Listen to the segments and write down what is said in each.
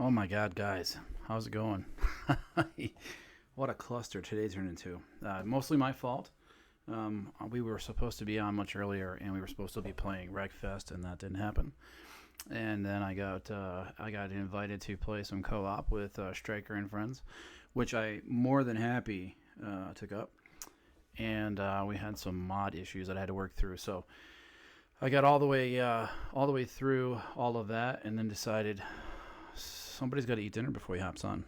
Oh my God, guys, how's it going? What a cluster today turned into. Mostly my fault. We were supposed to be on much earlier, and we were supposed to be playing Wreckfest, and that didn't happen. And then I got invited to play some co-op with Stryker and friends, which I more than happy took up. And we had some mod issues that I had to work through, so I got all the way through all of that, and then decided somebody's got to eat dinner before he hops on.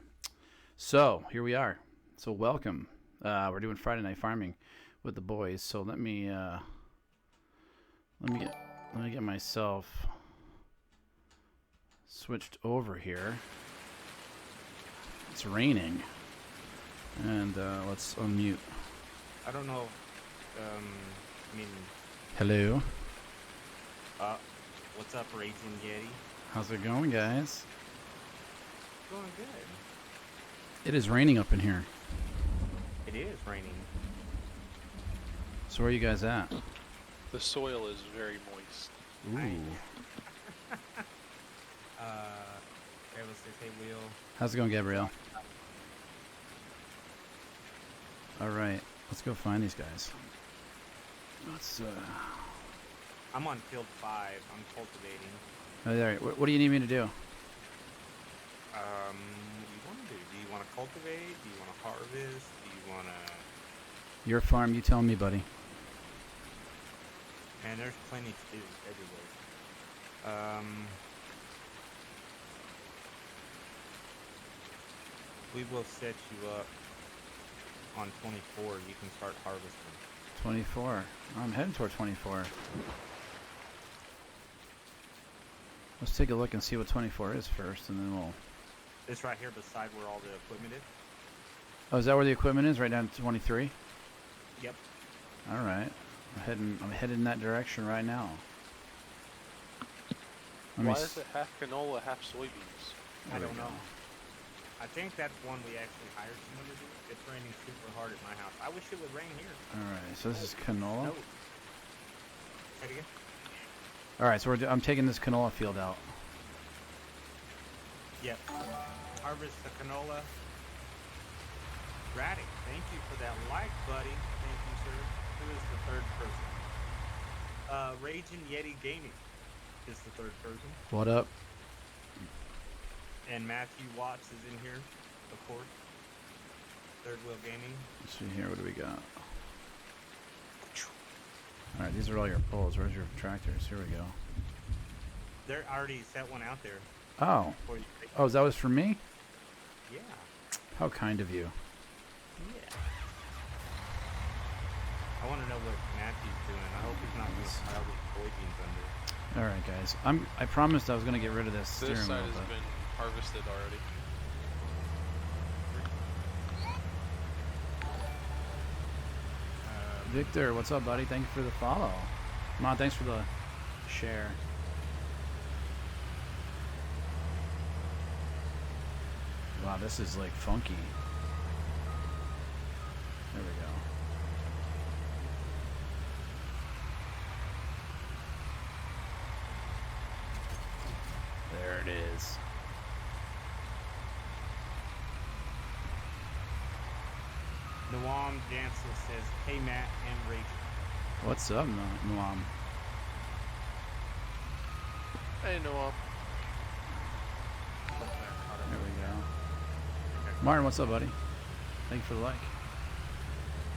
So here we are. So welcome. We're doing Friday Night Farming with the boys. So let me get myself switched over here. It's raining, and let's unmute. I don't know. Hello. What's up, Ragin, Yeti? How's it going, guys? Going good. It is raining up in here. It is raining. So where are you guys at? The soil is very moist. Ooh. Let's say, hey, Wheel. How's it going, Gabrielle? All right, let's go find these guys. Let's. I'm on field 5. I'm cultivating. Oh, there. What do you need me to do? What do you want to do? Do you want to cultivate? Do you want to harvest? Do you want to... Your farm, you tell me, buddy. Man, there's plenty to do everywhere. We will set you up on 24. You can start harvesting. 24. I'm heading toward 24. Let's take a look and see what 24 is first, and then we'll... This right here beside where all the equipment is? Oh, is that where the equipment is? Right down to 23? Yep. All right. I'm heading in that direction right now. Why is it half canola, half soybeans? I don't know. I think that's one we actually hired someone to do. It's raining super hard at my house. I wish it would rain here. All right, so this is canola. No. Say it again. All right, so I'm taking this canola field out. Yep. Harvest the canola. Raddick, thank you for that like, buddy. Thank you, sir. Who is the third person? Ragin Yeti Gaming is the third person. What up? And Matthew Watts is in here, of course. Third Wheel Gaming. Let's see here, what do we got? All right, these are all your poles. Where's your tractors? Here we go. They're already set one out there. Oh. Oh, that was for me? Yeah. How kind of you. Yeah. I want to know what Matthew's doing. I hope he's not doing pile with soybeans under. All right, guys. I promised I was going to get rid of this steering This wheel. side has been harvested already. Victor, what's up, buddy? Thank you for the follow. Come on, thanks for the share. Wow, this is like funky. There we go. There it is. Noam Jansen says, hey Matt and Rachel. What's up, Noam? Hey, Noah. There we go. Martin, what's up, buddy? Thank you for the like.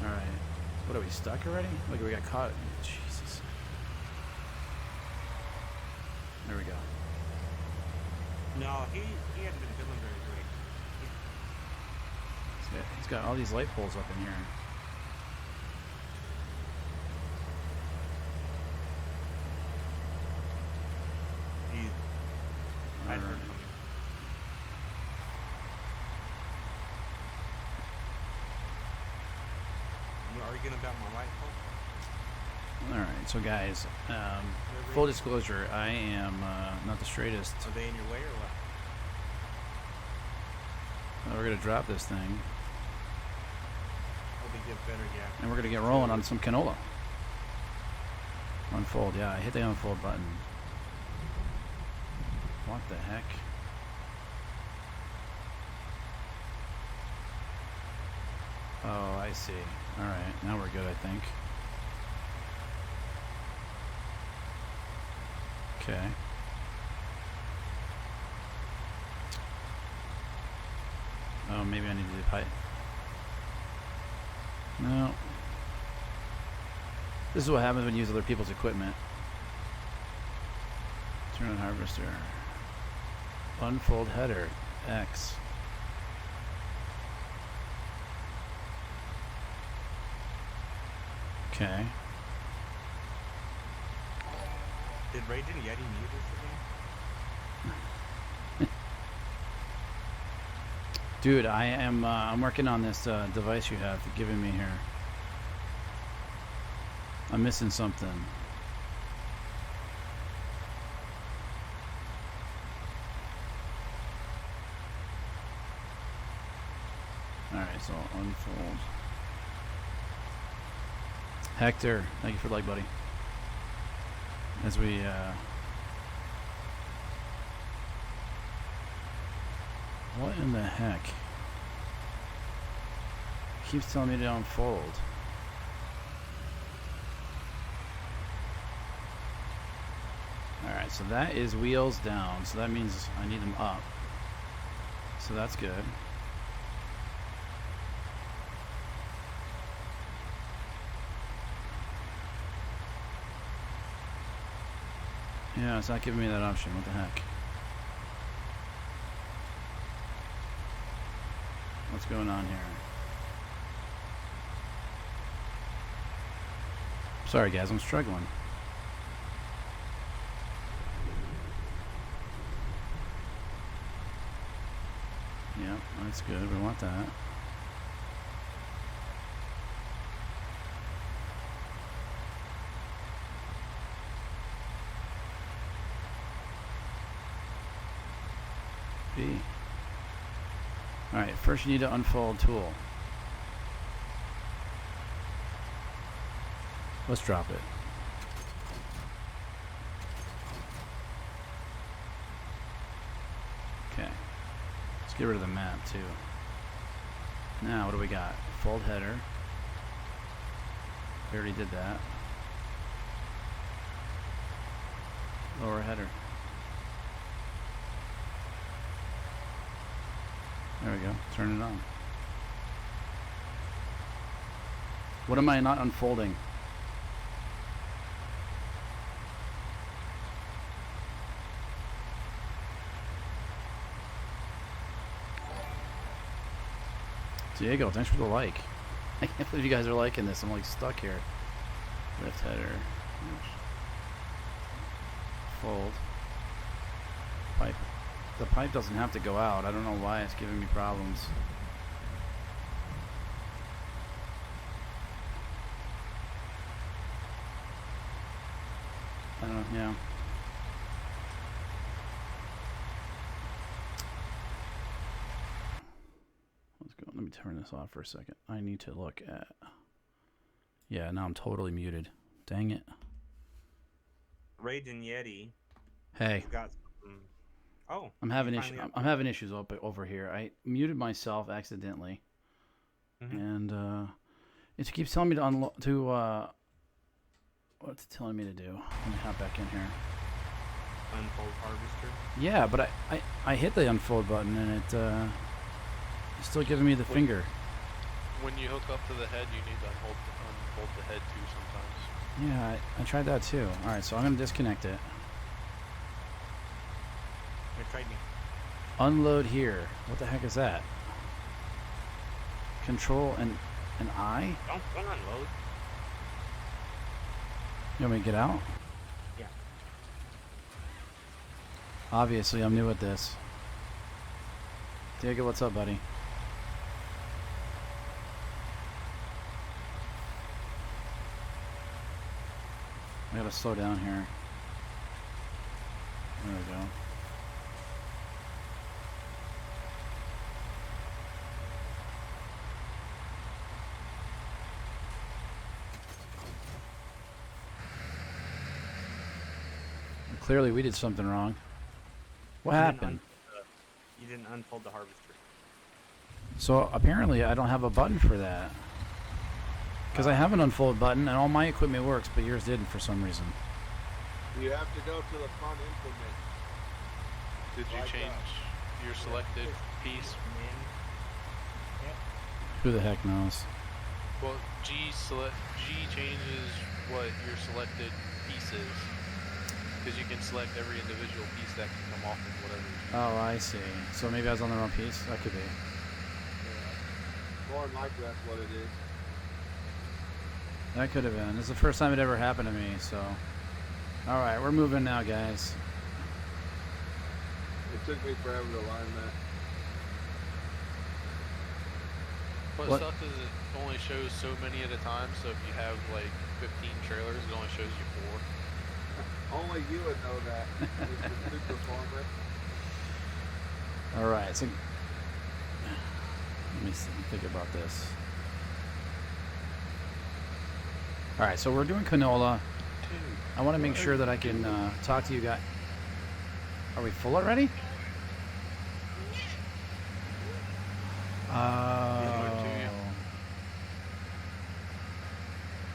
Alright. What, are we stuck already? Look, we got caught. Jesus. There we go. No, he hasn't been feeling very great. He's got all these light poles up in here. I heard him. You arguing about my light pole? Alright, so guys, full disclosure, I am not the straightest. Are they in your way or what? We're going to drop this thing. Oh, they get better, yeah. And we're going to get rolling on some canola. Unfold, yeah, I hit the unfold button. What the heck? Oh, I see. All right, now we're good, I think. Okay. Oh, maybe I need to do pipe. No. This is what happens when you use other people's equipment. Turn on harvester. Unfold header. X. Okay. Did Ragin Yeti mute us again? Dude, I'm working on this device you have given me here. I'm missing something. Alright, so I'll unfold. Hector, thank you for the like, buddy. As we what in the heck? Keeps telling me to unfold. Alright, so that is wheels down, so that means I need them up. So that's good. Yeah, it's not giving me that option. What the heck? What's going on here? Sorry guys, I'm struggling. Yep, that's good. We want that. B. Alright, first you need to unfold tool. Let's drop it. Okay. Let's get rid of the map too. Now, what do we got? Fold header. We already did that. Lower header. There we go. Turn it on. What am I not unfolding? Diego, thanks for the like. I can't believe you guys are liking this. I'm like stuck here. Lift header. Fold. Pipe. The pipe doesn't have to go out. I don't know why it's giving me problems. I don't know, yeah. Let's go. Let me turn this off for a second. I need to look at... Yeah, now I'm totally muted. Dang it. Ragin Yeti. Hey. Got some... Oh. I'm having issues over here. I muted myself accidentally. And it keeps telling me to what's it telling me to do? Let me hop back in here. Unfold harvester? Yeah, but I hit the unfold button and it's still giving me the finger. When you hook up to the head, you need to unfold the head too sometimes. Yeah, I tried that too. Alright, so I'm going to disconnect it. It tried me. Unload here. What the heck is that? Control and an I? Don't unload. You want me to get out? Yeah. Obviously, I'm new at this. Diego, what's up, buddy? I gotta slow down here. There we go. Clearly, we did something wrong. What happened? You didn't unfold the harvester. So apparently I don't have a button for that. Because I have an unfold button and all my equipment works, but yours didn't for some reason. You have to go to the front implement. Did you Like change your selected piece? Min. Yep. Who the heck knows? Well, G changes what your selected piece is. Because you can select every individual piece that can come off of whatever. Oh, I see. So maybe I was on the wrong piece? That could be. Yeah. More than likely that's what it is. That could have been. This is the first time it ever happened to me, so. Alright, we're moving now, guys. It took me forever to learn that. What What? sucks is it only shows so many at a time, so if you have like 15 trailers, it only shows you 4. Only you would know that. Mr. Super Farmer. Alright, so. Let me think about this. Alright, so we're doing canola. I want to make sure that I can talk to you guys. Are we full already?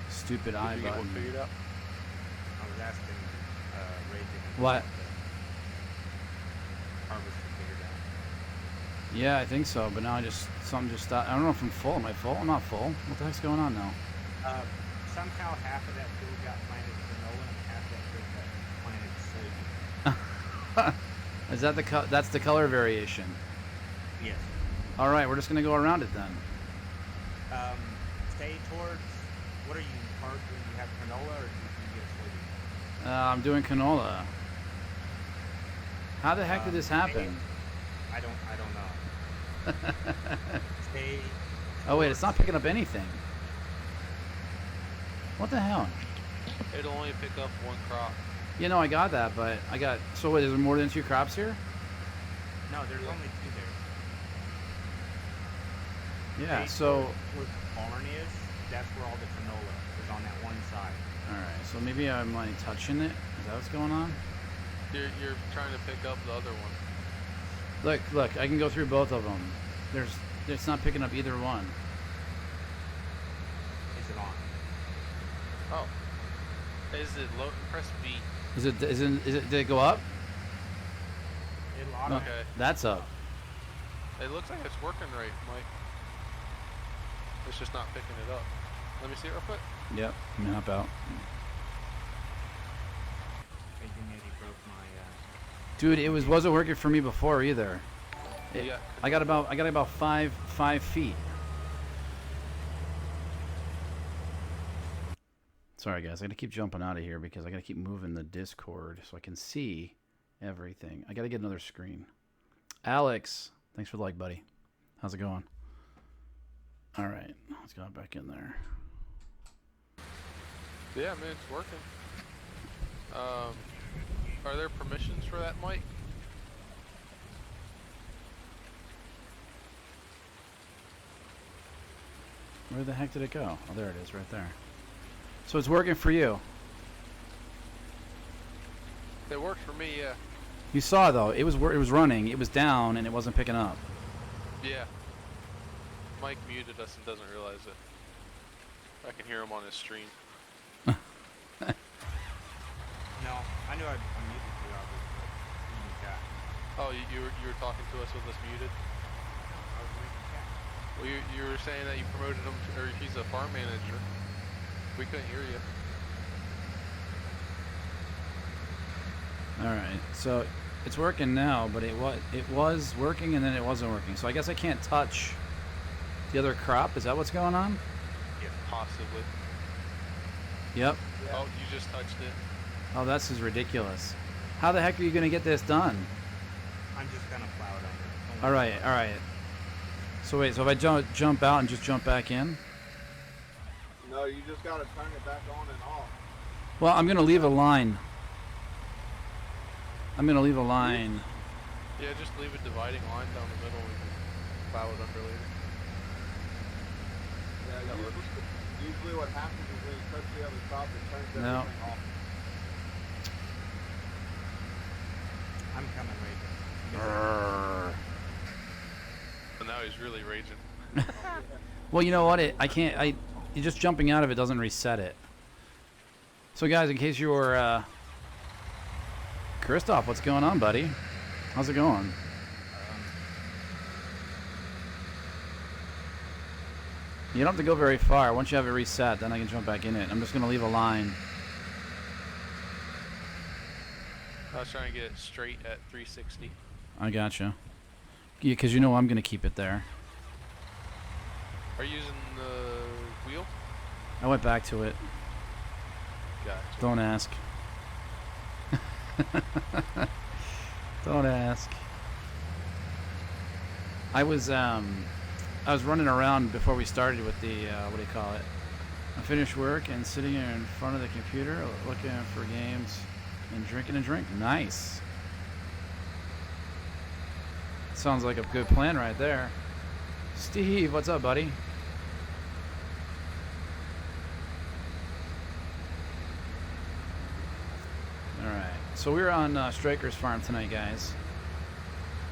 Stupid I Did you get one button. figured out? I was asking Ragin. What? Harvester figured out. Yeah, I think so, but now something just stopped. I don't know if I'm full. Am I full? I'm not full. What the heck's going on now? Somehow half of that field got planted canola and half that field got planted soybean. Is that that's the color variation? Yes. All right, we're just gonna go around it then. Stay towards. What are you? Do you have canola or do you get soybean? I'm doing canola. How the heck did this happen? I don't know. Stay. Oh wait, it's not picking up anything. What the hell? It'll only pick up one crop. You know, I got that, but I got. So wait, is there more than 2 crops here? No, there's only 2 there. Yeah. Stay So. towards where the barn is, that's where all the canola is on that one side. All right. So maybe I'm like touching it. Is that what's going on? You're trying to pick up the other one. Look. I can go through both of them. It's not picking up either one. Is it on? Oh. Is it low? Press B. Is it? Did it go up? It'll No, automatically. Okay. that's up. It looks like it's working right, Mike. It's just not picking it up. Let me see it real quick. Yep. I'm gonna hop out. Yeti broke my. Dude, it wasn't working for me before either. Yeah. I got about 5 feet. Sorry guys, I gotta keep jumping out of here because I gotta keep moving the Discord so I can see everything. I gotta get another screen. Alex, thanks for the like, buddy. How's it going? All right, let's go back in there. Yeah, man, it's working. Are there permissions for that, Mike? Where the heck did it go? Oh, there it is, right there. So it's working for you. It worked for me, yeah. You saw though, it was running, it was down, and it wasn't picking up. Yeah. Mike muted us and doesn't realize it. I can hear him on his stream. No, I knew I muted you. I was reading chat. Oh, you were talking to us with us muted? I was reading chat. Well, you were saying that you promoted him, or he's a farm manager. We couldn't hear you. All right, so it's working now, but it was working and then it wasn't working. So I guess I can't touch the other crop. Is that what's going on? Yeah, possibly. Yep. Yeah. Oh, you just touched it. Oh, this is ridiculous. How the heck are you gonna get this done? I'm just gonna plow it under. All right, all right. So wait, so if I jump out and just jump back in? No, you just gotta turn it back on and off. Well, I'm gonna leave a line. I'm gonna leave a line. Yeah, just leave a dividing line down the middle and plow it under later. Yeah, usually what happens is when you touch the other crop, it turns No. everything off. I'm coming right there. Brrr. And now he's really raging. Well, you know what? You just jumping out of it doesn't reset it. So, guys, in case you were, Christoph, what's going on, buddy? How's it going? You don't have to go very far. Once you have it reset, then I can jump back in it. I'm just going to leave a line. I was trying to get it straight at 360. I gotcha. Yeah, because you know I'm going to keep it there. Are you using the wheel? I went back to it. Gotcha. Don't ask. Don't ask. I was running around before we started with the what do you call it? I finished work and sitting here in front of the computer looking for games and drinking a drink. Nice. Sounds like a good plan right there. Steve, what's up, buddy? Alright, so we're on Stryker's farm tonight, guys.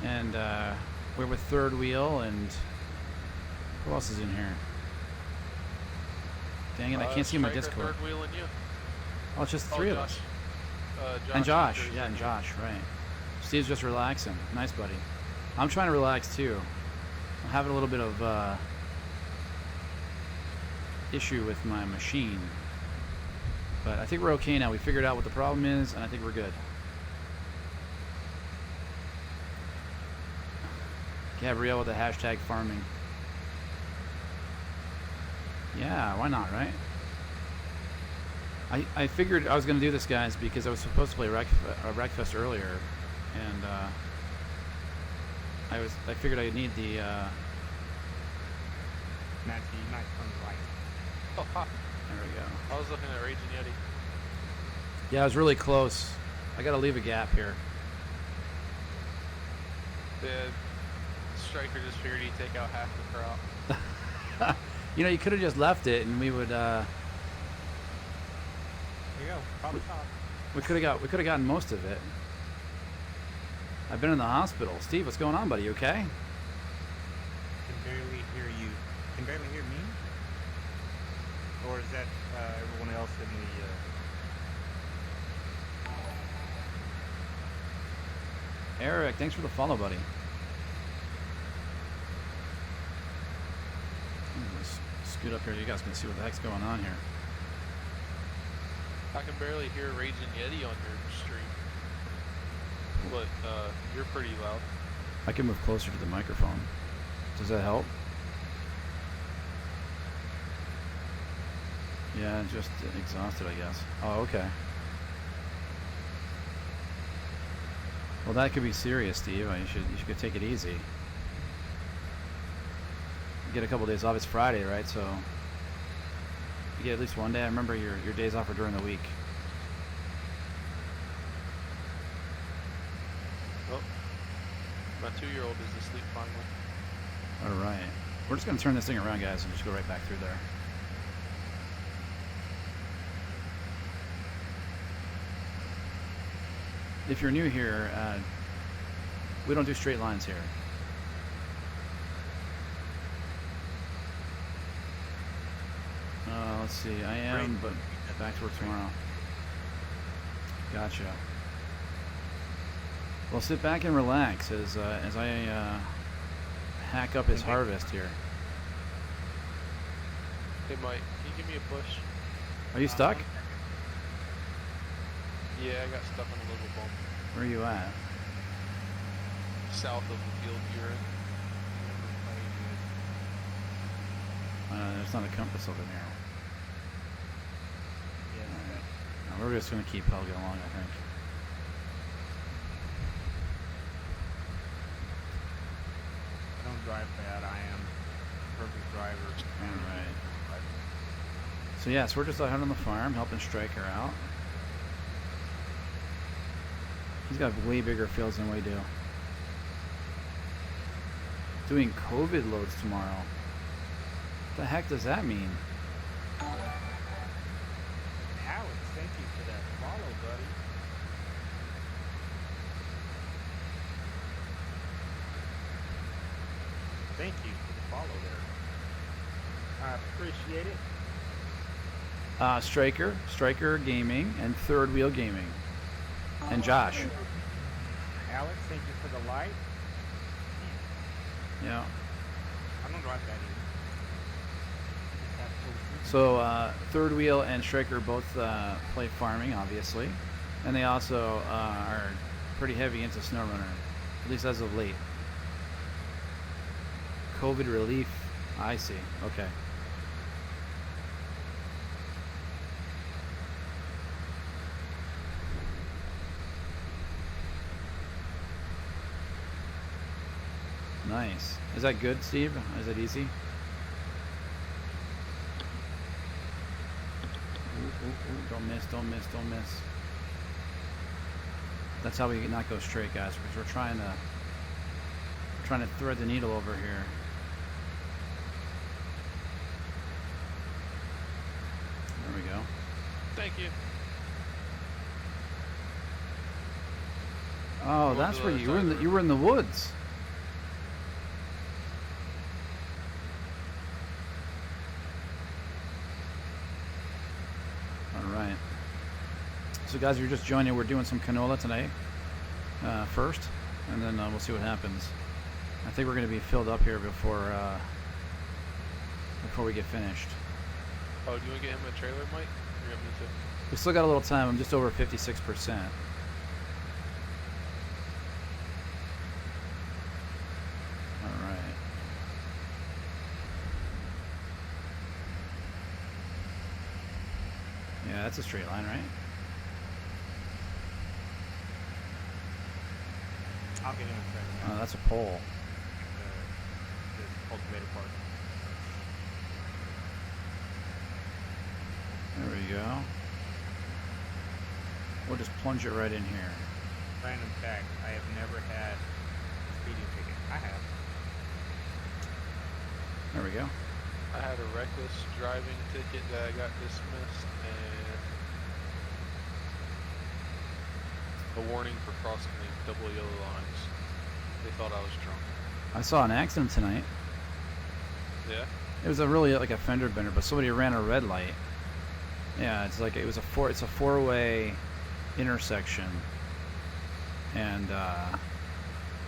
And we're with Third Wheel, and who else is in here? Dang it, I can't see my Stryker, Discord. Third Wheel, and you. Oh, it's just the three of us. And Josh, yeah, and Josh, right. Steve's just relaxing. Nice, buddy. I'm trying to relax, too. I'm having a little bit of issue with my machine. But I think we're okay now. We figured out what the problem is, and I think we're good. Gabrielle with the hashtag farming. Yeah, why not, right? I figured I was going to do this, guys, because I was supposed to play Wreckfest earlier, and I figured I'd need the Matthew, you might turn right. Oh, ha. there we go. I was looking at Raging Yeti. Yeah, I was really close. I got to leave a gap here. The Stryker just figured he'd take out half the crop. You know, you could have just left it, and we would There you go. Probably top. we could have gotten most of it. I've been in the hospital. Steve, what's going on, buddy? You okay? Can barely hear you. Can barely hear me? Or is that everyone else in the... Eric, thanks for the follow, buddy. Let's scoot up here. You guys can see what the heck's going on here. I can barely hear Raging Yeti on your stream. But you're pretty loud. I can move closer to the microphone. Does that help? Yeah, just exhausted, I guess. Oh, okay. Well, that could be serious, Steve. You should take it easy. You get a couple days off. It's Friday, right? So you get at least one day. I remember your days off are during the week. Oh, my 2-year-old is asleep finally. All right. We're just going to turn this thing around, guys, and just go right back through there. If you're new here, we don't do straight lines here. Let's see. I am, but back to work tomorrow. Gotcha. Well, sit back and relax as I hack up his harvest here. Hey, Mike, can you give me a push? Are you stuck? Yeah, I got stuck on a little bump. Where are you at? South of the field you're in. There's not a compass over there. Yes, No, we're just going to keep plugging along, I think. I don't drive bad. I am a perfect driver. All right. So yeah, so we're just out on the farm helping Stryker out. He's got way bigger fields than we do. Doing COVID loads tomorrow. What the heck does that mean? Alex, thank you for that follow, buddy. Thank you for the follow there. I appreciate it. Stryker Gaming, and Third Wheel Gaming, and Josh. Alex, thank you for the like. Yeah. I don't drive that either. So Third Wheel and Stryker both play farming, obviously, and they also are pretty heavy into SnowRunner, at least as of late. COVID relief. I see. Okay. Nice. Is that good, Steve? Is that easy? Ooh, don't miss, don't miss, don't miss. That's how we not go straight, guys, because we're trying to thread the needle over here. There we go. Thank you. Oh, that's where you were in the, you were in the woods. So guys, if you're just joining, we're doing some canola tonight first, and then we'll see what happens. I think we're going to be filled up here before we get finished. Oh, do you want to get him a trailer, Mike? Or you want me to? We still got a little time. I'm just over 56%. All right. Yeah, that's a straight line, right? I'll get in a second. Oh, that's a pole. The cultivator part. There we go. We'll just plunge it right in here. Random fact, I have never had a speeding ticket. I have. There we go. I had a reckless driving ticket that I got dismissed, and a warning for crossing the double yellow lines. They thought I was drunk. I saw an accident tonight. Yeah? It was a really like a fender bender, but somebody ran a red light. Yeah, it's like it's a four-way intersection, and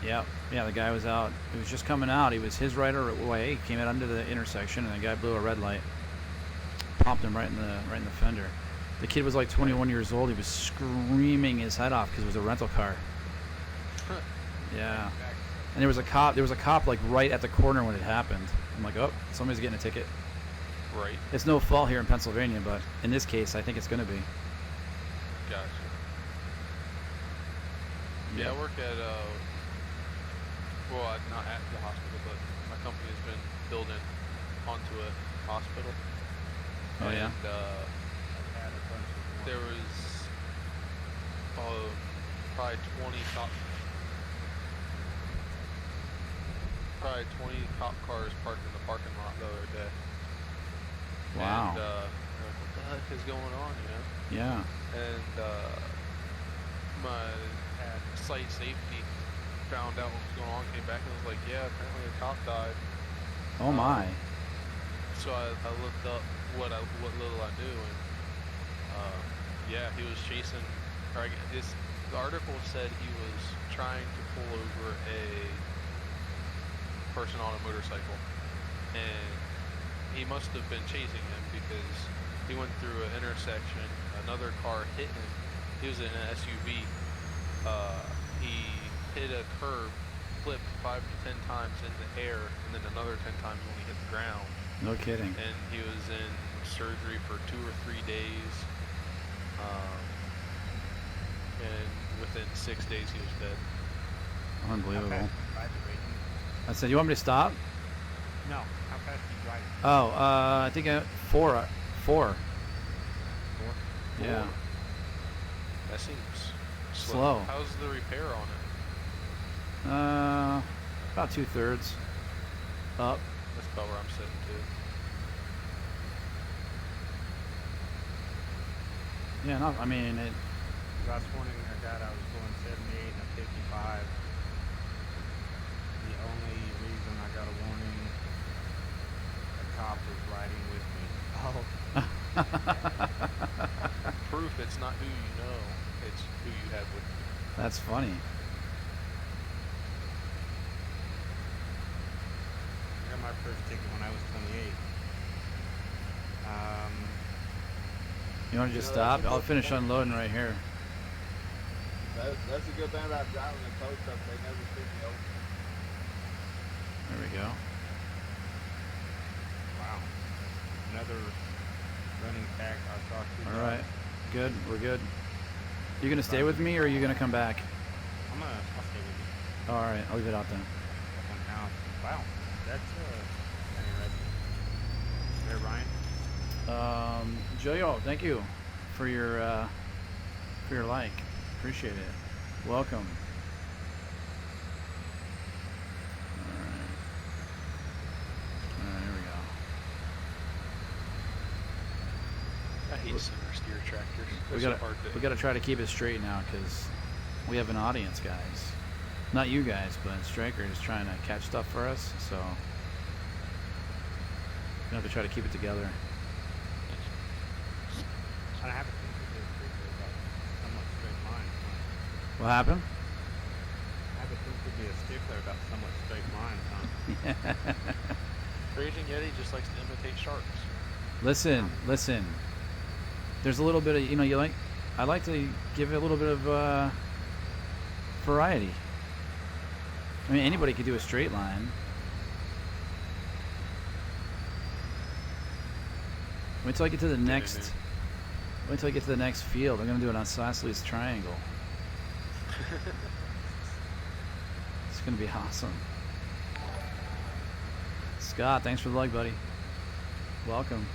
yeah, the guy was out. He was just coming out. He was his right away. He came out under the intersection, and the guy blew a red light, popped him right in the fender. The kid was like 21 years old. He was screaming his head off because it was a rental car. Yeah, and there was a cop like right at the corner when it happened. I'm like, oh, somebody's getting a ticket. Right. It's no fault here in Pennsylvania, but in this case, I think it's going to be. Gotcha. Yeah, I work at, well, not at the hospital, but my company has been building onto a hospital. Oh, yeah? And Had a bunch of there was probably 20 cop cars parked in the parking lot the other day. Wow. And like, what the heck is going on, you know? Yeah. And my site safety found out what was going on, came back and was like, yeah, apparently a cop died. Oh my. So I looked up what little I knew, and yeah, he was chasing. The article said he was trying to pull over a person on a motorcycle, and he must have been chasing him because he went through an intersection. Another car hit him. He was in an SUV. He hit a curb, flipped 5 to 10 times in the air, and then another 10 times when he hit the ground. No kidding. And he was in surgery for 2 or 3 days. And within 6 days he was dead. Unbelievable. drive I said, you want me to stop? No, how fast do you drive? Oh, I think four. Yeah. That seems Slow. How's the repair on it? About 2/3 up. That's about where I'm sitting too. Yeah, no, I mean it. Last morning I was going 78 and a 55. The only reason I got a warning who you know. It's who you have with you. That's funny. I got my first ticket when I was 28. You want to just You know, stop? that's a I'll good finish point. unloading right here. That's a good thing about driving the tow truck. They never stick me over. There we go. Wow. Another running tag. I saw two. All right. dogs. Good. We're good. You gonna stay with me, or are you gonna come back? I'll stay with you. All right. I'll leave it out then. One house. Wow. That's there, Ryan. Joyo, thank you for your like. Appreciate it. Welcome. All right, here we go. I hate center steer tractors. We They're gotta so hard to. we gotta try to keep it straight now because we have an audience, guys. Not you guys, but Stryker is trying to catch stuff for us, so we have to try to keep it together. I have a somewhat straight lines. What happened? I have a thing to be a stickler about somewhat straight lines, huh? Raging Yeti just likes to imitate sharks. Listen. There's a little bit of I like to give it a little bit of variety. I mean, anybody could do a straight line. Wait till I get to the next. Wait till I get to the next field. I'm gonna do it on Sassley's triangle. It's gonna be awesome. Scott, thanks for the like, buddy. Welcome,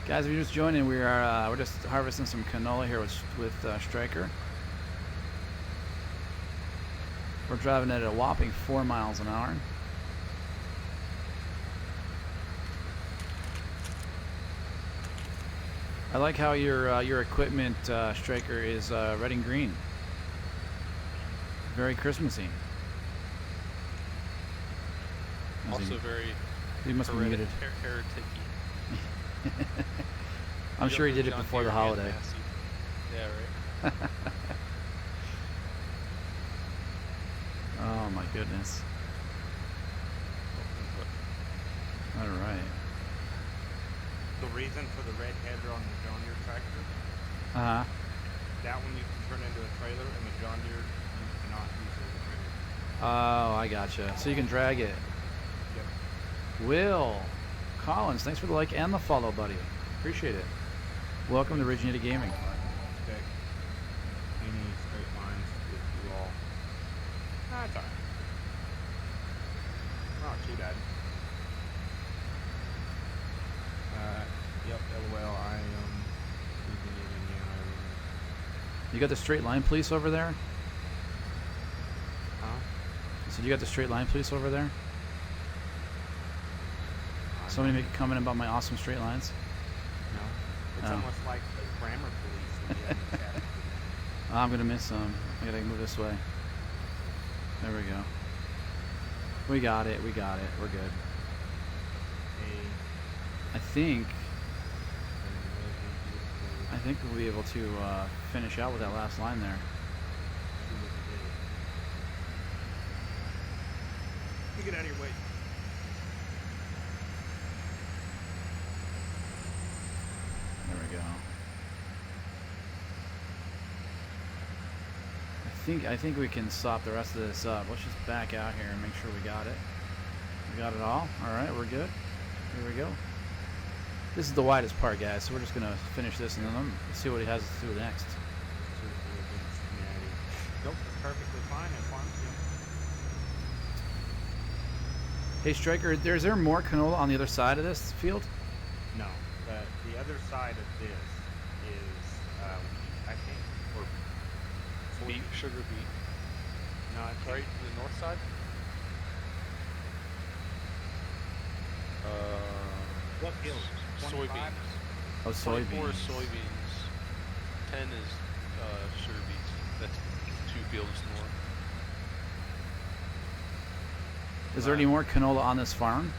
guys. If you're just joining, we're just harvesting some canola here with Stryker. We're driving at a whopping 4 miles an hour. I like how your equipment, Stryker, is red and green. Very Christmassy. Also very He must be muted. hereticky. I'm sure he did it John before the Deere and holiday. Massey. Yeah, right. Oh my goodness. All right. The reason for the red header on the John Deere tractor, Uh huh. that one you can turn into a trailer, and the John Deere you cannot use it as a trailer. Oh, I gotcha. So you can drag it. Yep. Will Collins, thanks for the like and the follow, buddy. Appreciate it. Welcome to Ragin Gaming. Expect any straight lines with you all. It's alright. Not too bad. Yep, LOL, I am keeping it in the You got the straight line police over there? Huh? So you got the straight line police over there? Somebody make a comment about my awesome straight lines. No. It's Oh. almost like the grammar police in the other chat. I'm gonna miss some. I gotta move this way. There we go. We got it. We're good. I think we'll be able to finish out with that last line there. You get out of your way. There we go. I think we can stop the rest of this up. Let's just back out here and make sure we got it. We got it all. All right, we're good. Here we go. This is the widest part, guys. So we're just gonna finish this and then let's see what he has to do next. Nope, it's perfectly fine. It farms you. Hey, Stryker, is there more canola on the other side of this field? No, the other side of this is wheat, I think, or Beet, sugar beet. no, I think Right to the north side? What field? 25? Soybeans. Oh, 24 is soybeans. soybeans. 10 is sugar beets. That's 2 fields north. Is there any more canola on this farm?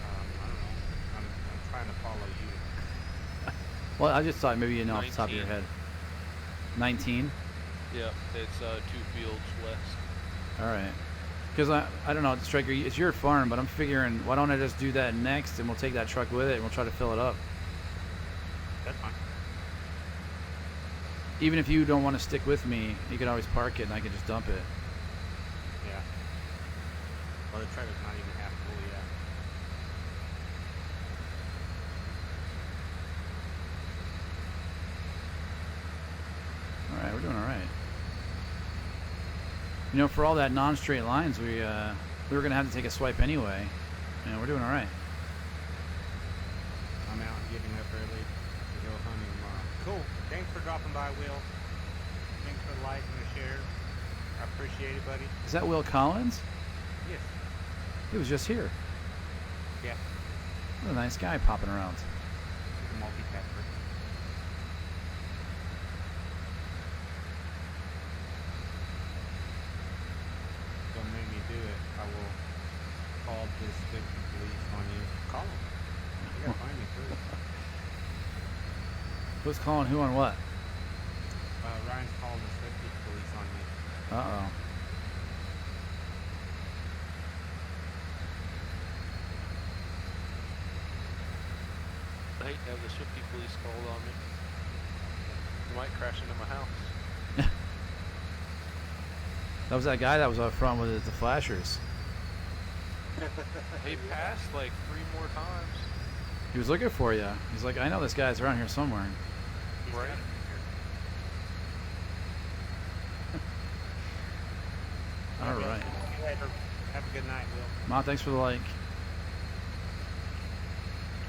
I don't know. I'm trying to follow you. Well, I just thought maybe you know off the top of your 19. head. 19. Yeah, it's 2 fields west. All right. Because I don't know, Stryker, it's your farm, but I'm figuring why don't I just do that next, and we'll take that truck with it, and we'll try to fill it up. That's fine. Even if you don't want to stick with me, you can always park it, and I can just dump it. Yeah. Well, the trailer's not even half full yet. All right, we're doing all right. You know, for all that non-straight lines, we were gonna have to take a swipe anyway. Yeah, we're doing all right. I'm out getting up early to go hunting tomorrow. Cool. Thanks for dropping by, Will. Thanks for the like and the share. I appreciate it, buddy. Is that Will Collins? Yes. He was just here. Yeah. What a nice guy popping around. He's a multi-tasker. Don't make me do it. I will call this 50 police on you. Call them. You gotta find me first. Who's calling who on what? Ryan's calling the 50 police on me. Uh-oh. I hate to have the Swifty police called on me. You might crash into my house. That was that guy that was up front with the flashers. He passed like 3 more times. He was looking for you. He's like, I know this guy's around here somewhere. He's Right. got it here. All right. See you later. Have a good night, Will. Ma, thanks for the like.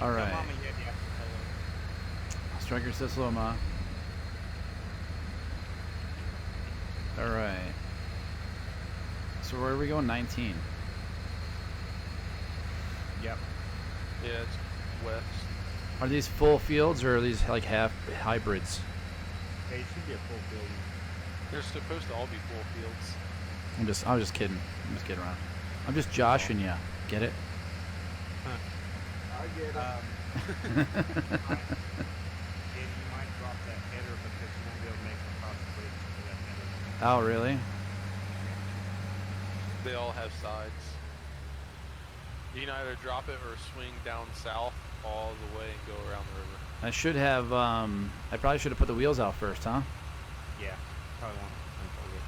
All Tell right. Mama Yeti I said hello. Stryker says hello, Ma. All right. So where are we going? 19. Yep. Yeah, it's west. Are these full fields or are these like half hybrids? They should be a full field. They're supposed to all be full fields. I'm just kidding. I'm just kidding around. I'm just joshing you. Get it? I get it. Yeah, you might drop that header because you won't be able to make it across the bridge for that header. Oh, really? They all have sides. You can either drop it or swing down south all the way and go around the river. I should have. I probably should have put the wheels out first, huh? Yeah, probably won't unfold it.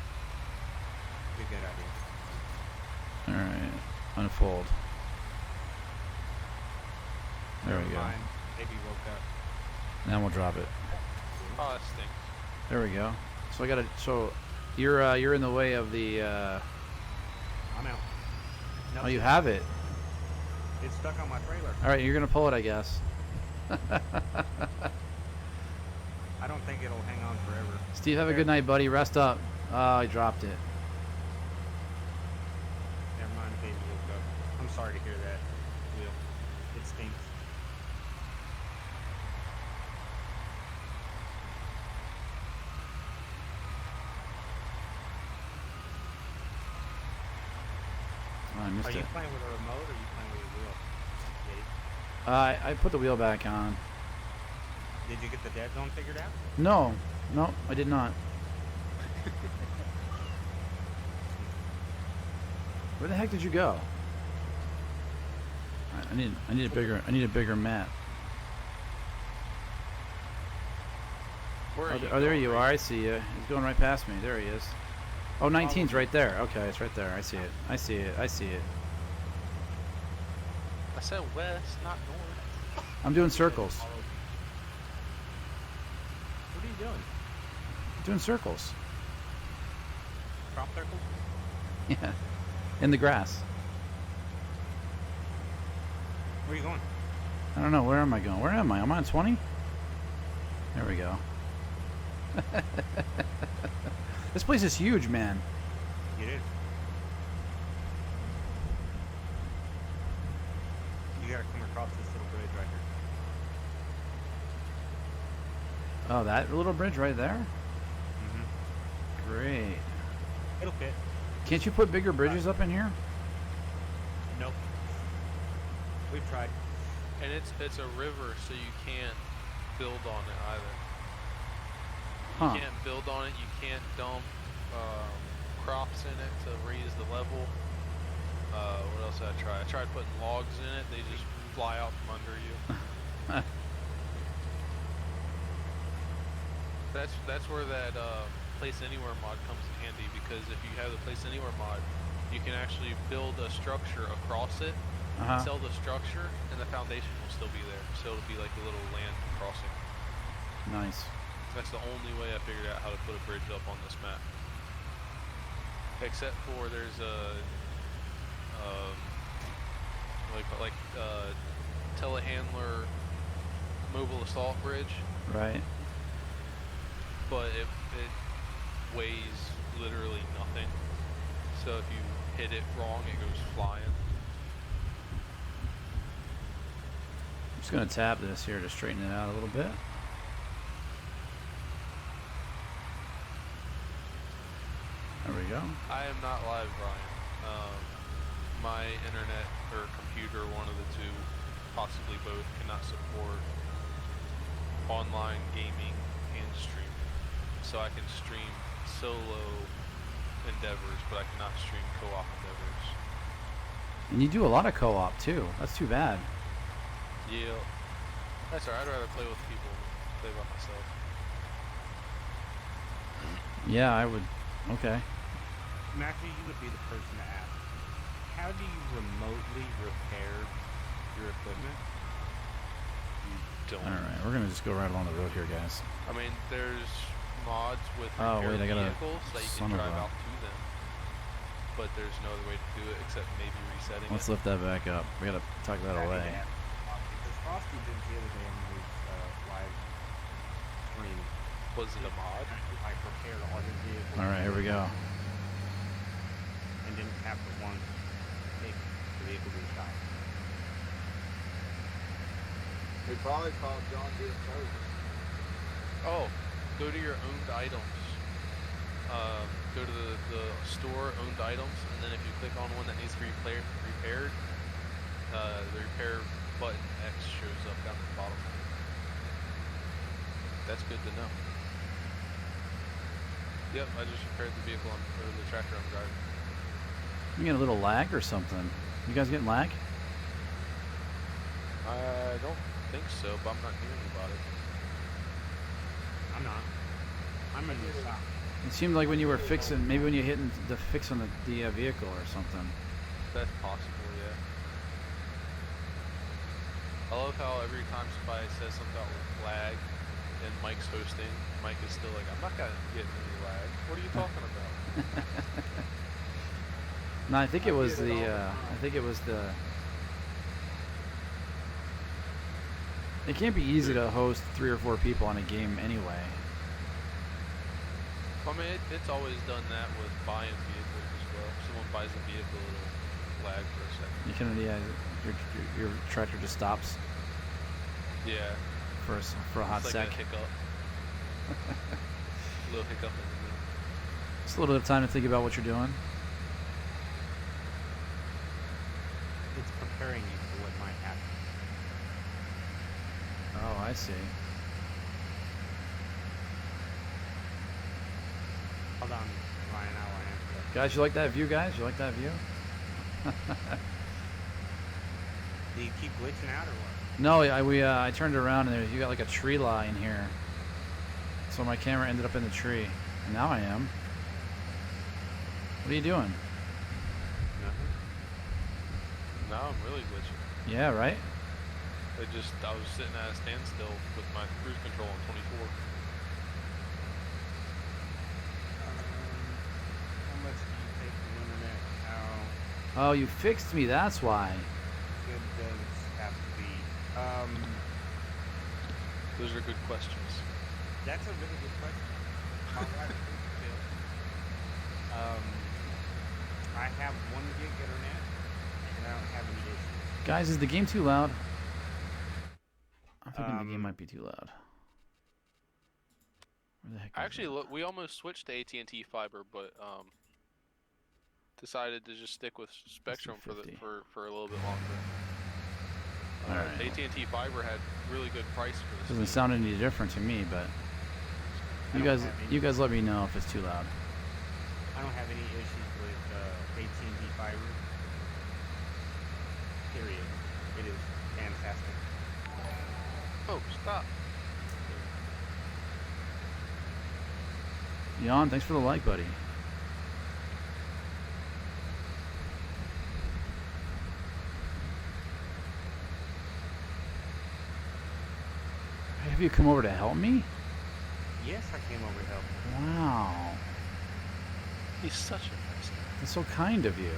Be a good idea. All right. Unfold. There we Never go. mind. Maybe woke up. Now we'll drop it. Oh, that stinks. There we go. So I gotta. So you're in the way of the. I'm out. No, Oh, you have it. It's stuck on my trailer. All right, you're gonna pull it, I guess. I don't think it'll hang on forever. Steve, have a good night, buddy. Rest up. Oh, I dropped it. Never mind, baby woke up. I'm sorry to hear that, Will. It stinks. Oh, I missed Are you it. playing with a remote or are you playing with your wheel? Yeti? I put the wheel back on. Did you get the dead zone figured out? No, I did not. Where the heck did you go? I need a bigger map. Where are you? Oh, there going, you Ray? are. I see you. He's going right past me. There he is. Oh, 19's right there. Okay, it's right there. I see it. I see it. I see it. I said west, not north. I'm doing circles. What are you doing? Doing circles. Crop circles? Yeah. In the grass. Where are you going? I don't know. Where am I going? Where am I? I'm on 20? There we go. This place is huge, man. You did. You gotta come across this little bridge right here. Oh, that little bridge right there? Mm-hmm. Great. It'll fit. Can't you put bigger bridges up in here? Nope. We've tried. And it's a river, so you can't build on it either. Huh. You can't build on it. You can't dump crops in it to raise the level. What else did I try? I tried putting logs in it. They just fly out from under you. That's where that place anywhere mod comes in handy, because if you have the place anywhere mod, you can actually build a structure across it, sell the structure, and the foundation will still be there. So it'll be like a little land crossing. Nice. That's the only way I figured out how to put a bridge up on this map. Except for there's a telehandler mobile assault bridge. Right. But it weighs literally nothing. So if you hit it wrong, it goes flying. I'm just gonna tap this here to straighten it out a little bit. There we go. I am not live, Brian. My internet or computer, one of the two, possibly both, cannot support online gaming and streaming. So I can stream solo endeavors, but I cannot stream co-op endeavors. And you do a lot of co-op too. That's too bad. Yeah. That's alright. I'd rather play with people than play by myself. Yeah, I would. Okay. Matthew, you would be the person to ask. How do you remotely repair your equipment? You don't. Alright, we're gonna just go right along the road here, guys. I mean, there's mods with Oh, repair wait, I gotta- vehicles that you son can of drive a- out to them. But there's no other way to do it except maybe resetting Let's it. lift that back up. We gotta tuck that away. Because Frosty did the other day on his live stream. Was it a mod? I prepared all his vehicles. Alright, here we go. And didn't have to once take the vehicle to the shop. They probably called John Deere service. Oh, go to your owned items. Go to the store owned items, and then if you click on one that needs to be repaired, the repair button X shows up down at the bottom. That's good to know. Yep, I just repaired the vehicle or the tractor I'm driving. You get a little lag or something. You guys getting lag? I don't think so, but I'm not hearing about it. I'm not. I'm in the shop. It seemed like when you were fixing, maybe when you're hitting the fix on the vehicle or something. That's possible, yeah. I love how every time somebody says something about lag and Mike's hosting, Mike is still like, I'm not gonna get any lag. What are you talking about? No, I think it was the. I think it was the. It can't be easy to host 3 or 4 people on a game anyway. I mean, it's always done that with buying vehicles as well. If someone buys a vehicle, it'll lag for a second. You can, yeah, your tractor just stops Yeah. for a hot It's sec. like a hiccup. A little hiccup in the middle. Just a little bit of time to think about what you're doing. It's preparing you for what might happen. Oh, I see. Hold on, Ryan, I'll answer that. Guys, you like that view, guys? You like that view? Do you keep glitching out or what? No, I turned around and you got like a tree line here. So my camera ended up in the tree. And now I am. What are you doing? Nothing. Now I'm really glitching. Yeah, right? I was sitting at a standstill with my cruise control on 24. How much do you pay for the internet? How Oh, you fixed me, that's why. good does it have to be? Those are good questions. That's a really good question. My wife is Bill. I have 1 gig internet, and I don't have any issues. Guys, is the game too loud? I'm thinking the game might be too loud. Where the heck is Actually, it? look, we almost switched to AT&T fiber, but decided to just stick with Spectrum for 50. for a little bit longer. All right. AT&T Fiber had really good price for this. Doesn't sound any different to me, but you guys let me know if it's too loud. I don't have any issues with AT&T Fiber. Period. It is fantastic. Oh, stop. Jan, thanks for the like, buddy. Have you come over to help me? Yes, I came over to help. Wow. He's such a nice guy. That's so kind of you.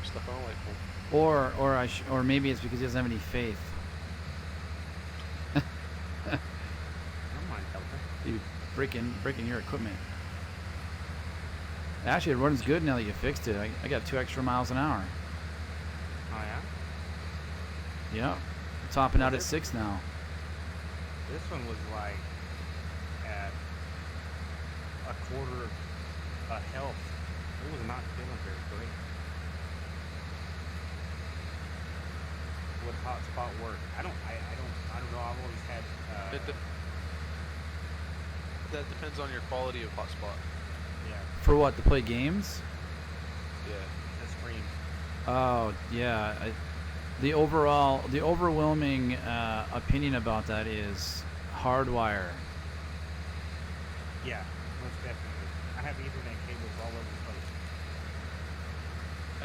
Stuff I don't like. Or maybe it's because he doesn't have any faith. I don't mind helping. You breaking your equipment. Actually, it runs good now that you fixed it. I got 2 extra miles an hour. Oh yeah? Yep. Topping out at 6 now. This one was like at a quarter of health. It was not feeling very great. Would hotspot work? I don't know. I've always had. That depends on your quality of hotspot. Yeah. For what? To play games? Yeah. The stream. Oh yeah. The overwhelming opinion about that is hardwire. Yeah, most definitely. I have Ethernet cables all over the place.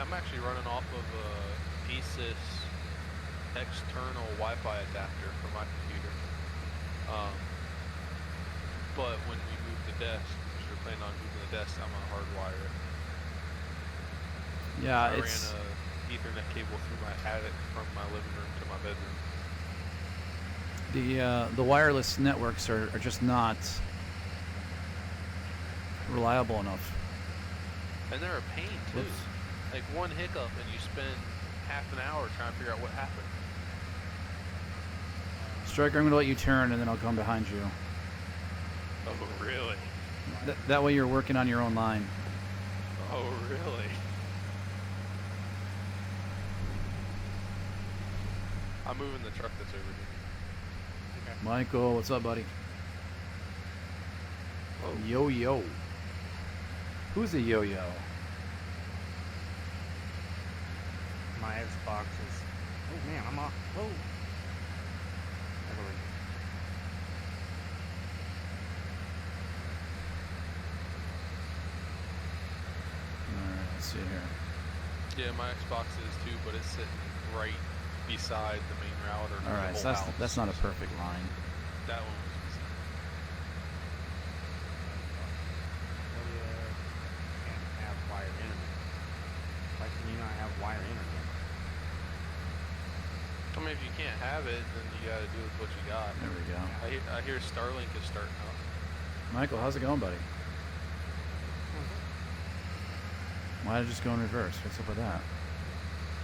I'm actually running off of a Asus external Wi-Fi adapter for my computer. But when we move the desk, because we're planning on moving the desk, I'm gonna hardwire it. Yeah, I it's ran a Ethernet cable through my attic from my living room to my bedroom. the wireless networks are just not reliable enough. And they're a pain too. Whoops. Like one hiccup and you spend half an hour trying to figure out what happened. Stryker, I'm going to let you turn and then I'll come behind you. Oh, really? That way you're working on your own line. Oh, really? I'm moving the truck that's over here. Okay. Michael, what's up, buddy? Oh. Yo-yo. Who's a yo-yo? My Xbox is. Oh man, I'm off. Whoa. Everly. Alright, let's see here. Yeah, my Xbox is too, but it's sitting right beside the main router. Alright, so that's not a perfect line. That one was easy. Can't have wired internet. Why can you not have wired internet? I mean, if you can't have it, then you gotta do with what you got. There we go. I hear Starlink is starting up. Michael, how's it going, buddy? Why did it just go in reverse? What's up with that?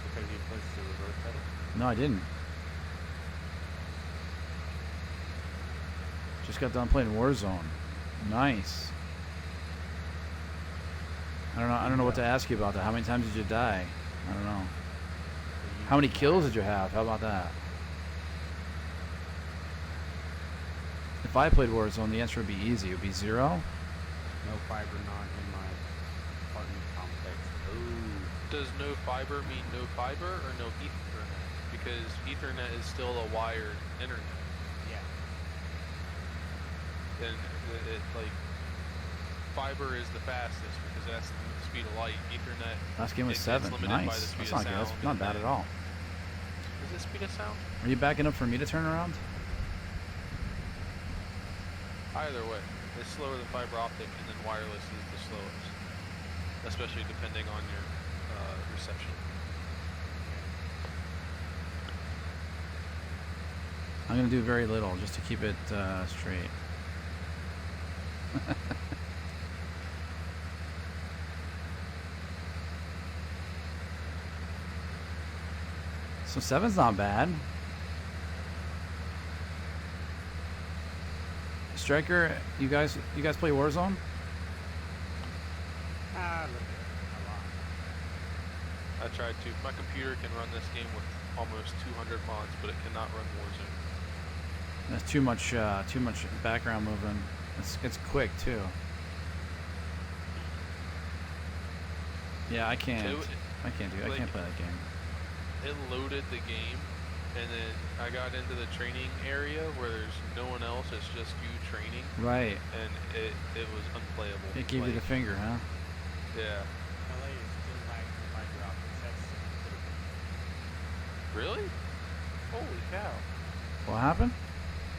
Because you pushed the reverse pedal? No, I didn't. Just got done playing Warzone. Nice. I don't know what to ask you about that. How many times did you die? I don't know. How many kills did you have? How about that? If I played Warzone, the answer would be easy. It would be 0. No fiber not in my apartment complex. Ooh. Does no fiber mean no fiber or no Ethernet? Because Ethernet is still a wired internet. Yeah. Then like fiber is the fastest because that's the speed of light. Ethernet. Last game was it's 7. limited by the Nice. speed That's of not good. That's sound not and bad then- at all. Is it speed of sound? Are you backing up for me to turn around? Either way, it's slower than fiber optic, and then wireless is the slowest, especially depending on your reception. I'm going to do very little just to keep it straight. So 7's not bad. Stryker, you guys play Warzone? Ah, look at it. A lot. I tried to. My computer can run this game with almost 200 mods, but it cannot run Warzone. That's too much background moving. It's quick too. Yeah, I can't. I can't do. I can't play that game. It loaded the game, and then I got into the training area where there's no one else. It's just you training. Right. And it was unplayable. It gave you the finger, huh? Yeah. LA is still lagging fiber optics. That's Really? Holy cow! What happened?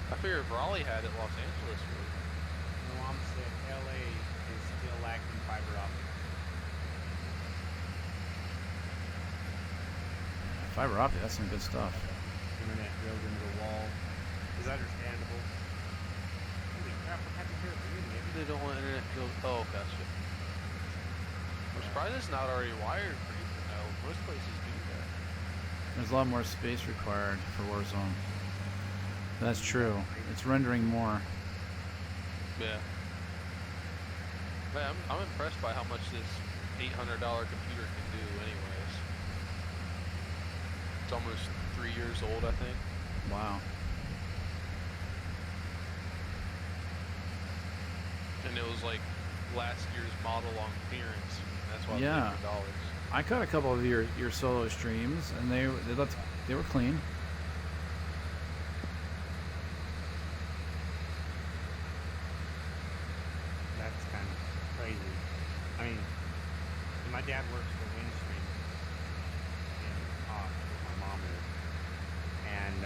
I figured Raleigh had it. Los Angeles would. no, I'm saying LA is still lacking fiber optics. Fiber optic, that's some good stuff. Internet drilled into the wall. Is understandable. Holy crap! What happened here at the beginning? Maybe they don't want internet to. Oh, gotcha. I'm surprised it's not already wired for Ethernet. Most places do that. There's a lot more space required for Warzone. That's true. It's rendering more. Yeah. Man, I'm impressed by how much this $800 computer can do anyways. It's almost 3 years old, I think. Wow. And it was like last year's model on clearance. That's why Yeah. it's $800. I caught a couple of your solo streams, and they were clean. That's kind of crazy. I mean, my dad works for Windstream in Ox, where my mom is, and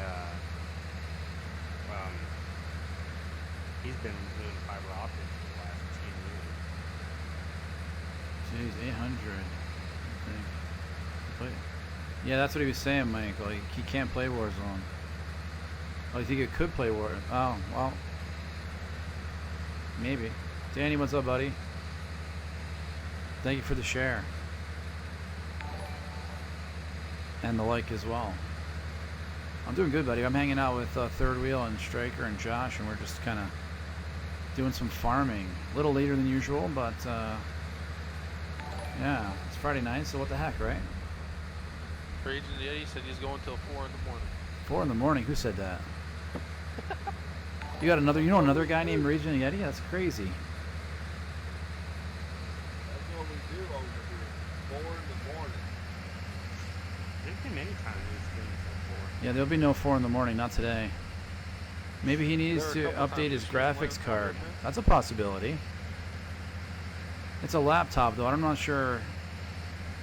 he's been doing fiber optics for the last 10 years. Jeez, 800. I think. Yeah, that's what he was saying, Mike. Like, he can't play Warzone. Oh, you think it could play War? Oh, well, maybe. Danny, what's up, buddy? Thank you for the share. And the like as well. I'm doing good, buddy. I'm hanging out with Third Wheel and Stryker and Josh, and we're just kind of doing some farming. A little later than usual, but yeah, it's Friday night, so what the heck, right? Ragin Yeti said he's going till 4 in the morning. 4 in the morning? Who said that? You got another? You know another guy named Ragin Yeti? That's crazy. That's what we do over here. 4 in the morning. There's been many times we've been before. Yeah, there'll be no 4 in the morning, not today. Maybe he needs There to are a couple update times his this year graphics when- card. That's a possibility. It's a laptop, though. I'm not sure.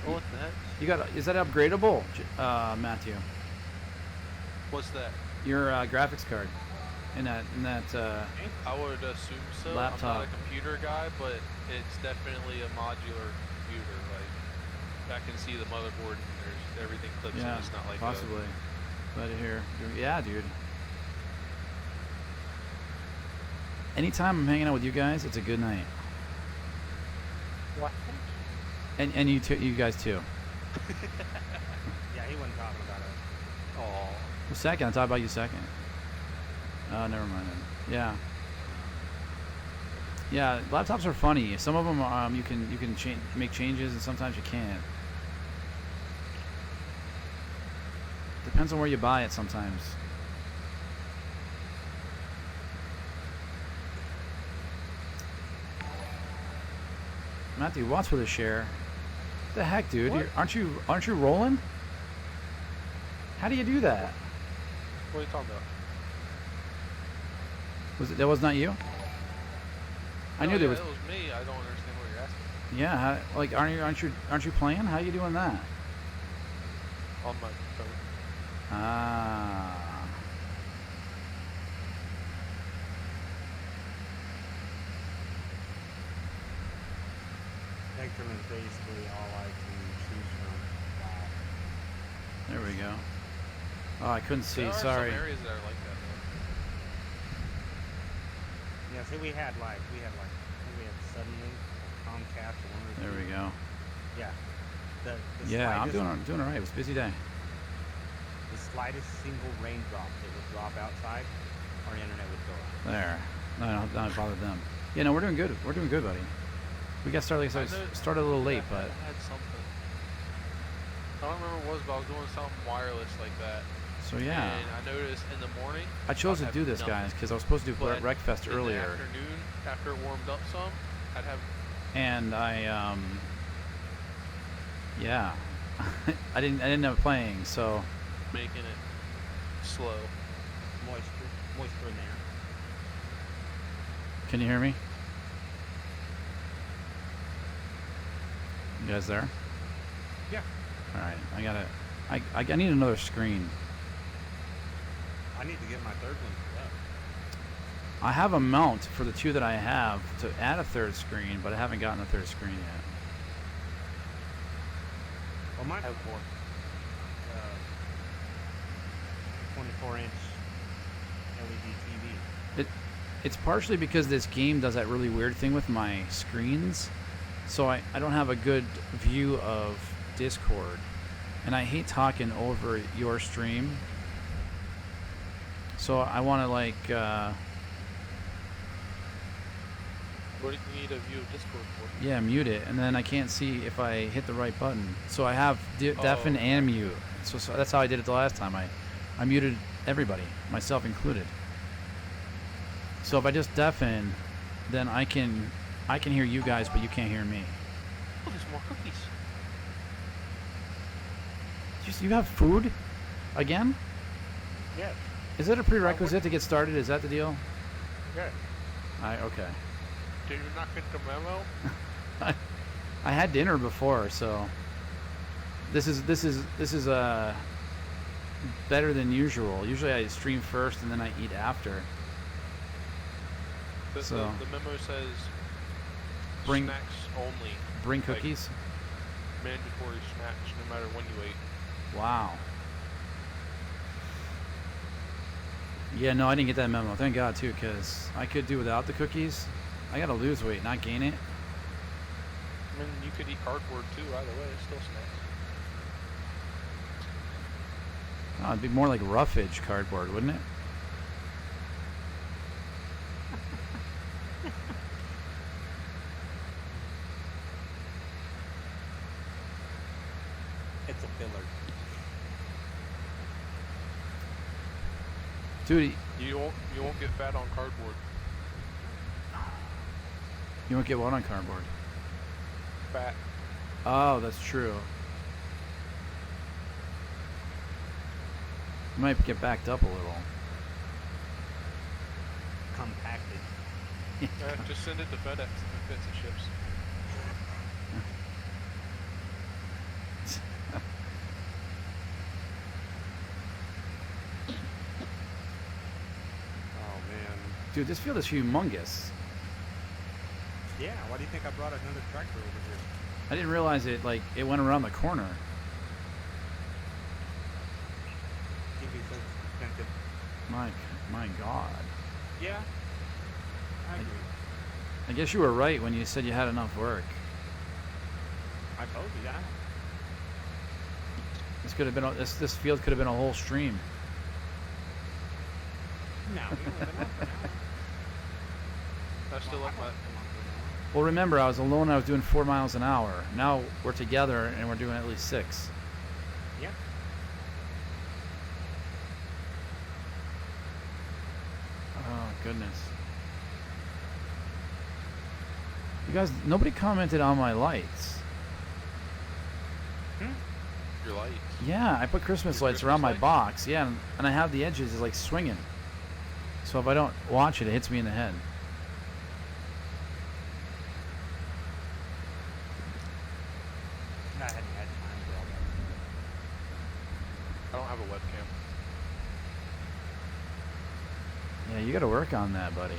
What the heck? You got? Is that upgradable, Matthew? What's that? Your graphics card in that I would assume so. Laptop. I'm not a computer guy, but it's definitely a modular computer. Like, I can see the motherboard and there's everything clips in. It's not like possibly. Glad to hear. Yeah, dude. Anytime I'm hanging out with you guys, it's a good night. What? And you too, you guys too. Yeah, he wasn't talking about it. Oh. Well, second, I'll talk about you second. Oh, never mind then. Yeah. Yeah, laptops are funny. Some of them you can make changes, and sometimes you can't. Depends on where you buy it sometimes. Matthew, watch for the share. What the heck, dude? What? Aren't you rolling? How do you do that? What are you talking about? That was not you? I knew there was. It was me. I don't understand what you're asking. Yeah, like aren't you playing? How are you doing that? On my phone. Ah. Spectrum is basically all I can choose from. Wow. There we go. Oh, I couldn't see. There are Sorry. some areas that are like that, though. Yeah, see, we had I think we had Suddenlink, Comcast, or one of the There two. we go. Yeah. The Yeah, I'm slightest- doing all right. It was a busy day. The slightest single raindrop that would drop outside, our internet would go out. There. No, don't bother them. Yeah, no, we're doing good. We're doing good, buddy. We got started. Like I said, I know- started a little late, I but had something. I don't remember what it was, but I was doing something wireless like that. So yeah, And I noticed in the morning. I chose to I'd do have this, nothing. guys, because I was supposed to do But Wreckfest in the earlier, afternoon, after it warmed up some, I'd have and yeah, I didn't end up playing. So making it slow. Moisture in there. can you hear me? You guys there? Yeah. All right, I need another screen. I need to get my third one set up. I have a mount for the two that I have to add a third screen, but I haven't gotten a third screen yet. Well, mine has one. 24-inch LED TV. It's partially because this game does that really weird thing with my screens, so I don't have a good view of Discord, and I hate talking over your stream. So I want to like What do you need a view of Discord for? yeah, mute it, and then I can't see if I hit the right button. So I have deafen and mute. So that's how I did it the last time. I muted everybody, myself included. So if I just deafen, then I can hear you guys, but you can't hear me. Oh, there's more cookies. You have food again? Yes. Is it a prerequisite to get started? Is that the deal? Yes. Okay. Did you not get the memo? I had dinner before, so this is better than usual. Usually I stream first and then I eat after. The memo says Bring- snacks only. Bring Like, cookies. Mandatory snacks no matter when you ate. Wow. Yeah, no, I didn't get that memo. Thank God too, because I could do without the cookies. I gotta lose weight, not gain it. I mean, you could eat cardboard too. Either way, it's still snacks. Oh, it'd be more like roughage cardboard, wouldn't it? It's a filler. Dude, You won't get fat on cardboard. you won't get what on cardboard? Fat. Oh, that's true. You might get backed up a little. Compacted. Just send it to FedEx and it fits and ships. Oh man. Dude, this field is humongous. Yeah. Why do you think I brought another tractor over here? I didn't realize it went around the corner. TV says it's expensive. My God. Yeah. I agree. I guess you were right when you said you had enough work. I told you that. This could have been this field could have been a whole stream. No, we only been on for an hour. I still like my. Well, remember, I was alone. I was doing 4 miles an hour. Now we're together and we're doing at least 6. Yeah. Oh goodness. You guys, nobody commented on my lights. Your lights. Yeah, I put Christmas Your lights around Christmas my lights? box. Yeah, and I have the edges is like swinging. So if I don't watch it, it hits me in the head. I hadn't had time for all that. I don't have a webcam. Yeah, you got to work on that, buddy.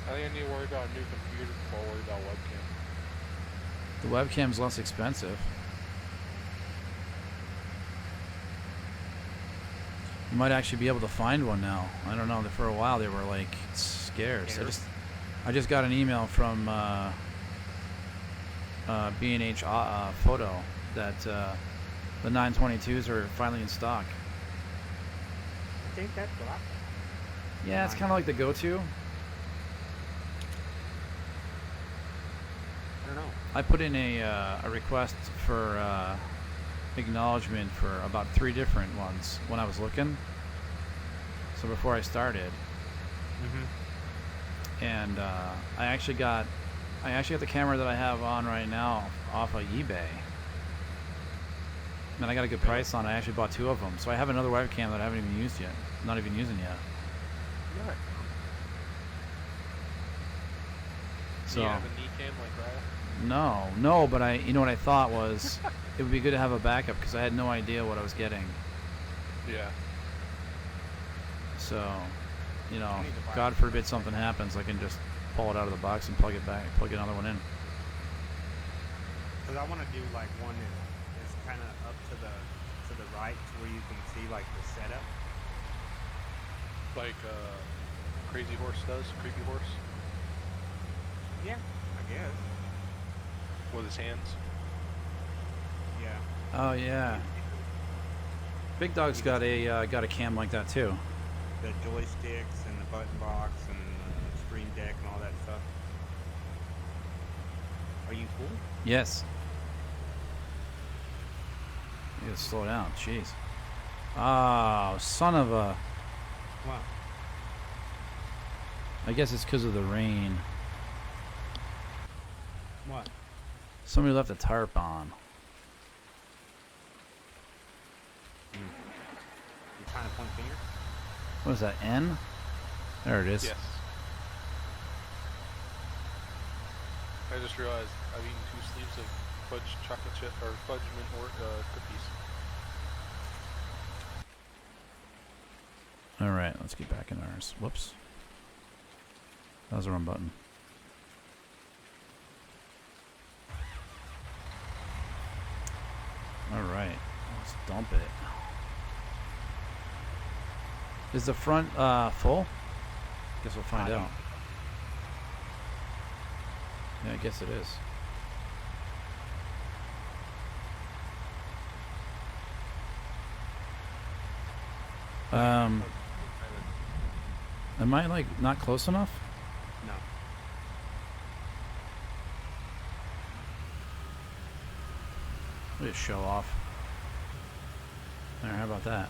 I think I need to worry about a new computer before I worry about webcam. The webcam's less expensive. You might actually be able to find one now. I don't know. For a while they were like scarce. I just got an email from B&H Photo that the 922s are finally in stock. I think that's what I. Yeah, it's kind of like the go-to. I don't know. I put in a request for acknowledgement for about 3 different ones when I was looking. So before I started, and I actually got the camera that I have on right now off of eBay. And I got a good price on it. I actually bought 2 of them. So I have another webcam that I haven't even used yet. Not even using yet. Yeah. So Do you have a Nikon like that? no, but you know what I thought was it would be good to have a backup because I had no idea what I was getting. Yeah. So, you know, I need to buy God it. forbid something happens, I can just pull it out of the box and plug another one in. Because I want to do like one that's kind of up to the right, to where you can see like the setup. Like Crazy Horse does, Creepy Horse, Yeah, I guess. with his hands. Yeah. Oh yeah, Big Dog's got a cam like that too. The joysticks and the button box and the screen deck and all that stuff. Are you cool? Yes. You gotta slow down, jeez. Oh, son of a! What? I guess it's because of the rain. What? Somebody left a tarp on. You trying to point finger? What is that? N? There it is. Yes. I just realized I've eaten 2 sleeves of fudge chocolate chip or fudge mint cookies. All right, let's get back in ours. Whoops. That was the wrong button. All right, let's dump it. Is the front full? Guess we'll find out. Yeah, I guess it is. Am I like not close enough? No. Let me just show off. There, how about that?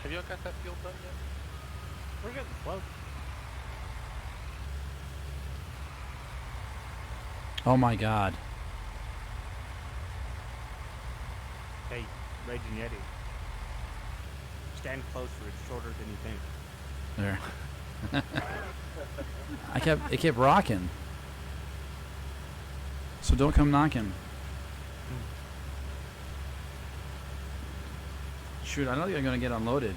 Have y'all got that field done yet? We're getting close. Oh my God. Hey, Ragin Yeti. Stand closer, it's shorter than you think. There. It kept rocking. So don't come knocking. Shoot, I know you're gonna get unloaded.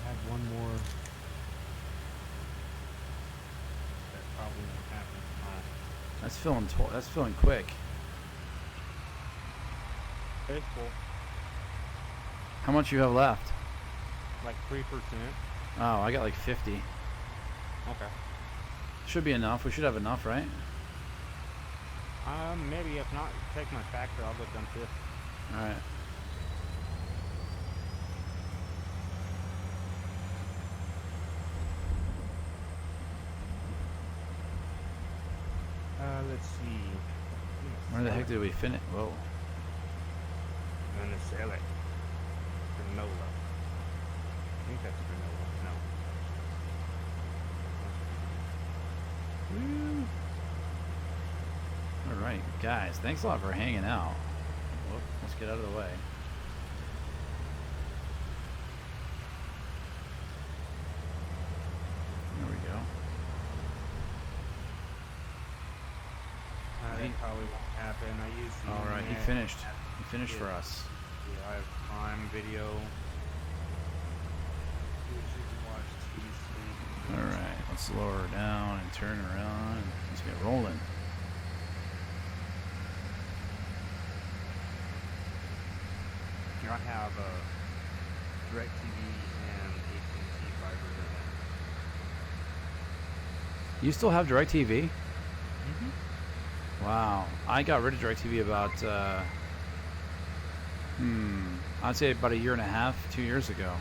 I have one more. That probably won't happen. That's filling quick. It's full. How much you have left? Like 3%. Oh, I got like 50. Okay. Should be enough. We should have enough, right? Maybe if not, take my factor. I'll go dump this. All right. Let's see. Where the heck did we finish? Whoa. I'm gonna sell it. Granola. I think that's granola. No. Woo. All right, guys. Thanks a lot for hanging out. Whoop, let's get out of the way. There we go. That probably won't happen. I use the All right, he internet. finished. He finished for us. Yeah, I have Prime Video. You can watch TV. All right, let's lower her down and turn her on. Let's get rolling. Here I have DirecTV and AT&T fiber. You still have DirecTV? Mm-hmm. Wow. I got rid of DirecTV about I'd say about a year and a half, 2 years ago.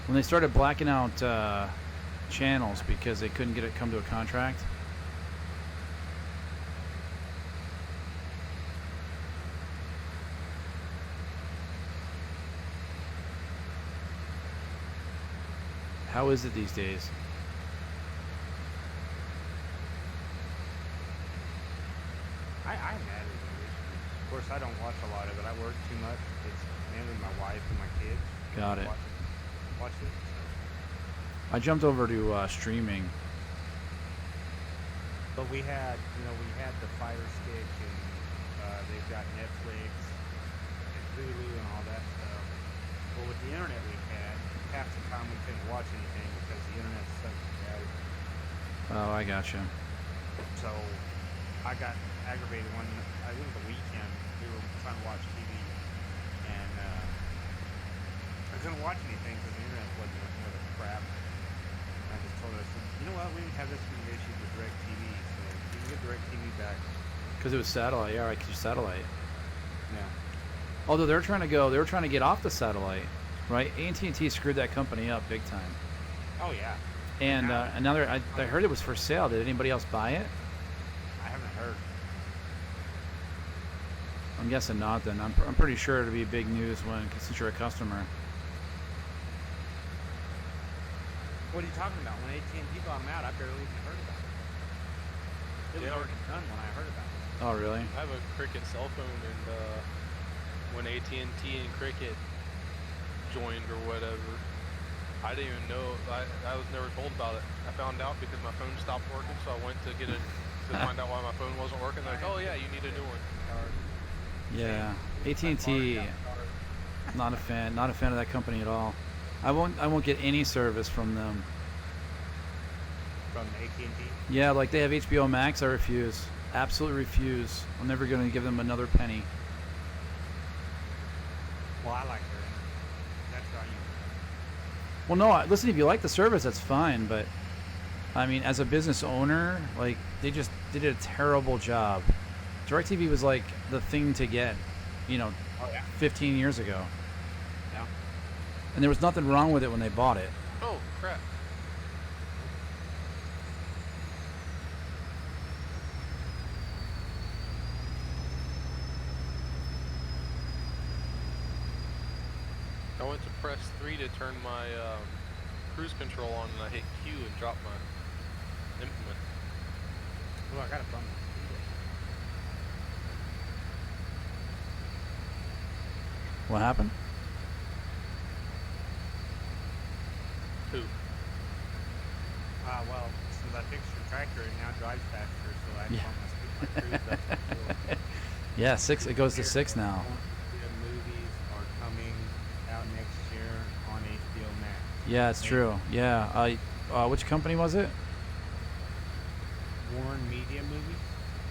When they started blacking out channels because they couldn't get it come to a contract. How is it these days? I haven't had any issues. Of course, I don't watch a lot of it. I work too much. It's mainly my wife and my kids. Got it. Watch it. So. I jumped over to streaming. But we had the Fire Stick, and they've got Netflix and Hulu and all that stuff. But with the internet we had, half the time we couldn't watch anything because the internet sucked out. Oh, I gotcha. So I got aggravated I think the weekend, we were trying to watch TV, and I couldn't watch anything because the internet wasn't worth a crap. And I just told her, I said, you know what, we didn't have this many issues with DirecTV, so you can get DirecTV back. Because it was satellite. Yeah, I could use satellite. Yeah. Although they were trying to get off the satellite, right? AT&T screwed that company up big time. Oh yeah. And I heard it was for sale. Did anybody else buy it? I haven't heard. I'm guessing not. Then I'm pretty sure it'll be big news since you're a customer. What are you talking about? When AT&T bought them out, I barely even heard about it. It was already done when I heard about it. Oh, really? I have a Cricket cell phone, and when AT&T and Cricket joined or whatever, I didn't even know. I was never told about it. I found out because my phone stopped working, so I went to get it to find out why my phone wasn't working. They're like, oh yeah, you need a new one. Yeah, AT&T. Not a fan of that company at all. I won't get any service from them. From AT&T? Yeah, like they have HBO Max. I refuse. Absolutely refuse. I'm never going to give them another penny. Well, I like her. That's how you. Well, no. Listen, if you like the service, that's fine. But I mean, as a business owner, like they just did a terrible job. DirecTV was like the thing to get, 15 years ago. Yeah. And there was nothing wrong with it when they bought it. Oh crap! I went to press 3 to turn my cruise control on, and I hit Q and dropped my implement. Oh, I got a bummer. What happened? Who? Well, since I fixed your tractor, it now drives faster, so I bumped my cruise up to 4. Yeah, 6. It goes to 6 now. The movies are coming out next year on HBO Max. Yeah, it's true. Yeah. Which company was it? Warren Media Movies?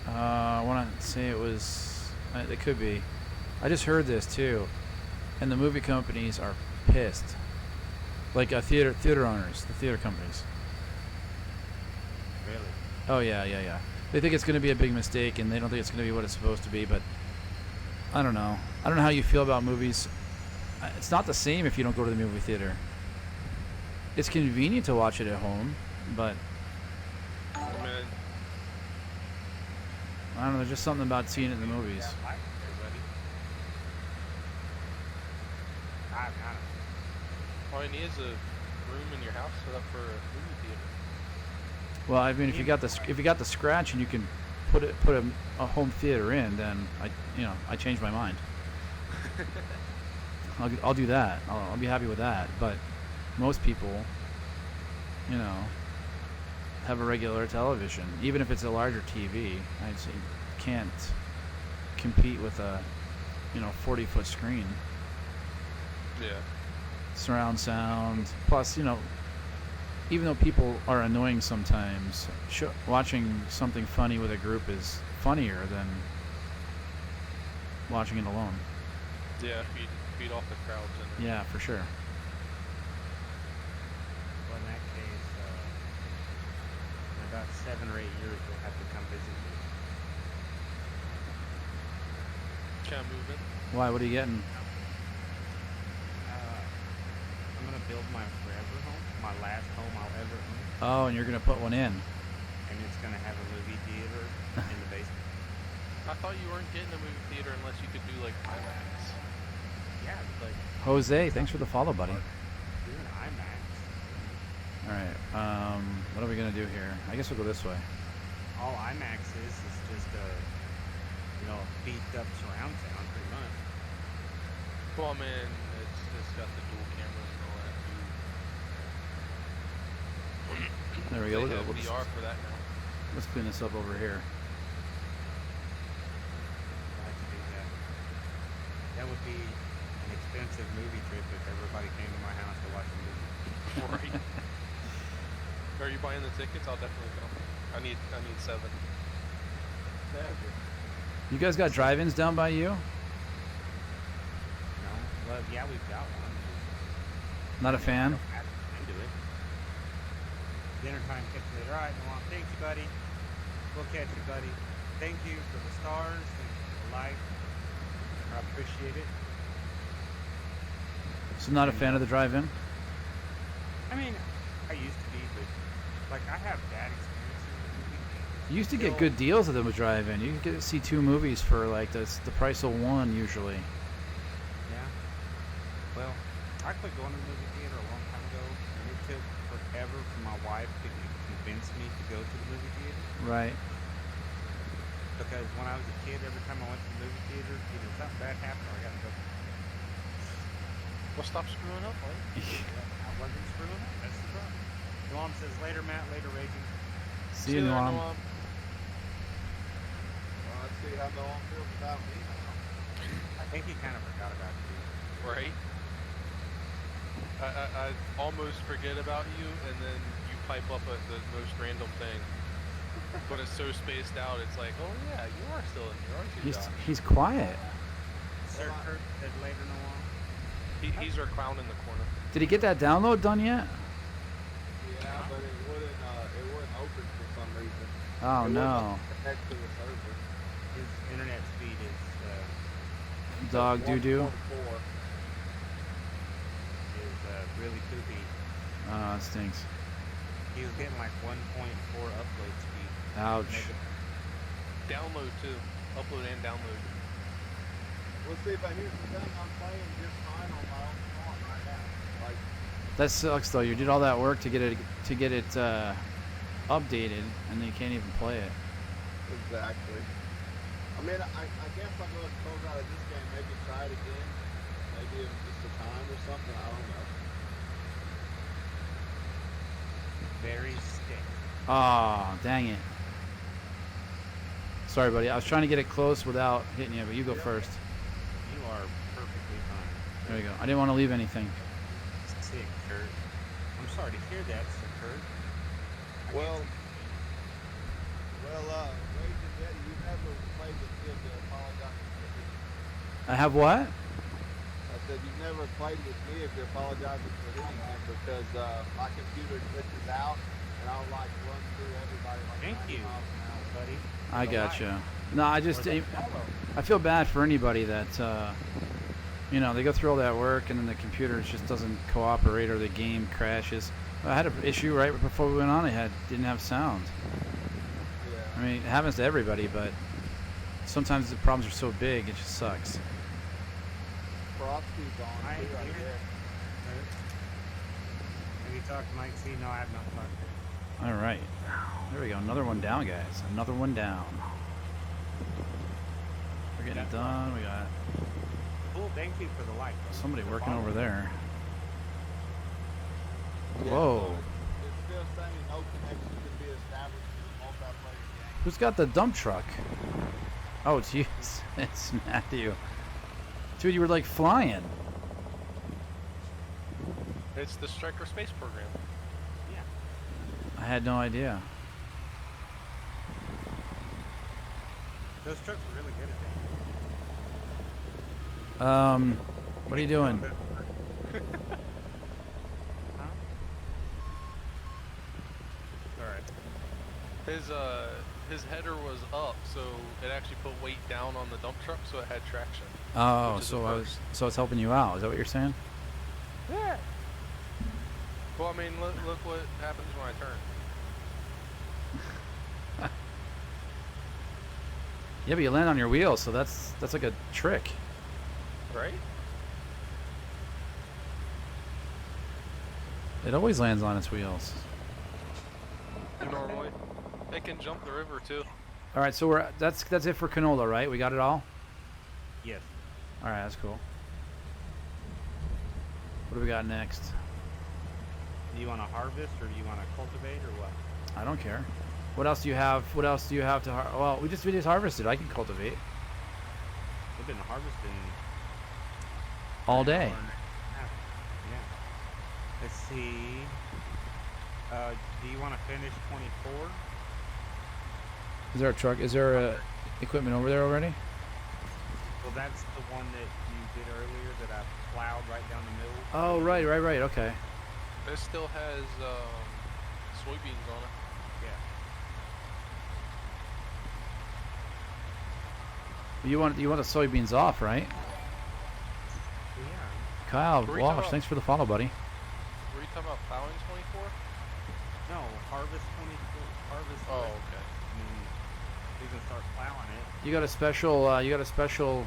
I want to say it was. It could be. I just heard this too, and the movie companies are pissed. Like theater owners, the theater companies. Really? Oh yeah. They think it's going to be a big mistake, and they don't think it's going to be what it's supposed to be. But I don't know. I don't know how you feel about movies. It's not the same if you don't go to the movie theater. It's convenient to watch it at home, but I mean, I don't know. There's just something about seeing it in the movies. Yeah, everybody. I don't know. all you need is a room in your house set up for a movie theater. Well, I mean, if you got the scratch and you can put a home theater in, then I change my mind. I'll do that. I'll be happy with that. But most people, have a regular television, even if it's a larger TV. I'd say can't compete with a 40-foot screen. Yeah. Surround sound. Plus, even though people are annoying sometimes, watching something funny with a group is funnier than watching it alone. Yeah, feed off the crowds in it. Yeah, for sure. Well, in that case, in about 7 or 8 years, we'll have to come visit you. you I'm moving. Why? What are you getting? I'm gonna build my forever home, my last home I'll ever own, Oh, and you're gonna put one in. and it's gonna have a movie theater in the basement. I thought you weren't getting a movie theater unless you could do like IMAX. Yeah, like Jose, thanks for the follow, buddy. do an IMAX. All right. What are we gonna do here? I guess we'll go this way. All IMAX is just a, beefed up surround sound, pretty much. Well, man, it's got the dual cameras and all that too. There we go. They have We'll just- VR for that now. let's clean this up over here. I have to do that. That would be an expensive movie trip if everybody came to my house to watch a movie. Right. Are you buying the tickets? I'll definitely come. I need 7. You guys got drive-ins down by you? No? Well, yeah, we've got one. Not a fan. Into it. Dinner time gets later. All right, Noam, thank you, buddy. We'll catch you, buddy. Thank you for the stars. Thank you for the light. I appreciate it. So not a fan of the drive-in? I mean, I used to be, but like I have bad experiences with movie theaters. You used to get good deals at the drive-in. You could get to see 2 movies for like the price of 1 usually. Yeah. Well, I quit going to the movie theater a long time ago, and it took forever for my wife to convince me to go to the movie theater. Right. Because when I was a kid, every time I went to the movie theater, either something bad happened or I got in trouble. Well, stop screwing up, Mike. I wasn't screwing up. That's the problem. Noam says later, Matt. Later, Ragin. See you, there, Noam. Well, let's see how Noam feels about me now. I think he kind of forgot about you. Right? I almost forget about you, and then you pipe up at the most random thing. But it's so spaced out, it's like, oh yeah, you are still in here, aren't you, Josh? He's quiet. Sir Kurt said later, Noam. He's our clown in the corner. Did he get that download done yet? Yeah, but it wouldn't open for some reason. Oh It no. wouldn't connect to the server. His internet speed is Dog doo-doo. 1.4. really poopy. Oh, it stinks. He was getting like 1.4 upload speed. Ouch. Download too. Upload and download. Well, see, but here's the thing, I'm playing just fine on my own phone right now. Like, That sucks though. You did all that work to get it updated, and then you can't even play it. exactly. I mean, I guess I'll go ahead and close out of this game, maybe try it again. Maybe it was just a time or something, I don't know. Very stick. Ah, dang it. Sorry, buddy. I was trying to get it close without hitting you, but you go first. You are perfectly fine. There you go. I didn't want to leave anything. Sick, Kurt. I'm sorry to hear that, Sir Kurt. Well, Ragin Yeti, you never played with me if you apologize for hitting. I have what? I said you've never played with me if you're apologizing for hitting him because my computer glitches out and I'll like run through everybody like Thank 90 you, miles an hour. buddy. I So gotcha. No, I just Or the follow. I feel bad for anybody that they go through all that work and then the computer just doesn't cooperate or the game crashes. I had an issue right before we went on. It didn't have sound. Yeah. I mean, it happens to everybody, but sometimes the problems are so big, it just sucks. Frosky's on Hi, too, I here. guess. Have you talked to Mike C? No, I have not talked to him. All right. There we go. Another one down, guys. Another one down. We're getting it done. We got Cool, thank you for the like. buddy. somebody The working follow. over there. Yeah, Whoa. so it's still saying no connection can be established in a multiplayer game. Who's got the dump truck? Oh, it's you. It's Matthew. Dude, you were like flying. It's the Stryker space program. Yeah. I had no idea. Those trucks are really good at that. What are you doing? Huh? Alright. His his header was up, so it actually put weight down on the dump truck, so it had traction. Oh, which is a so first. so it's helping you out. Is that what you're saying? Yeah. Well, I mean, look what happens when I turn. Yeah, but you land on your wheels, so that's like a trick. Right? It always lands on its wheels. Normally, it can jump the river too. All right, so that's it for canola, right? We got it all. Yes. All right, that's cool. What do we got next? Do you want to harvest or do you want to cultivate or what? I don't care. What else do you have? What else do you have to? Well, we just harvested. I can cultivate We've been harvesting all an hour day. and a half. Yeah. Let's see. Do you want to finish 24? Is there a truck? Is there equipment over there already? Well, that's the one that you did earlier that I plowed right down the middle. Oh, right. Okay. It still has soybeans on it. Yeah. You want the soybeans off, right? Yeah. Kyle Were we talking Walsh, about- thanks for the follow, buddy. Were you talking about plowing 24? No, harvest 24. Harvest. Oh, right. okay. I mean, we can start plowing it. You got a special.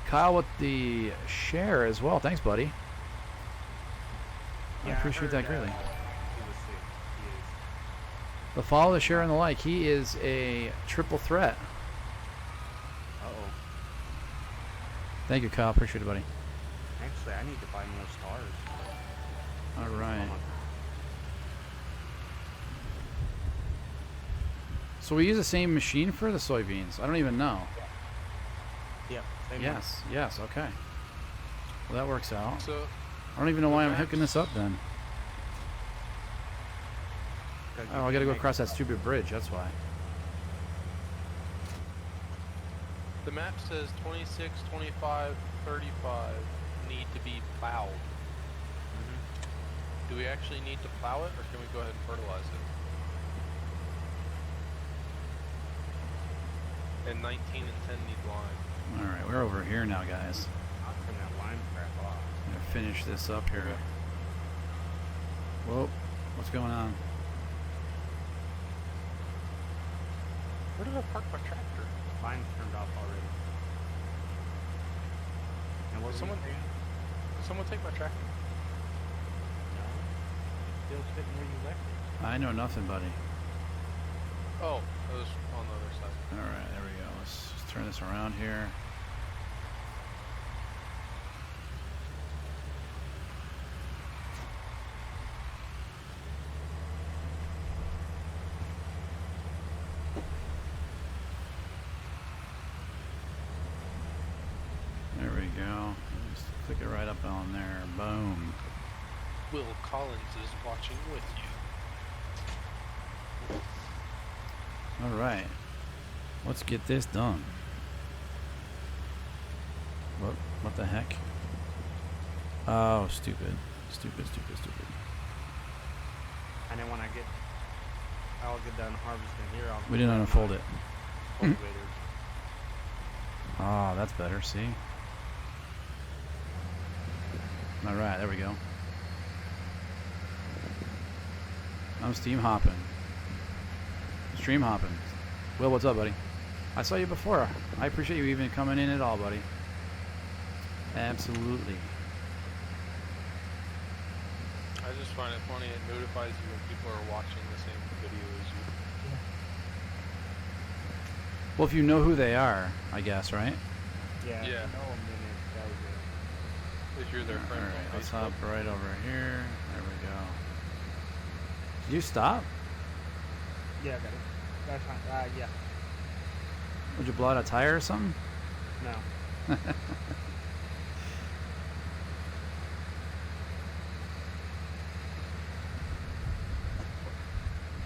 Kyle with the share as well. Thanks, buddy. I Yeah, appreciate that heard, greatly. He was sick. He is. The follow, the share, and the like. He is a triple threat. Uh-oh. Thank you, Kyle. Appreciate it, buddy. Actually, I need to buy more stars. All right. So we use the same machine for the soybeans. I don't even know. Yep. Same Yes. Okay. Well, that works out. So I don't even know why I'm maps- hooking this up then. one. Oh, I gotta go across that stupid bridge. That's why. the map says 26, 25, 35 need to be plowed. Do we actually need to plow it, or can we go ahead and fertilize it? And 19 and 10 need lime. All right, we're over here now, guys. I'll turn that line crap off. I'm gonna finish this up here. Okay. Whoa, what's going on? Where did I park my tractor? Line's turned off already. And what Someone- saying? Did someone take my tractor? No. It's still sitting where you left it. I know nothing, buddy. Oh, it was on the other side. All right, there we go. Let's just turn this around here. There we go. Just click it right up on there. Boom. Will Collins is watching with you. All right. Let's get this done. What the heck? Oh, stupid. Stupid. And then when I'll get done harvesting here, I'll We didn't unfold it. cultivator. Ah, that's better. See? All right, there we go. I'm steam hopping. Stream hopping. Will, what's up, buddy? I saw you before. I appreciate you even coming in at all, buddy. Absolutely. I just find it funny. It notifies you when people are watching the same video as you. Well, if you know who they are, I guess, right? Yeah. Yeah. If you know 'em, then it tells you. If you're their friend Alright, on let's Facebook. hop right over here. There we go. Did you stop? Yeah, I got it. That's fine. Yeah. Would you blow out a tire or something? No.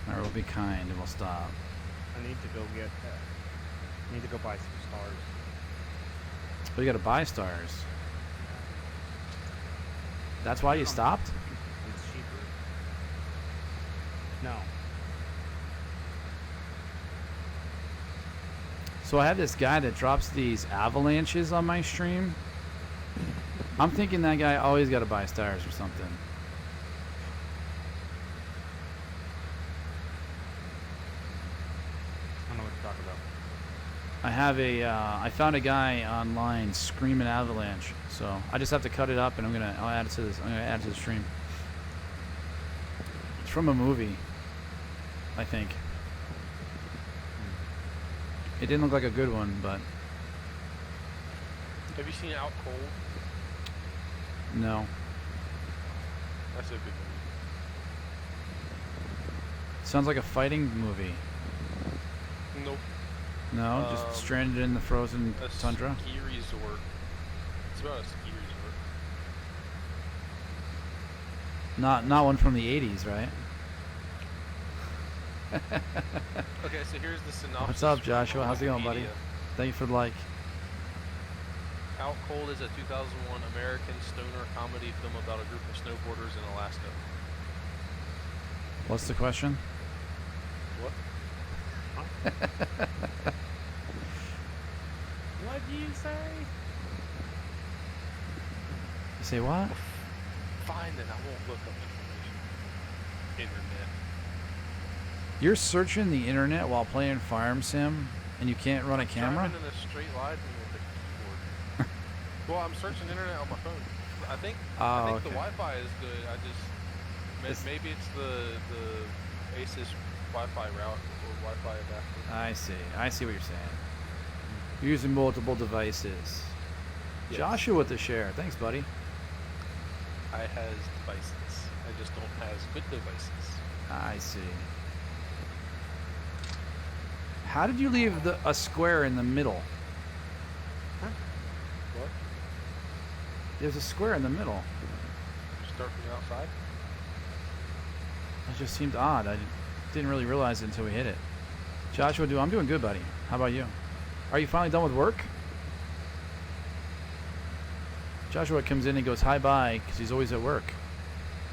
Alright, we'll be kind and we'll stop. I need to go get. I need to go buy some stars. But you gotta buy stars. That's why you stopped? It's cheaper. No. So I have this guy that drops these avalanches on my stream. I'm thinking that guy always got to buy stars or something. I don't know what you're talking about. I have I found a guy online screaming avalanche. So I just have to cut it up and I'll add it to this. I'm gonna add it to the stream. It's from a movie, I think. It didn't look like a good one, but Have you seen Out Cold? no. That's a good movie. Sounds like a fighting movie. Nope. No, just stranded in the frozen A tundra. ski resort. It's about a ski resort. Not one from the 80s, right? Okay, so here's the synopsis. What's up, from Joshua? How's it going, buddy? Wikipedia. Thank you for the like. Out Cold is a 2001 American stoner comedy film about a group of snowboarders in Alaska. What's the question? What? What do you say? You say what? Fine, then I won't look up information. Internet. You're searching the internet while playing Farm Sim, and you can't run a camera? Driving in a straight line with the keyboard. Well, I'm searching internet on my phone. I think Oh, the okay. Wi-Fi is good. Maybe it's the ASUS Wi-Fi route or Wi-Fi adapter. I see what you're saying. You're using multiple devices. Yes. Joshua with the share. Thanks, buddy. I has devices. I just don't has good devices. I see. How did you leave a square in the middle? What? There's a square in the middle. Start from the outside? It just seemed odd. I didn't really realize it until we hit it. Joshua, I'm doing good, buddy. How about you? Are you finally done with work? Joshua comes in and goes hi bye because he's always at work.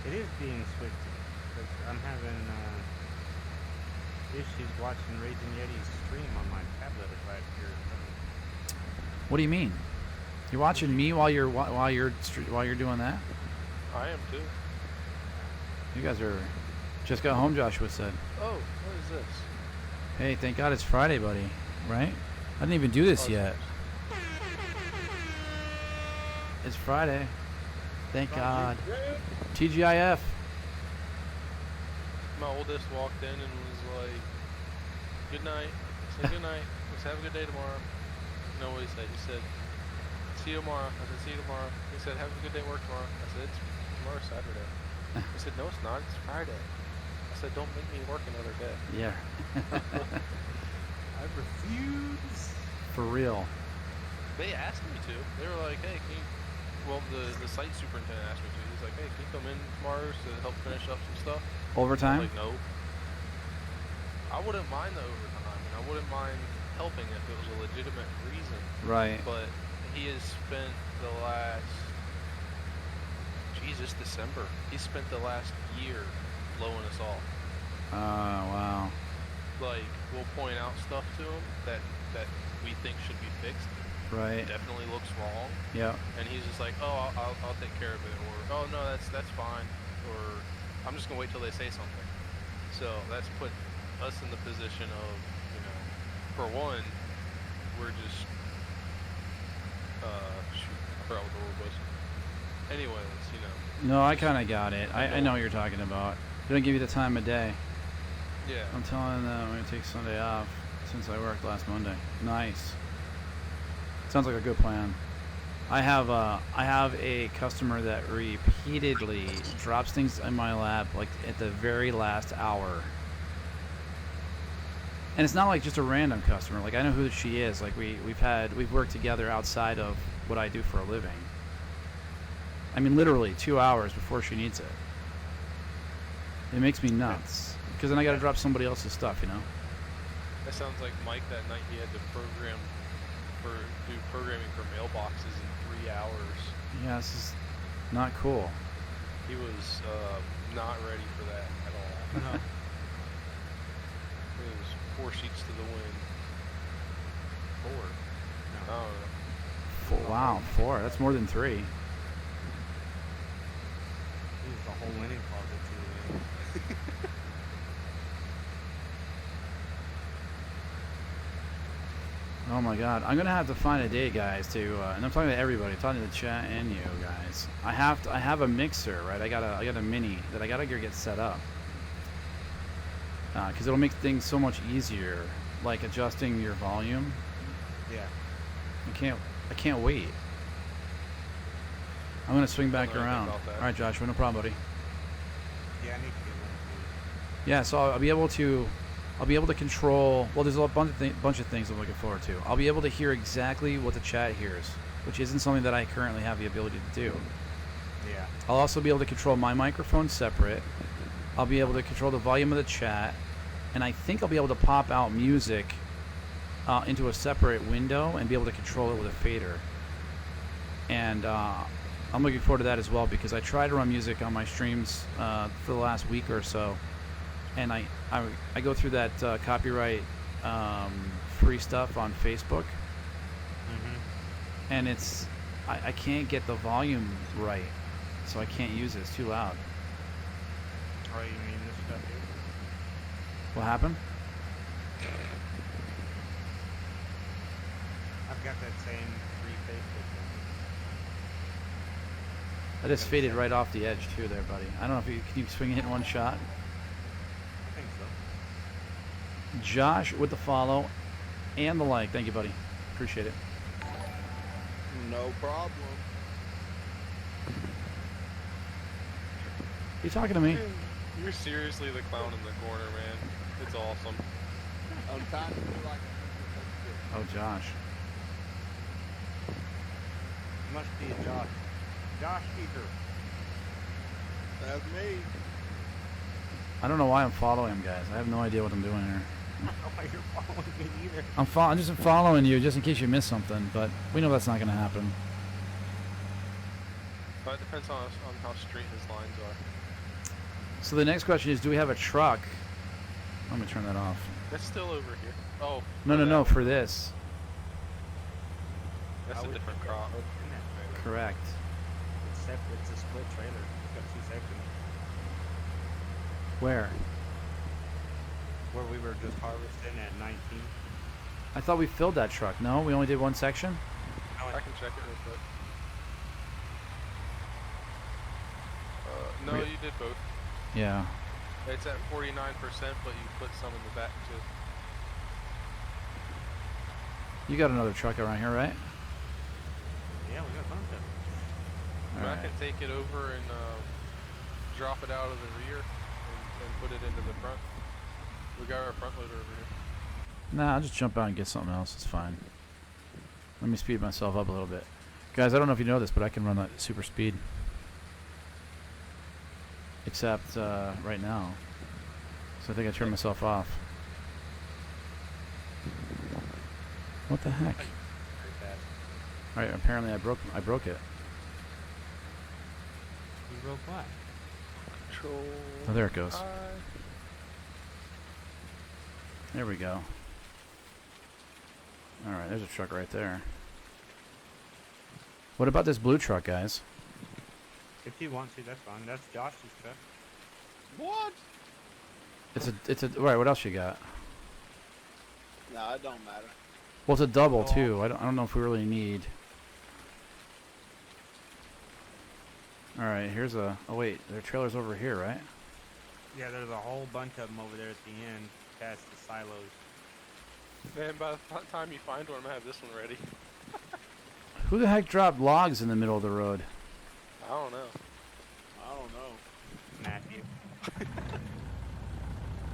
It is being switched. But I'm having issues watching Ragin Yeti's stream on my tablet right here. What do you mean? You're watching me while you're doing that? I am too. You guys are just got home. Joshua said. Oh, what is this? Hey, thank God it's Friday, buddy. Right? I didn't even do this Oh, yet. It's Friday. Thank God. TGIF. My oldest walked in and was like, "Good night." I said, "Good night. Let's have a good day tomorrow." You know what he said? He said, "See you tomorrow." I said, "See you tomorrow." He said, "Have a good day at work tomorrow." I said, "Tomorrow's Saturday." He said, "No, it's not. It's Friday." I said, "Don't make me work another day." Yeah. I refuse. For real. They asked me to. They were like, "Hey, can you?" Well, the site superintendent asked me to. He's like, "Hey, can you come in tomorrow to help finish up some stuff?" I Overtime? was like, "No." I wouldn't mind the overtime, and I wouldn't mind helping if it was a legitimate reason. Right. But he has spent the last, Jesus, December. He spent the last year blowing us off. Wow. Like, we'll point out stuff to him that we think should be fixed. Right. Definitely looks wrong. Yeah. And he's just like, "Oh, I'll take care of it," or "Oh no, that's fine," or "I'm just gonna wait till they say something." So that's put us in the position of, for one, we're just shoot, I forgot what the word was. Anyways, No, I kind of got it. I know what you're talking about. They don't give you the time of day. yeah. I'm telling them I'm going to take Sunday off since I worked last Monday. Nice. Sounds like a good plan. I have a customer that repeatedly drops things in my lap like at the very last hour. And it's not like just a random customer. Like I know who she is. Like we've worked together outside of what I do for a living. I mean literally 2 hours before she needs it. It makes me nuts. Because then I got to drop somebody else's stuff, That sounds like Mike that night. He had to do programming for mailboxes in 3 hours. Yeah, this is not cool. He was not ready for that at all. No. It was 4 sheets to the wind. Four, wow, 4. That's more than 3. He was the whole linen closet too, man. Oh my God, I'm gonna have to find a day, guys, to and I'm talking to everybody, I'm talking to the chat and you guys. I have a mixer, right? I got a mini that I gotta get set up, because it'll make things so much easier, like adjusting your volume. Yeah. I can't wait. I'm gonna swing back I don't know anything around. about that. All right, Joshua, no problem, buddy. Yeah, I need to get one Yeah, so I'll be able to control. Well, there's a bunch of things I'm looking forward to. I'll be able to hear exactly what the chat hears, which isn't something that I currently have the ability to do. too. Yeah. I'll also be able to control my microphone separate. I'll be able to control the volume of the chat, and I think I'll be able to pop out music into a separate window and be able to control it with a fader. And I'm looking forward to that as well, because I try to run music on my streams for the last week or so, and I go through that copyright free stuff on Facebook, and I can't get the volume right, so I can't use it. It's too loud. Oh, you mean this stuff here? What happened? I've got that same free Facebook one. I just faded right off the edge too there, buddy. I don't know if you can swing it in one shot. I think so. Josh with the follow and the like. Thank you, buddy. Appreciate it. No problem. You talking to me? You're seriously the clown in the corner, man. It's awesome. I'm trying to do like a Oh, Josh. Must be a Josh. Josh Speaker. That's me. I don't know why I'm following him, guys. I have no idea what I'm doing here. I don't know why you're following me either. I'm just following you just in case you miss something, but we know that's not going to happen. But it depends on how straight his lines are. So the next question is, do we have a truck? Let me turn that off. That's still over here. Oh. No, for this. That's a different crop. In that trailer. Correct. It's a split trailer. It's got 2 sections. Where? Where we were just harvesting at 19. I thought we filled that truck. No, we only did one section? I can check it real quick. No, you did both. Yeah. It's at 49%, but you put some in the back too. You got another truck around here, right? Yeah, we got a bunch of them. I Alright. can take it over and drop it out of the rear and put it into the front. We got our front loader over here. Nah, I'll just jump out and get something else. It's fine. Let me speed myself up a little bit. Guys, I don't know if you know this, but I can run at super speed. Except right now. So I think I turned myself off. What the heck? Very fast. Alright, apparently I broke it. You broke what? Control. Oh, there it goes. I. There we go. Alright, there's a truck right there. What about this blue truck, guys? If you want to, that's fine. That's Josh's truck. What? It's a right, what else you got? No, it don't matter. Well, it's a double too. I don't know if we really need. Alright, here's a oh wait, there are trailers over here, right? Yeah, there's a whole bunch of them over there at the end, past the silos. Man, by the time you find one, I'm gonna have this one ready. Who the heck dropped logs in the middle of the road? I don't know. I don't know. Matthew.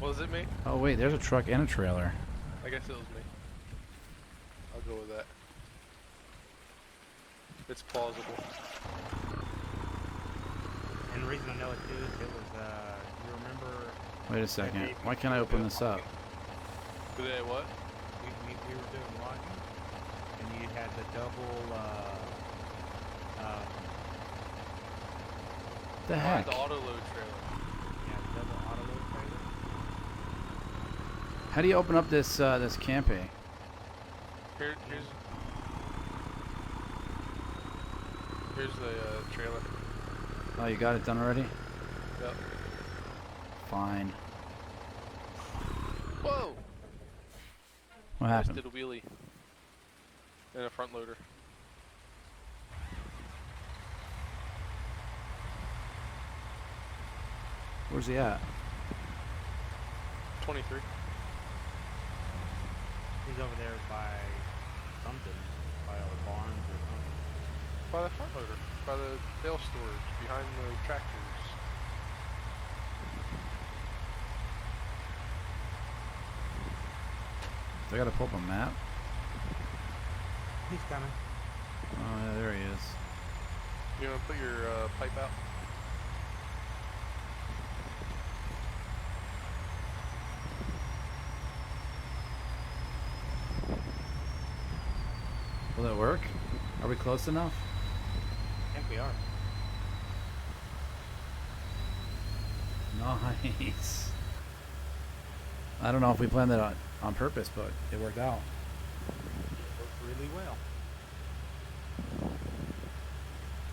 Was it me? Oh wait, there's a truck and a trailer. I guess it was me. I'll go with that. It's plausible. And the reason I know it too is it was, you remember Wait a second. Why can't I open this up? Who they what? we were doing logging, and you had the double, The Oh, heck? the auto load trailer. yeah, the double auto load trailer. How do you open up this this campy? Here's Here's the trailer. Oh, you got it done already? Yep. Fine. Whoa! What I just happened? did a wheelie. And a front loader. Where's he at? 23. He's over there by something, by all the barns or something. By the front loader. By the bale storage. Behind the tractors. I gotta pull up a map. He's coming. Oh, yeah, there he is. You wanna put your pipe out? Will that work? Are we close enough? I think we are. Nice. I don't know if we planned that on purpose, but it worked out. It worked really well.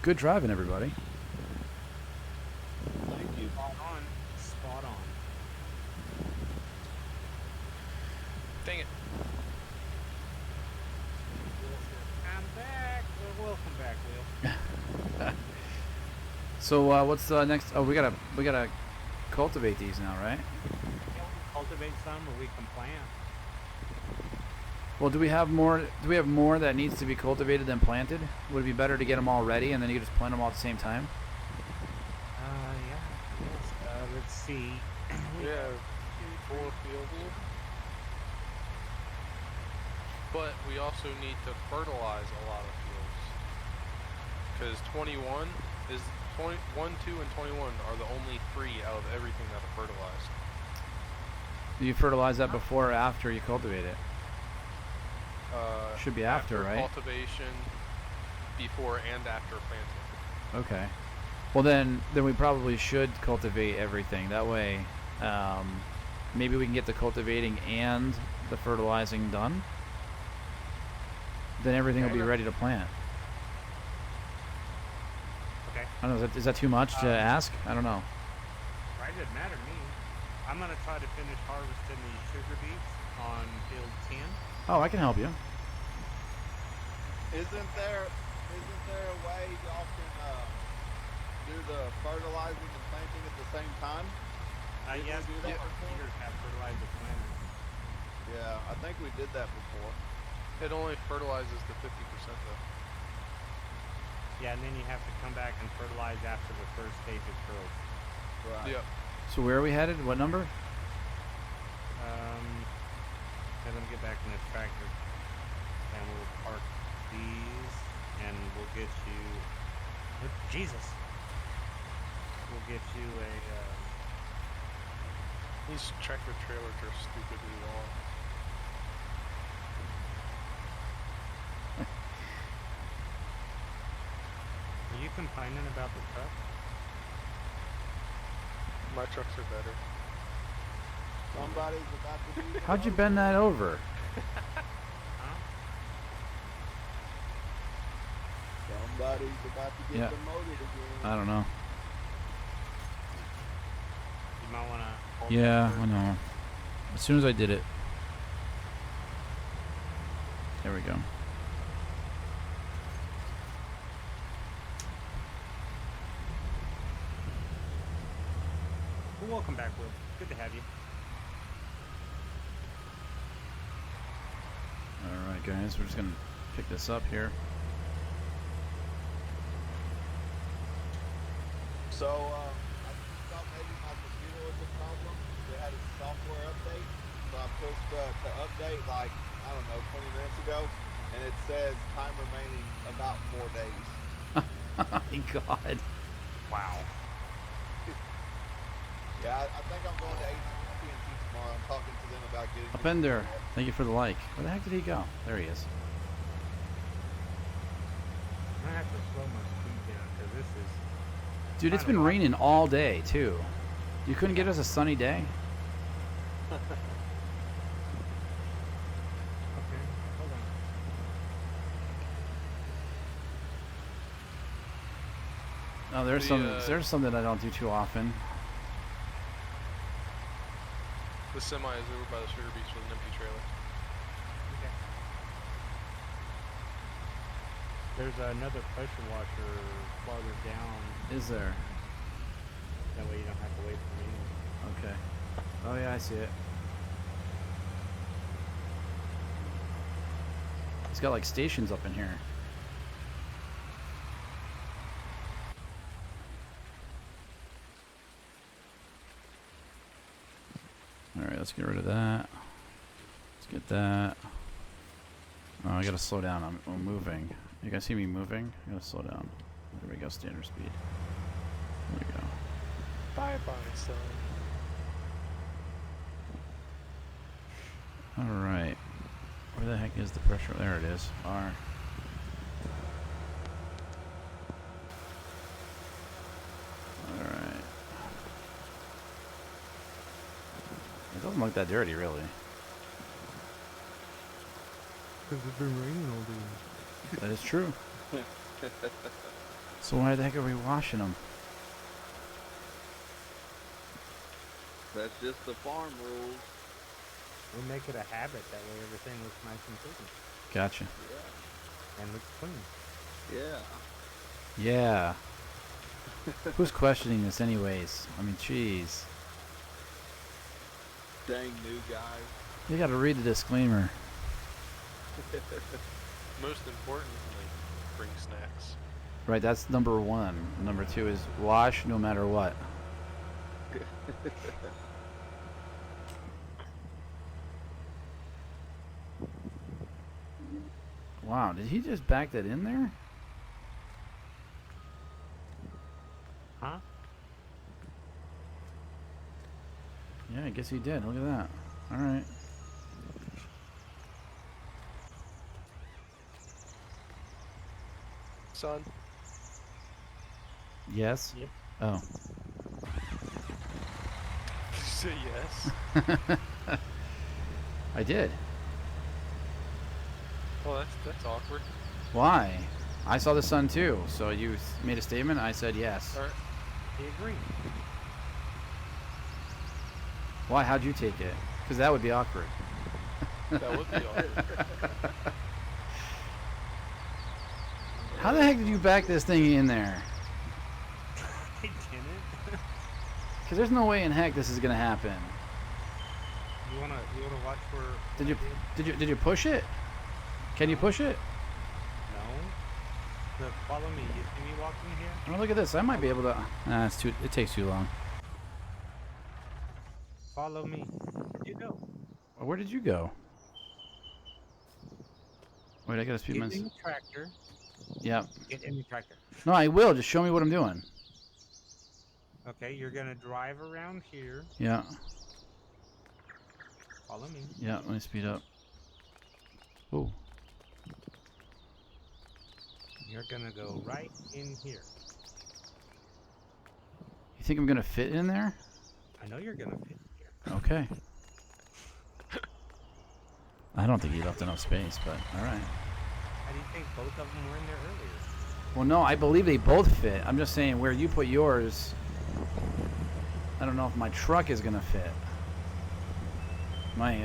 Good driving, everybody. Thank you. Spot on. Spot on. Dang it. I'm back. Well, welcome back, Will. So what's the next? Oh, we gotta cultivate these now, right? Yeah, we cultivate some, or we can plant. Well, do we have more? Do we have more that needs to be cultivated than planted? Would it be better to get them all ready and then you can just plant them all at the same time? Yeah. Yes. Let's see. We have 4 fields. But we also need to fertilize a lot of fields. Because 21 is 1, 2, and 21 are the only 3 out of everything that are fertilized. Do you fertilize that before or after you cultivate it? Should be after, right? Cultivation, before and after planting. Okay. Well, then we probably should cultivate everything. That way, maybe we can get the cultivating and the fertilizing done. Then everything will be ready to plant. Okay. I don't know. Is that too much to ask? I don't know. Right, it doesn't matter to me. I'm gonna try to finish harvesting these sugar beets on field 10. Oh, I can help you. Isn't there a way y'all can do the fertilizing and planting at the same time? Did Yes, we do that before? Peters have fertilizer planters. Yeah, I think we did that before. It only fertilizes the 50% though. Yeah, and then you have to come back and fertilize after the first stage of growth. Right. Yep. So where are we headed? What number? Let them get back in this tractor, and we'll park these, and we'll get you. Jesus. We'll get you a. These tractor trailers are stupidly long. Are you complaining about the truck? My trucks are better. Somebody's about to do How'd you bend that over? Huh? Somebody's about to get Yeah. demoted again. I don't know. You might want to. Yeah, I know. As soon as I did it. There we go. Well, welcome back, Will. Good to have you. Alright guys, we're just gonna pick this up here. So, I thought maybe my computer was a problem. It had a software update. So I pushed to update like, I don't know, 20 minutes ago. And it says time remaining about 4 days. Oh my god. Wow. Yeah, I think I'm going to AT&T tomorrow. I'm talking to them about getting... Up in there. Thank you for the like. Where the heck did he go? There he is. I'm gonna have to slow my speed down because this is. Dude, it's Kinda been rough. raining all day too. You couldn't get us a sunny day? Okay, hold on. Oh, there's there's something I don't do too often. The semi is over by the sugar beets with an empty trailer. Okay. There's another pressure washer farther down. Is there? That way you don't have to wait for me. Okay. Oh yeah, I see it. It's got like stations up in here. Alright, let's get rid of that. Let's get that. Oh, I gotta slow down. I'm moving. You guys see me moving? I gotta slow down. There we go, standard speed. There we go. Bye-bye, son. Alright. Where the heck is the pressure? There it is. R. Alright. It doesn't look that dirty, really. Because it's been raining all day. That is true. So why the heck are we washing them? That's just the farm rules. We'll make it a habit. That way everything looks nice and clean. Gotcha. Yeah. And looks clean. Yeah. Yeah. Who's questioning this anyways? I mean, jeez. Dang new guy. You gotta read the disclaimer. Most importantly, bring snacks. Right, that's number one. Number two is wash no matter what. Wow, did he just back that in there? Huh? Yeah, I guess he did. Look at that. Alright. Son. Yes? Yep. Oh. Did you say yes? I did. Well, that's awkward. Why? I saw the sun too, so you made a statement, I said yes. All right. He agreed. Why? How'd you take it? Because that would be awkward. That would be awkward. How the heck did you back this thing in there? I didn't. Because there's no way in heck this is gonna happen. You wanna watch where? Did you push it? Can you push it? No. Follow me. You see me walking here? Oh, look at this. I might be able to. Nah, it's too. It takes too long. Follow me. Where'd you go? Where did you go? Wait, I gotta speed my. Get in the tractor. Yeah. Get in the tractor. No, I will. Just show me what I'm doing. Okay, you're gonna drive around here. Yeah. Follow me. Yeah. Let me speed up. Oh. You're gonna go right in here. You think I'm gonna fit in there? I know you're gonna fit here. Okay. I don't think he left enough space, but all right. How do you think both of them were in there earlier? Well, no, I believe they both fit. I'm just saying where you put yours. I don't know if my truck is gonna fit. My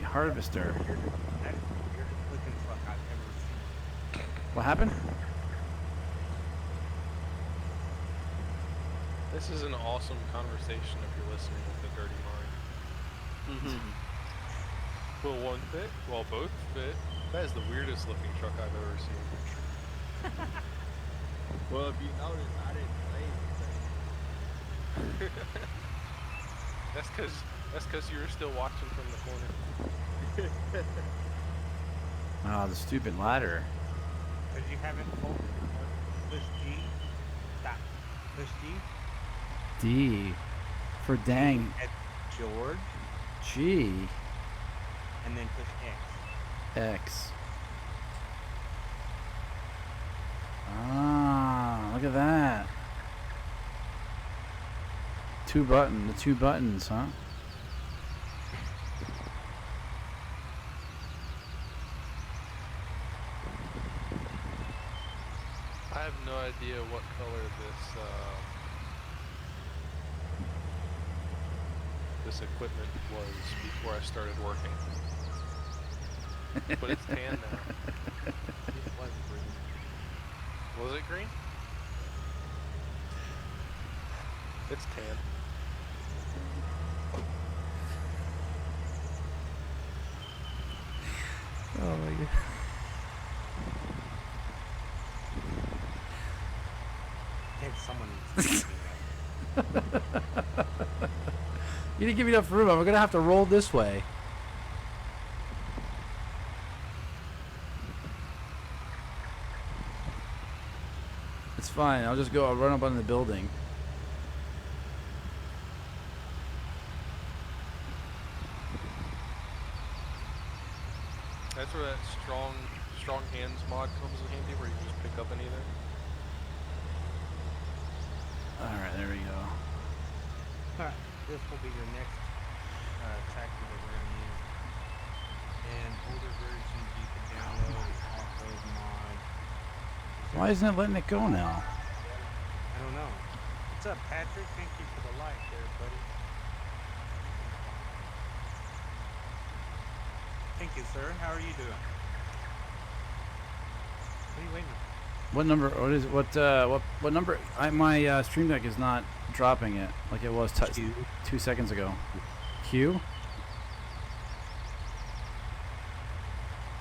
harvester. You're the looking truck I've ever seen. What happened? This is an awesome conversation if you're listening with a dirty mind. Will one fit? Will both fit? That is the weirdest looking truck I've ever seen. Well, if you notice, I didn't say anything. That's because you were still watching from the corner. Oh, the stupid ladder. Because you haven't pulled push G. Stop. Push G. D for dang. At George. G. And then push X. X. Ah, look at that. The two buttons, huh? I have no idea what color this equipment was before I started working. But it's tan now. It was green. Was it green? It's tan. Oh my god. I think someone needs to do that. You didn't give me enough room. I'm gonna have to roll this way. It's fine. I'll just go. I'll run up on the building. That's where that strong hands mod comes in handy, where you can just pick up anything. All right, there we go. Alright, this will be your next tractor that we're going to use. And older versions you can download is off-road mod. Why isn't it letting it go now? I don't know. What's up, Patrick? Thank you for the like there, buddy. Thank you, sir. How are you doing? What are you waiting on? What number? What is what number? My stream deck is not dropping it like it was 2 seconds ago. Q.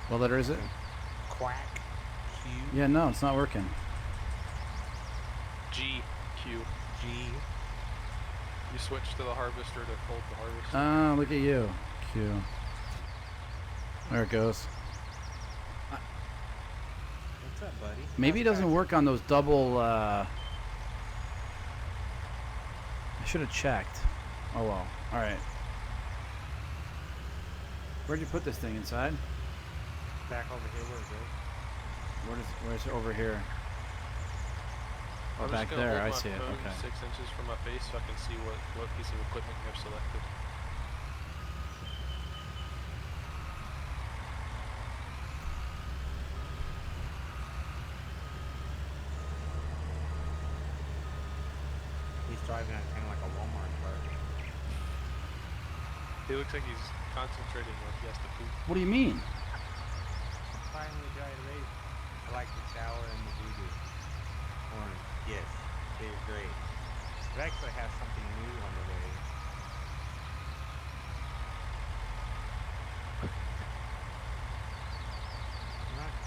What letter is it? Quack. Q. Yeah, no, it's not working. G, Q. G. You switch to the harvester to fold the harvester. Ah, look at you. Q. There it goes. What's up, buddy? Maybe it doesn't work on those double. I should have checked. Oh well. All right. Where'd you put this thing inside? Back over here where it goes. Where's it over here? Oh, I'm back just gonna there. hold I my see it. phone Okay. 6 inches from my face so I can see what piece of equipment you have selected. He's driving at kind of like a Walmart car. He looks like he's concentrating like he has to poop. What do you mean? Finally dry erase. I like the shower and the doo-doo. Orange. Yes. They're great. It actually has something new on the way. Alright.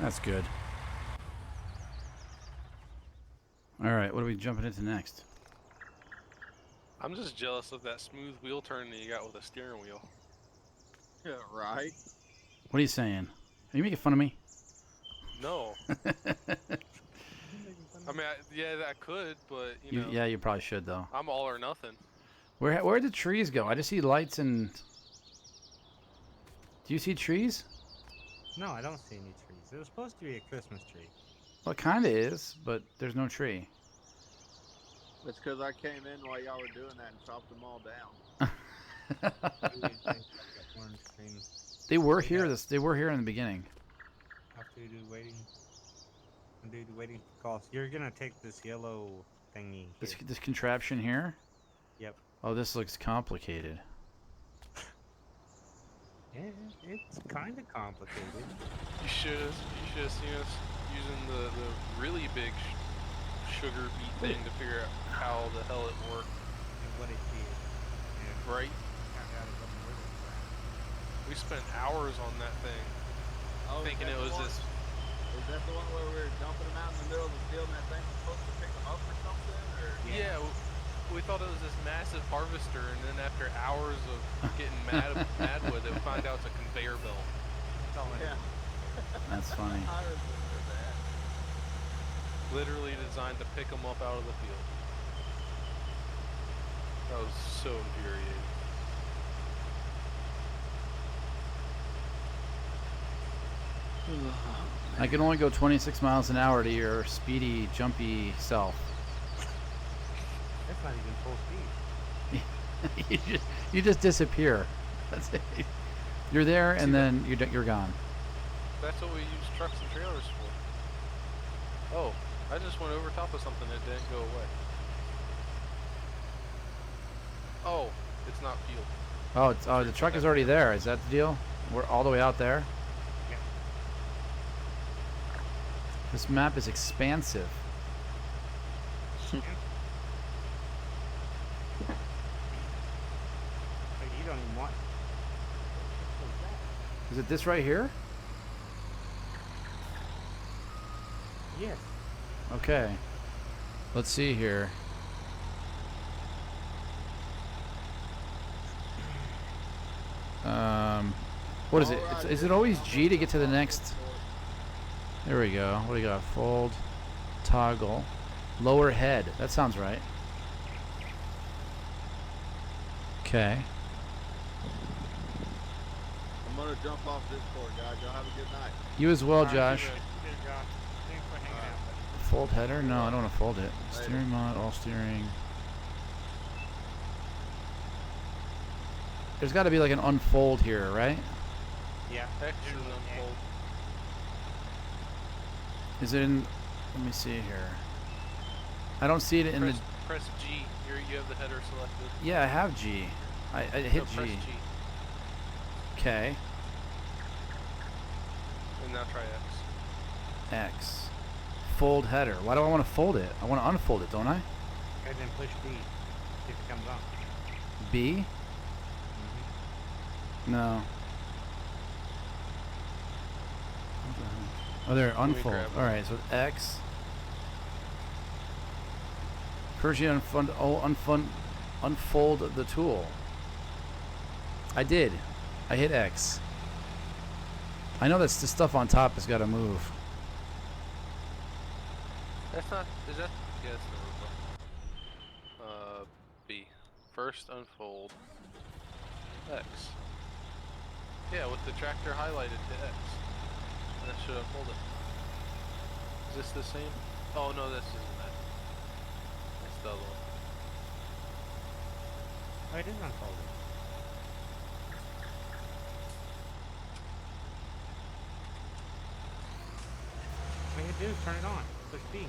That's good. All right, what are we jumping into next? I'm just jealous of that smooth wheel turn that you got with a steering wheel. Yeah, right. What are you saying? Are you making fun of me? No. I mean, yeah, I could, but you know. Yeah, you probably should though. I'm all or nothing. Where did the trees go? I just see lights and. Do you see trees? No, I don't see any trees. It was supposed to be a Christmas tree. Well, it kind of is, but there's no tree. It's because I came in while y'all were doing that and chopped them all down. Orange screen. They were here. They were here in the beginning. After you do waiting. Do the waiting for calls. You're gonna take this yellow thingy. This Here. contraption here. Yep. Oh, this looks complicated. Yeah, it's kind of complicated. You should have seen us using the really big sugar beet thing to figure out how the hell it worked. And what it did. And Right? found out it wasn't worth it. We spent hours on that thing, Oh, thinking it was this. Is that the one where we were dumping them out in the middle of the field and that thing was supposed to pick them up or something? Or? Yeah, we thought it was this massive harvester, and then after hours of getting mad with it, we find out it's a conveyor belt. That's all it Yeah. is. That's funny. I remember that. Literally designed to pick them up out of the field. That was so infuriating. I can only go 26 miles an hour to your speedy, jumpy self. That's not even full speed. you just disappear. That's it. You're there and then you're gone. That's what we use trucks and trailers for. Oh, I just went over top of something that didn't go away. Oh, it's not fuel. Oh, the truck is already there. Is that the deal? We're all the way out there. Yeah. This map is expansive. Like, you don't even want. Is it this right here? Yes. Okay. Let's see here. What is it? Is it always G to get to the next? There we go. What do you got? Fold, toggle, lower head. That sounds right. Okay. I'm gonna jump off Discord, guys. Y'all have a good night. You as well, All right, Josh. you bet, Josh. Thanks for hanging out. Fold header? No, I don't want to fold it. Steering mod, all steering. There's got to be like an unfold here, right? Yeah. X is unfold. Is it in? Let me see here. I don't see it in the. Press G. You have the header selected. Yeah, I have G. I hit No, press G. G. Okay. And now try X. X. Fold header. Why do I want to fold it? I want to unfold it, don't I? And then push B. See if it comes on. B? No. What the heck? Oh, there. Let me Unfold. grab it. All right. So X. Persian unfold the tool. I did. I hit X. I know that's the stuff on top has got to move. That's not. Is that? Yeah, that's the robot. B. First unfold. X. Yeah, with the tractor highlighted to X. And that should unfold it. Is this the same? Oh no, this isn't that. That's the other one. Oh, it is unfolded. All you do is turn it on. Push B.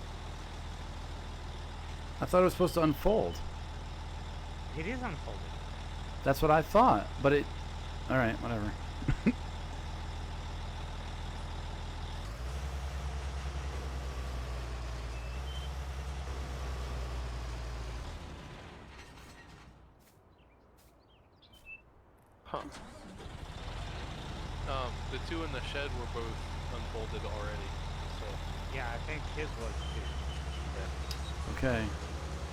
I thought it was supposed to unfold. It is unfolded. That's what I thought, but it. All right, whatever. Huh. The two in the shed were both unfolded already. So Yeah, I think his was too. Okay.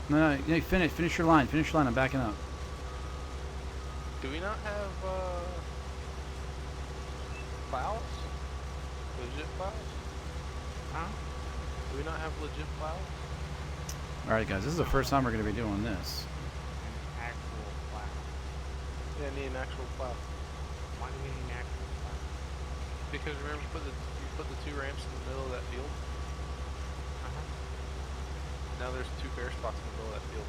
No, no, finish your line. Finish your line. I'm backing up. do we not have plows? Legit plows? Huh? Do we not have legit plows? All right, guys. This is the first time we're going to be doing this. An actual plow. Yeah, I need an actual plow. Why do we need an actual plow? Because remember, you put the two ramps in the middle of that field. Uh-huh. Now there's two bare spots in the middle of that field.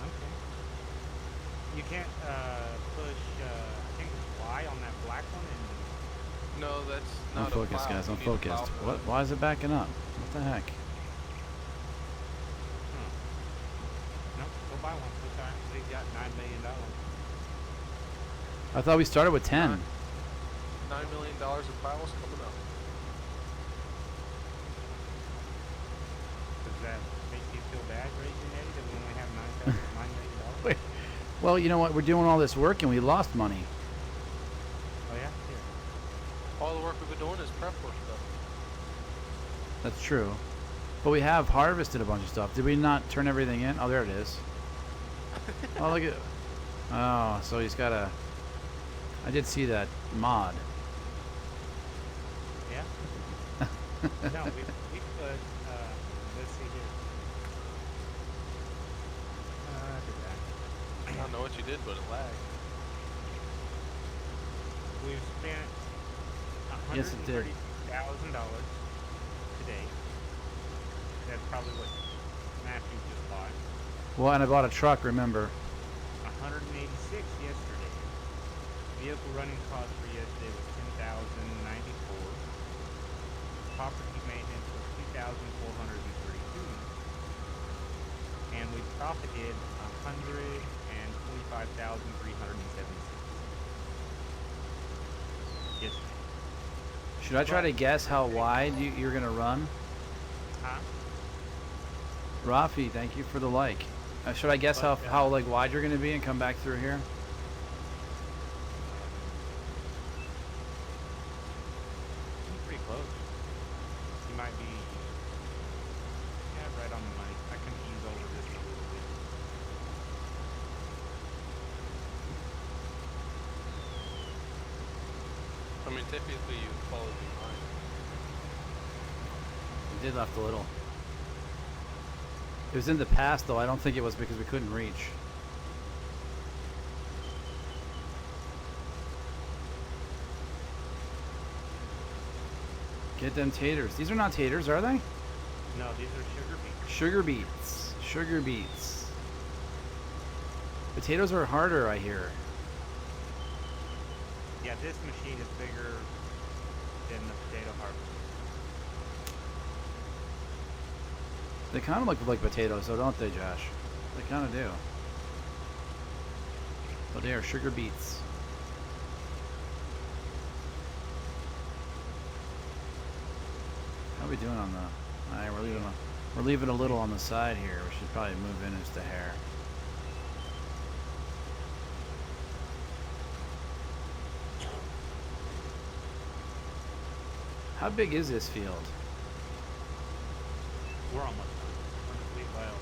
Okay. You can't push, I think it's Y on that black one and... No, that's I'm not a focused, plow. guys. You I'm need a plow focused. for What? that. Why is it backing up? What the heck? Nope, go buy one. It's alright. They got $9 million. I thought we started with 10. $9 million of plows coming up. Does that make you feel bad, Ragin, Eddie, that we only have $9 million? Wait. Well, you know what? We're doing all this work and we lost money. Oh, yeah? Here. All the work we've been doing is prep work stuff. That's true. But we have harvested a bunch of stuff. Did we not turn everything in? Oh, there it is. Oh, look at. Oh, so he's got a. I did see that mod. Yeah? No, we put, let's see here. Did that. I don't know what you did, but it lagged. We've spent Yes, it did. $130,000 today. That's probably what Matthew just bought. Well, and I bought a truck, remember. 186 yesterday. Vehicle running cost for yesterday was $10,094. Property maintenance was $2,432, and we profited $125,376. Yesterday. Should I try to guess how wide you're gonna run? Huh? Rafi, thank you for the like. Should I guess how like wide you're gonna be and come back through here? Pretty close. You might be, yeah, right on the money. I can ease over this a little bit. I mean, typically you follow behind. We did left a little. It was in the past though. I don't think it was because we couldn't reach. Get them taters. These are not taters, are they? No, these are sugar beets. Sugar beets. Sugar beets. Potatoes are harder, I hear. Yeah, this machine is bigger than the potato harvester. They kind of look like potatoes, though, don't they, Josh? They kind of do. But they are sugar beets. How are we doing on the? Alright, we're leaving a little on the side here. We should probably move in just a hair. How big is this field? We're almost done. Well,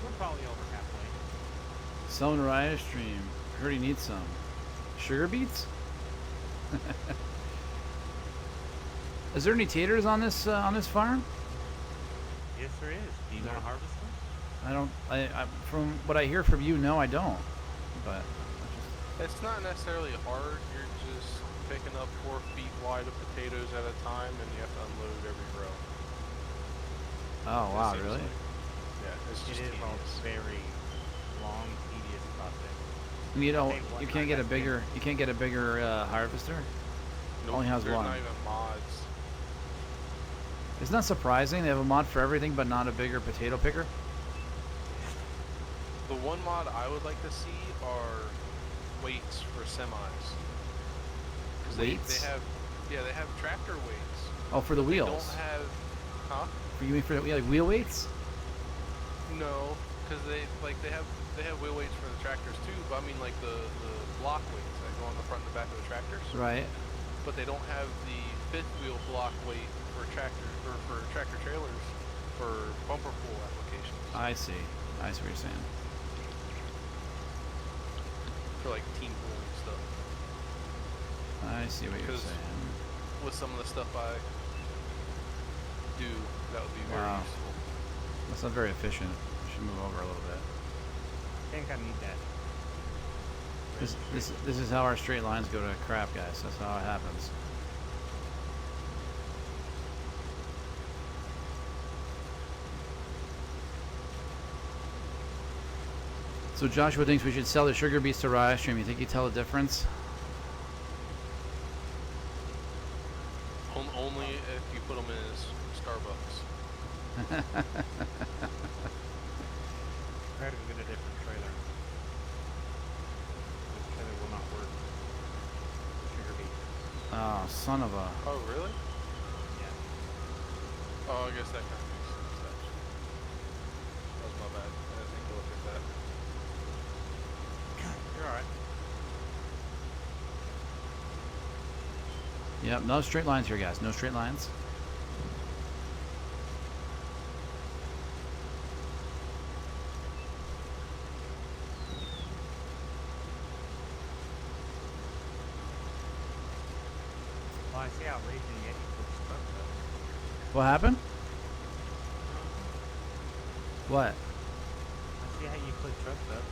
we're probably over halfway. Selling Raya stream. Heard he needs some. Sugar beets? Is there any taters on this farm? Yes, there is. Do you want to harvest them? I don't. I from what I hear from you, no, I don't. But It's not necessarily hard. You're just picking up 4 feet wide of potatoes at a time, and you have to unload every row. oh wow, really? Yeah, it's It just is a tedious. very long, tedious process. You don't. Hey, what You can't get a bigger. You can't get a bigger harvester. Nope, only has there's one. not even mods. Isn't that surprising? They have a mod for everything, but not a bigger potato picker. The one mod I would like to see are weights for semis. 'Cause Weights? They have tractor weights. Oh, for the They wheels. don't have, huh? For you mean for like wheel weights? No, because they have wheel weights for the tractors too. But I mean like the block weights that go on the front and the back of the tractors. Right. But they don't have the fifth wheel block weight for tractor or for tractor trailers for bumper pull applications. I see. I see what you're saying. For like team pulling stuff. I see what you're Because saying. with some of the stuff I do, that would be very Wow. useful. That's not very efficient. We should move over a little bit. I think I need that. This is how our straight lines go to crap, guys. That's how it happens. So Joshua thinks we should sell the sugar beets to Raya stream. You think you tell the difference? Only if you put them in Starbucks. Try to get a different trailer. This trailer will not work. Sugar beet. Oh, son of a. Oh, really? Yeah. Oh, I guess that kind of makes sense, actually. That was my bad. I didn't think to look at that. You're alright. Yep, no straight lines here, guys. No straight lines. Well, I see how Ragin Yeti puts trucks up. What happened? What? I see how you put trucks up.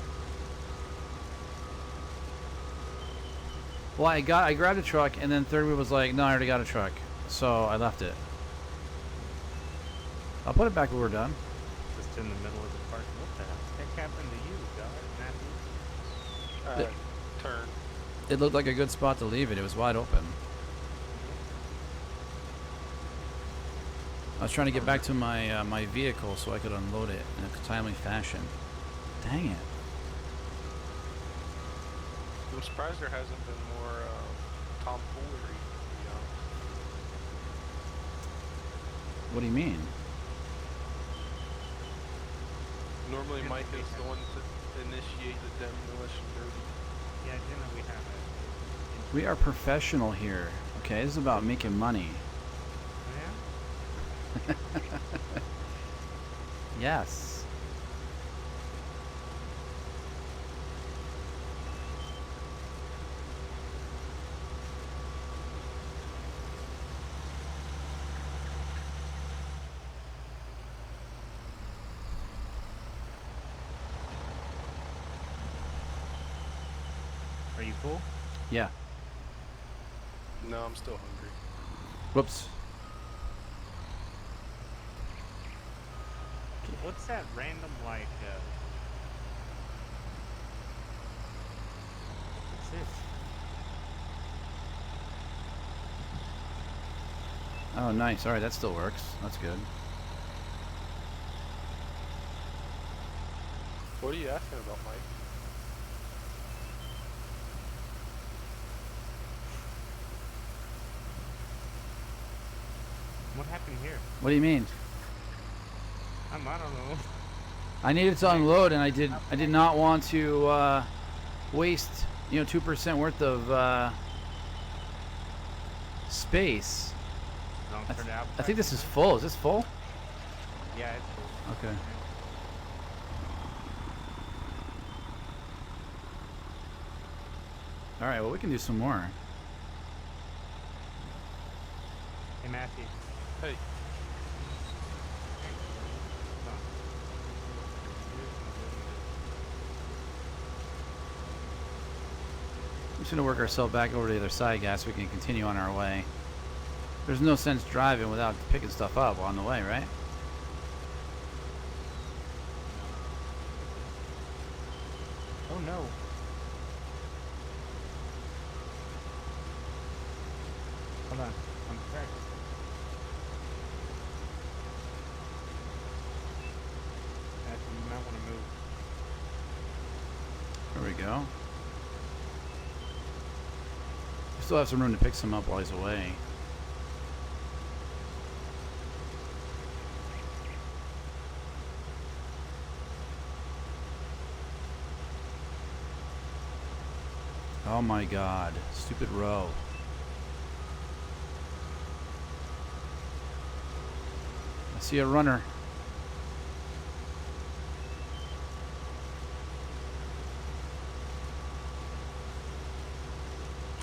Well, I grabbed a truck, and then Third Wheel was like, "No, I already got a truck," so I left it. I'll put it back when we're done. Just in the middle of the park. What the heck happened to you, God? Matthew? Turn. It looked like a good spot to leave it. It was wide open. I was trying to get back to my my vehicle so I could unload it in a timely fashion. Dang it. I'm surprised there hasn't been more tomfoolery, to be honest. What do you mean? Normally Mike is the one to initiate the demolition derby. Yeah, generally we have it. We are professional here. Okay, this is about making money. Yeah? Yes. Are you full? Yeah. No, I'm still hungry. Whoops. What's that random, like, what's this? Oh, nice. All right, that still works. That's good. What are you asking about, Mike? What happened here? What do you mean? I don't know. I needed to unload, and I did not want to waste 2% worth of space. Don't turn it out. I think this is full. Is this full? Yeah, it's full. Okay. All right. Well, we can do some more. Hey, Matthew. Hey, We're just gonna work ourselves back over to the other side, guys, so we can continue on our way. There's no sense driving without picking stuff up on the way, right? Oh no. Hold on. I'm practicing. Matthew, you might want to move. There we go. We still have some room to pick some up while he's away. Oh my god. Stupid row. I see a runner.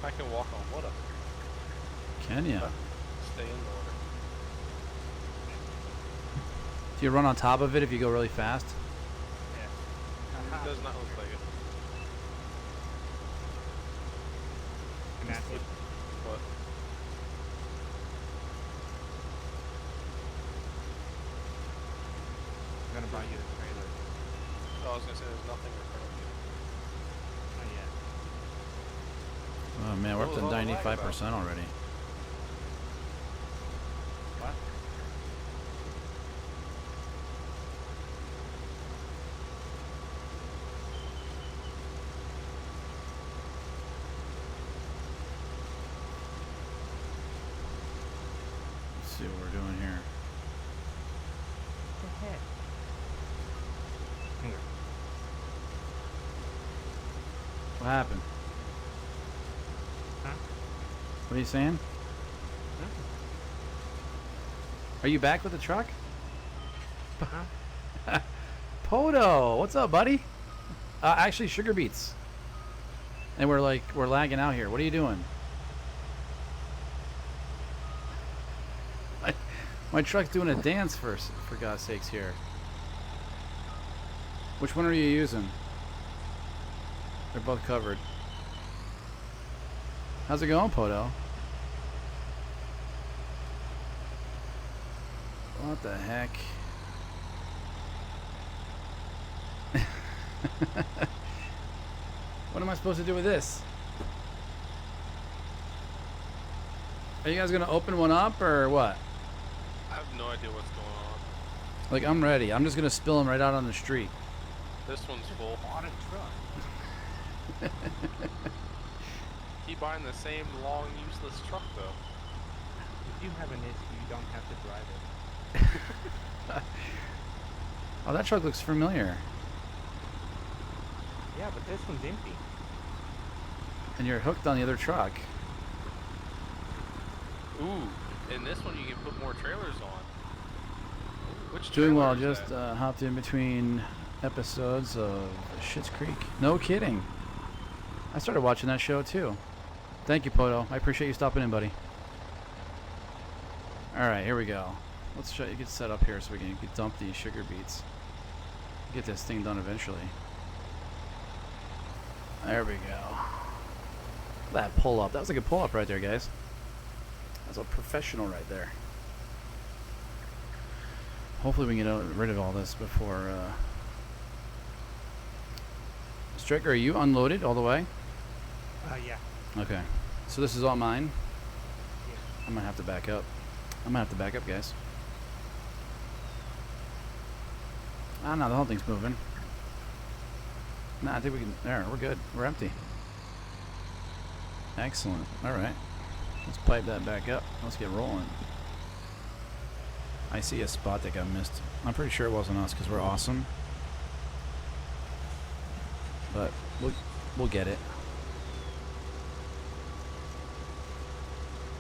I can walk on what up here? Can ya? Stay in order. Do you run on top of it if you go really fast? Yeah. It does not look like it. Hey, Matthew. What? I'm gonna buy you the trailer. Oh, I was gonna say there's nothing in front of you. Not yet. Oh man, we're up to What was all the lag 95% already. What? Let's see what we're doing here. What the heck? Here. What happened? Huh? What are you saying? Nothing. Are you back with the truck? Huh? Poto, what's up, buddy? Actually, sugar beets. And we're lagging out here. What are you doing? My truck's doing a dance for God's sakes here. Which one are you using? They're both covered. How's it going, Poto? What the heck? What am I supposed to do with this? Are you guys gonna open one up or what? I have no idea what's going on. Like, I'm ready. I'm just gonna spill them right out on the street. This one's full. Bought a truck. Keep buying the same long, useless truck, though. If you have an issue, you don't have to drive it. Oh, that truck looks familiar. Yeah, but this one's empty. And you're hooked on the other truck. Ooh, in this one you can put more trailers on. Which Doing trailer well. is Just that? hopped in between episodes of Schitt's Creek. No kidding. I started watching that show too. Thank you, Poto. I appreciate you stopping in, buddy. All right, here we go. Let's show you get set up here so we can dump these sugar beets. Get this thing done eventually. There we go. That pull up. That was a good pull up right there, guys. That's a professional right there. Hopefully we can get rid of all this before. Stryker, are you unloaded all the way? Yeah. Okay. So this is all mine. Yeah. I'm gonna have to back up. Guys. Ah, no, the whole thing's moving. Nah, I think we can. There, we're good. We're empty. Excellent. All right. Let's pipe that back up. Let's get rolling. I see a spot that got missed. I'm pretty sure it wasn't us because we're awesome. But we'll get it.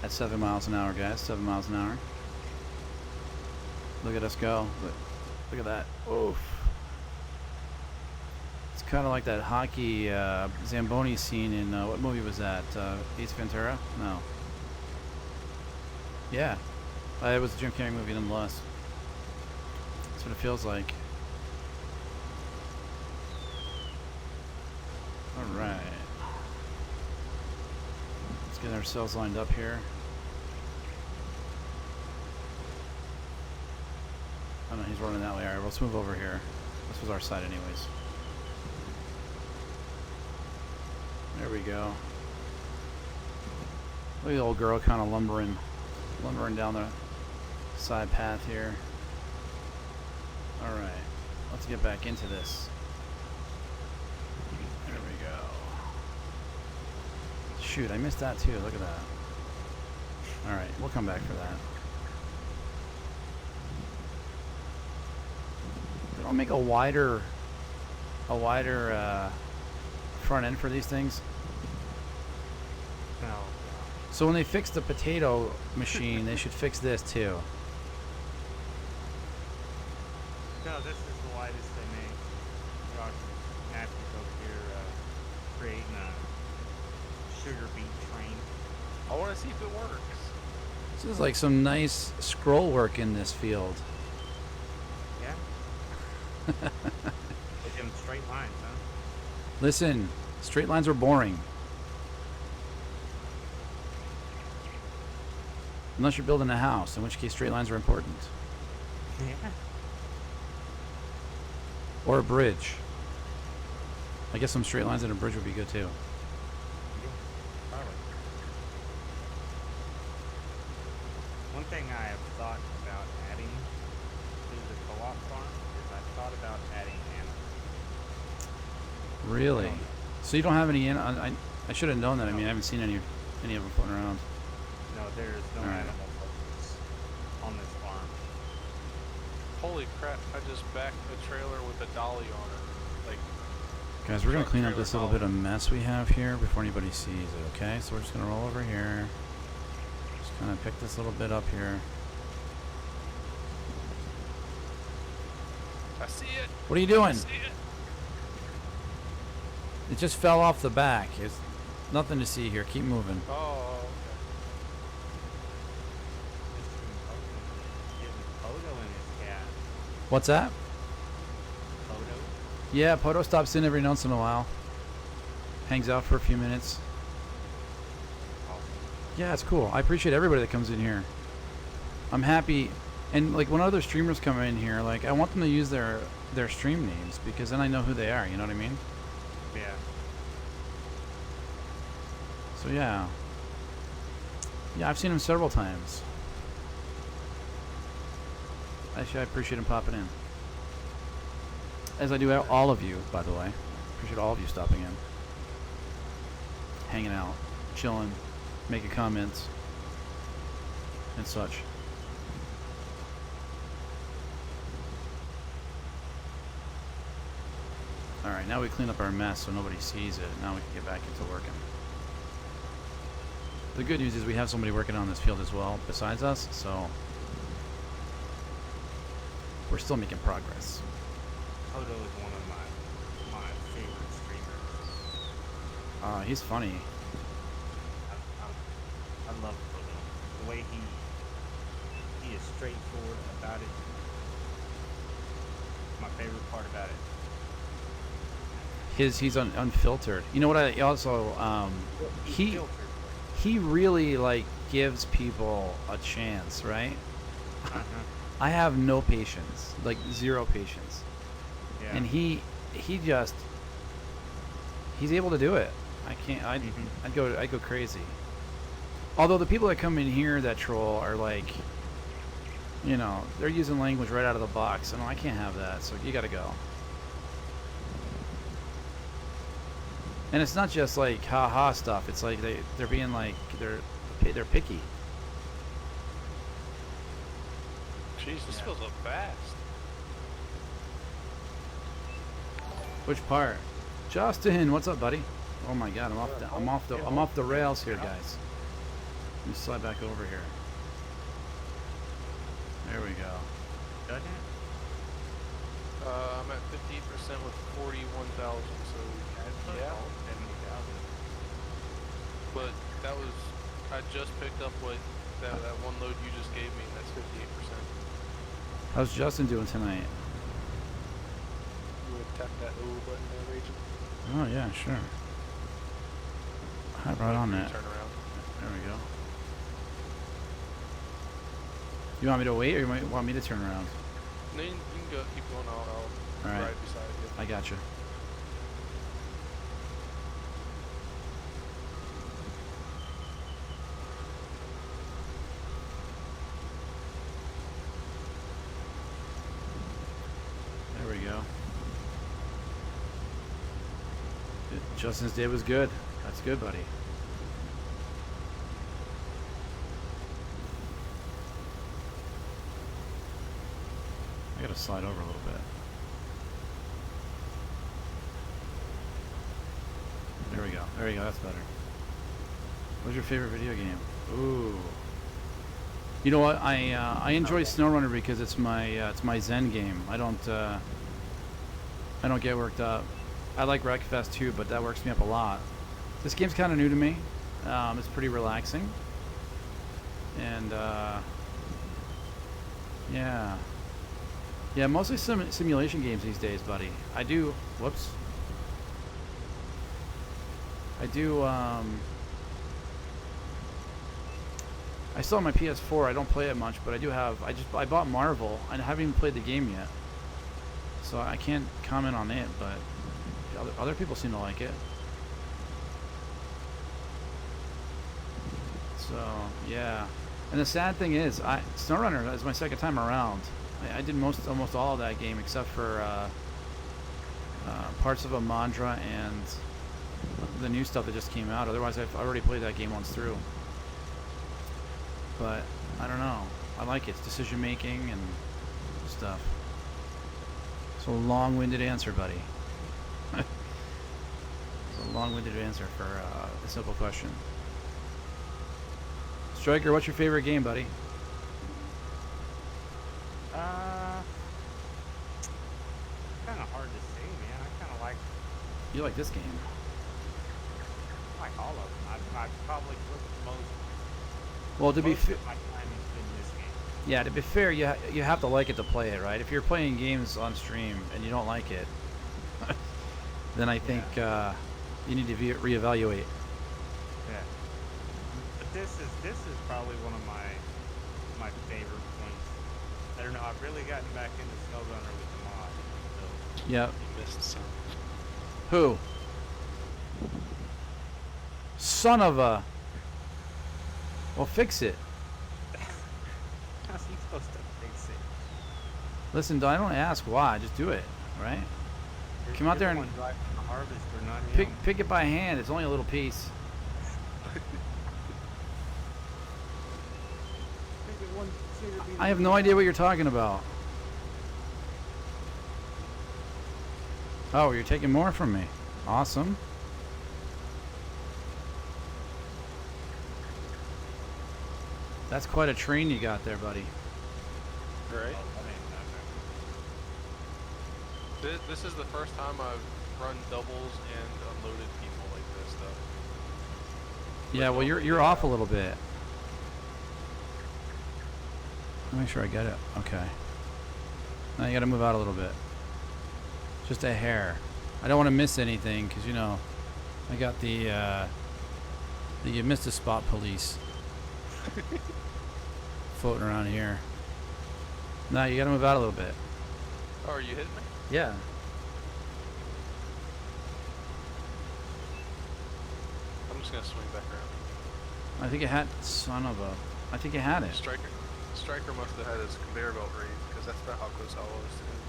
At 7 miles an hour, guys. 7 miles an hour. Look at us go. Look at that. Oof. It's kind of like that hockey Zamboni scene in what movie was that? Ace Ventura? No. Yeah. It was a Jim Carrey movie nonetheless. That's what it feels like. Alright. Let's get ourselves lined up here. Oh no, he's running that way. Alright, let's move over here. This was our side anyways. There we go. Look at the old girl kind of lumbering down the side path here. Alright, let's get back into this. There we go. Shoot, I missed that too. Look at that. Alright, we'll come back for that. They don't make a wider front end for these things. No. So when they fix the potato machine, they should fix this too. No, this is the widest they make. Josh Matthews over here creating a sugar beet train. I want to see if it works. This is like some nice scroll work in this field. Yeah. With them straight lines, huh? Listen, straight lines are boring. Unless you're building a house, in which case straight lines are important. Yeah. Or a bridge. I guess some straight lines and a bridge would be good too. Yeah, probably. One thing I have thought about adding to the co-op farm is I thought about adding animals. Really? So you don't have any I should have known that. I mean, I haven't seen any of them floating around. No, there's no Alright. animal focus on this farm. Holy crap, I just backed a trailer with a dolly on it. Like, Guys, we're going to truck clean up trailer this little dolly. bit of mess we have here before anybody sees it, okay? So we're just going to roll over here. Just kind of pick this little bit up here. I see it. What are you I doing? see it. It just fell off the back. It's nothing to see here. Keep moving. Oh, Getting Photo in his cat. What's that? Photo? Yeah, Poto stops in every once in a while. Hangs out for a few minutes. Awesome. Yeah, it's cool. I appreciate everybody that comes in here. I'm happy. And like when other streamers come in here, like I want them to use their stream names because then I know who they are, you know what I mean? Yeah. So yeah. Yeah, I've seen him several times. Actually, I appreciate him popping in. As I do all of you, by the way. Appreciate all of you stopping in. Hanging out, chilling, making comments, and such. Alright, now we clean up our mess so nobody sees it. Now we can get back into working. The good news is we have somebody working on this field as well besides us, so we're still making progress. Hodo is one of my favorite streamers. He's funny. I love Hodo. The way he is straightforward about it. My favorite part about it. He's unfiltered. You know what? I also he really like gives people a chance, right? I have no patience, like zero patience, Yeah. and he's able to do it. I can't. I'd go crazy. Although the people that come in here that troll are like, you know, they're using language right out of the box, and I can't have that. So you got to go. And it's not just like ha stuff. It's like they're being like they're picky. Jeez, this fills up fast. Which part? Justin, what's up, buddy? Oh my God, I'm off the rails here, guys. Let me slide back over here. There we go. Doesn't it? I'm at 58% with 41,000. So yeah. 70,000. But that was, I just picked up what that one load you just gave me. That's 58%. How's Justin doing tonight? You would tap that O button there, Ragin. Oh yeah, sure. Right on that. Turn around. There we go. You want me to wait, or you want me to turn around? No, you can go. Keep going. I'll All right. ride beside you. I got you. There we go. Justin's day was good. That's good, buddy. I gotta slide over a little bit. There we go. There you go. That's better. What's your favorite video game? Ooh. You know what? I enjoy SnowRunner because it's my Zen game. I don't get worked up. I like Wreckfest too, but that works me up a lot. This game's kind of new to me. It's pretty relaxing, and yeah, mostly simulation games these days, buddy. I do. Whoops. I do. I still have my PS4. I don't play it much, but I do have. I bought Marvel. I haven't even played the game yet, so I can't comment on it. But other people seem to like it. So yeah, and the sad thing is, SnowRunner is my second time around. I did almost all of that game except for parts of Amandra and the new stuff that just came out. Otherwise, I've already played that game once through. But I don't know. I like it. It's decision making and stuff. So long-winded answer, buddy. It's a long-winded answer for a simple question. Stryker, what's your favorite game, buddy? Kind of hard to say, man. I kind of like You like this game? all of them. I probably put most Well, to be of my time has been this game. yeah, to be fair, you have to like it to play it, right? If you're playing games on stream and you don't like it, then I think you need to reevaluate. Yeah. But this is probably one of my favorite points. I don't know. I've really gotten back into SnowRunner with the mod. So Yep. You missed some. Who? Son of a. Well, fix it. How's he supposed to fix it? Listen, I don't ask why. Just do it, right? Come out there You're the and one driving the harvester, not pick him. pick it by hand. It's only a little piece. Pick it one sugar beet I have at a no idea time. what you're talking about. Oh, you're taking more from me. Awesome. That's quite a train you got there, buddy. Right? Oh, that ain't nothing. This is the first time I've run doubles and unloaded people like this, though. Yeah, well, you're off a little bit. Let me make sure I get it. Okay. Now you got to move out a little bit. Just a hair. I don't want to miss anything because, you know, I got the you missed a spot police floating around here. Now you got to move out a little bit. Oh, are you hitting me? Yeah. I'm just gonna swing back around. I think it had son of a. I think it had it. Stryker must have had his conveyor belt raised because that's about how close I was to him.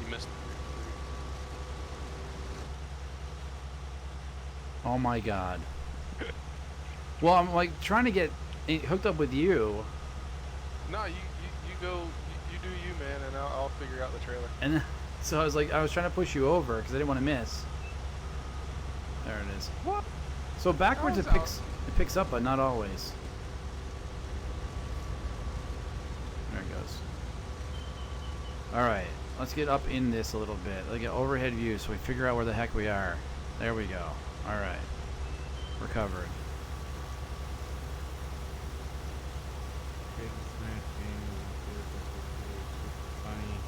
You missed. Oh my god. Well, I'm like trying to get hooked up with you, No, you go. You do you, man, and I'll figure out the trailer. and so I was trying to push you over because I didn't want to miss. There it is. What? So backwards That it was picks up, but not always. There it goes. All right, let's get up in this a little bit. Let's get overhead view so we figure out where the heck we are. There we go. All right, we're covered. Big smashing, funny.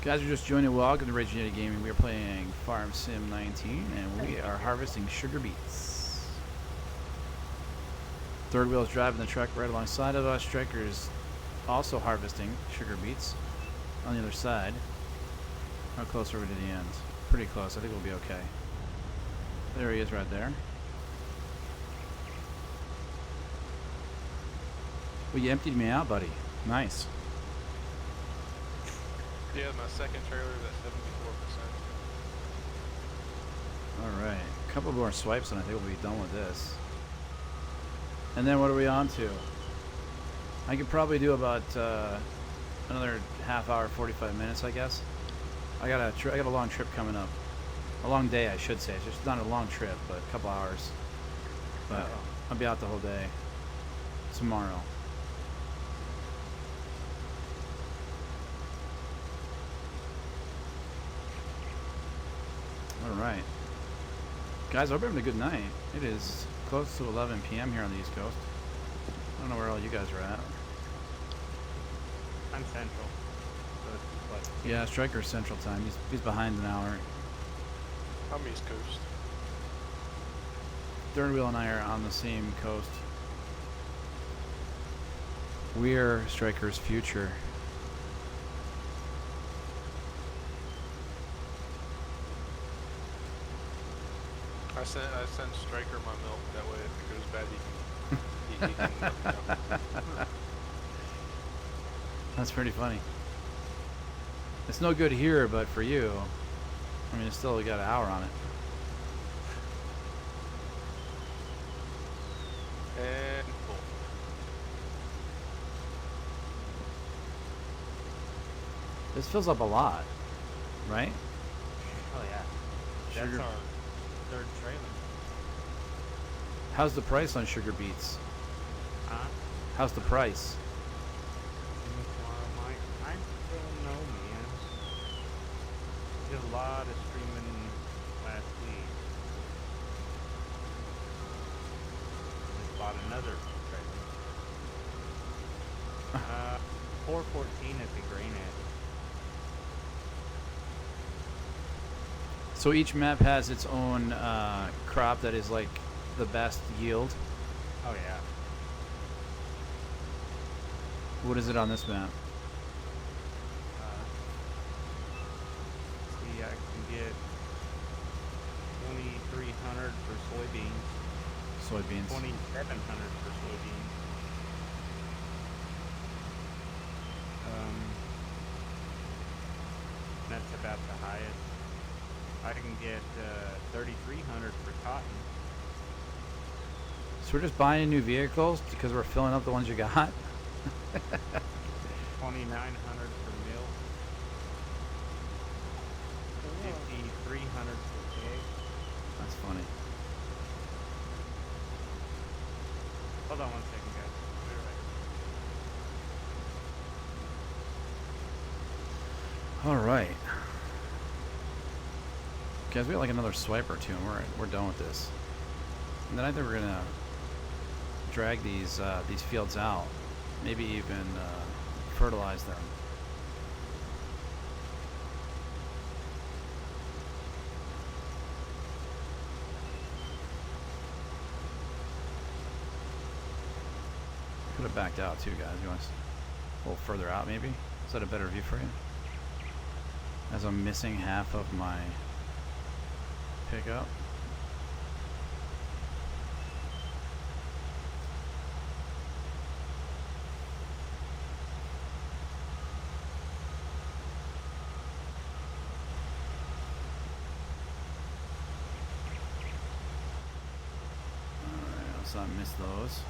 Guys, we're just joining. Welcome to Ragin Yeti Gaming. We are playing Farm Sim 19, and we are harvesting sugar beets. Third wheel is driving the truck right alongside of us. Stryker is also harvesting sugar beets on the other side. How close are we to the end? Pretty close. I think we'll be okay. There he is right there. Well, you emptied me out, buddy. Nice. Yeah, my second trailer is at 74%. Alright. A couple more swipes and I think we'll be done with this. And then what are we on to? I could probably do about another half hour, 45 minutes, I guess. I got a long trip coming up. A long day, I should say. It's just not a long trip, but a couple hours. But I'll be out the whole day tomorrow. Alright. Guys, I hope you're having a good night. It is close to 11 p.m. here on the East Coast. I don't know where all you guys are at. I'm central. So it's what? Yeah, Stryker's Central Time. He's behind an hour. I'm East Coast. Third Wheel and I are on the same coast. We're Stryker's future. I send Stryker my milk. That way, if it goes bad, he can let me know. That's pretty funny. It's no good here, but for you, I mean, it's still got an hour on it. And cool. This fills up a lot, right? Oh yeah. That's Sugar. our third trailer. How's the price on sugar beets? Huh? How's the price? I don't know, man. Did a lot of streaming last week. Just bought another trailer. 414 at the grain edge. So each map has its own crop that is like the best yield. Oh yeah. What is it on this map? See, I can get 2,300 for soybeans. soybeans. 2,700 for soybeans. That's about the highest. I can get 3,300 for cotton. So we're just buying new vehicles because we're filling up the ones you got? 2,900 for milk. 5,300 for eggs. That's funny. Hold on 1 second, guys. Be right back. All right. Guys, we got like another swipe or two, and we're done with this. And then I think we're gonna drag these fields out, maybe even fertilize them. Could have backed out too, guys. You want us a little further out, maybe? Is that a better view for you? As I'm missing half of my pickup. Alright, let's not miss those.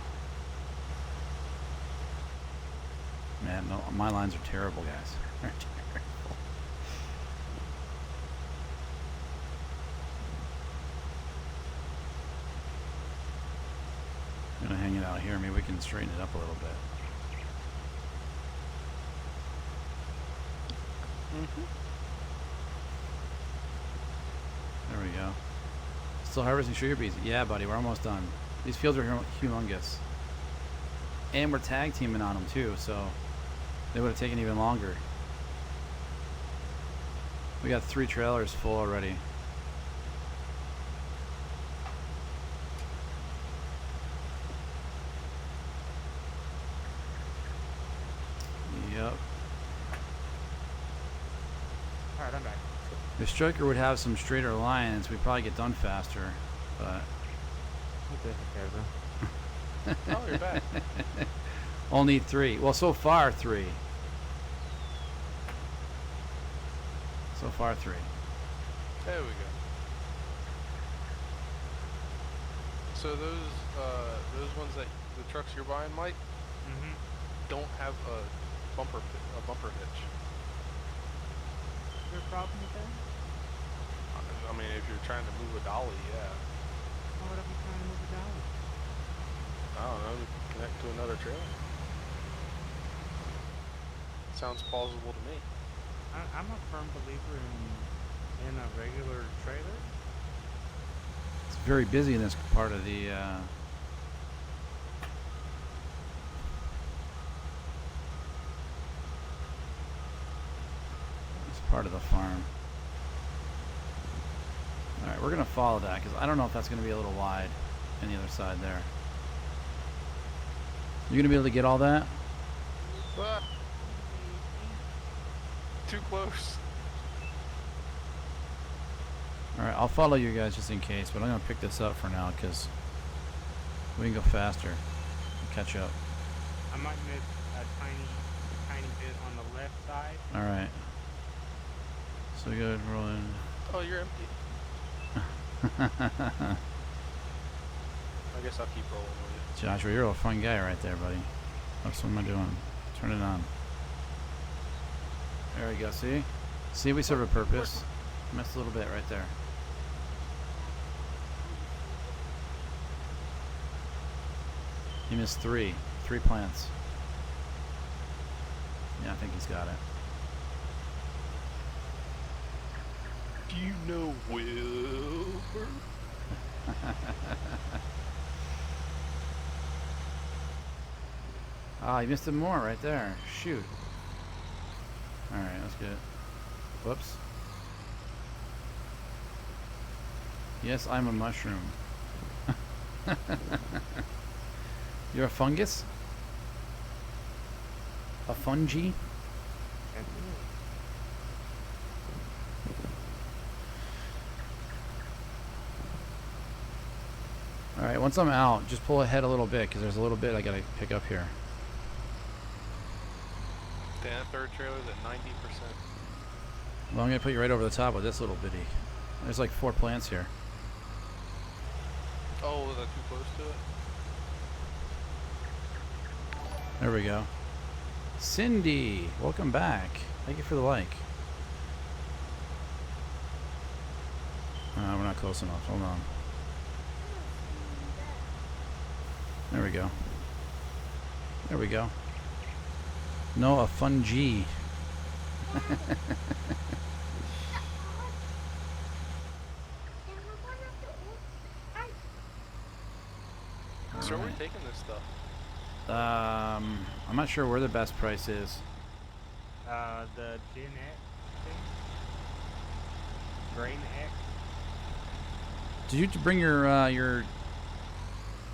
Man, no, my lines are terrible, guys. They're terrible. I'm gonna hang it out here. Maybe we can straighten it up a little bit. There we go. Still harvesting sugar beets. Yeah, buddy, we're almost done. These fields are humongous. And we're tag teaming on them too, so they would have taken even longer. We got 3 trailers full already. Yep. Alright, I'm back. If Stryker would have some straighter lines, we'd probably get done faster, but... What the heck ever? Oh, you're back. Only 3. Well, so far 3. So far 3. There we go. So those ones that the trucks you're buying, Mike, Mm-hmm. don't have a bumper hitch. Is there a problem with that? I mean, if you're trying to move a dolly, yeah. Why would I be trying to move a dollar? I don't know, to connect to another trailer. Sounds plausible to me. I'm a firm believer in a regular trailer. It's very busy in this part of the... this part of the farm. Alright, we're going to follow that, because I don't know if that's going to be a little wide on the other side there. You going to be able to get all that? Ah, too close. Alright, I'll follow you guys just in case, but I'm going to pick this up for now, because we can go faster and catch up. I might miss a tiny bit on the left side. Alright. So we go rolling. Oh, you're empty. I guess I'll keep rolling with you. Joshua, you're a fun guy right there, buddy. Oops, what am I doing? Turn it on. There we go, see? See, we serve a purpose. Missed a little bit right there. He missed 3. 3 plants. Yeah, I think he's got it. Do you know Wilbur? Ah, you missed it more right there. Shoot. Alright, that's good. Whoops. Yes, I'm a mushroom. You're a fungus? A fungi? All right, once I'm out, just pull ahead a little bit because there's a little bit I gotta pick up here. That third trailer's at 90%. Well, I'm gonna put you right over the top with this little bitty. There's like 4 plants here. Oh, was that too close to it? There we go. Cindy, welcome back. Thank you for the like. We're not close enough. Hold on. There we go. There we go. No, a fun G. So where are we taking this stuff? I'm not sure where the best price is. The Gen X thing? Grain X? Did you bring your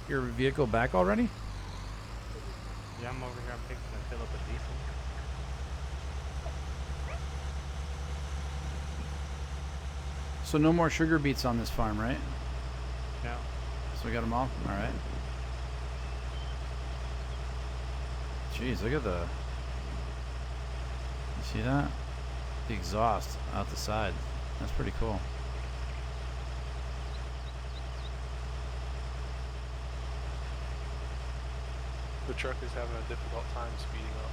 vehicle back already? Yeah, I'm over here. I'm fixing to fill up a diesel. So no more sugar beets on this farm, right? No. So we got them all? Alright. Jeez, look at the... You see that? The exhaust out the side. That's pretty cool. The truck is having a difficult time speeding up.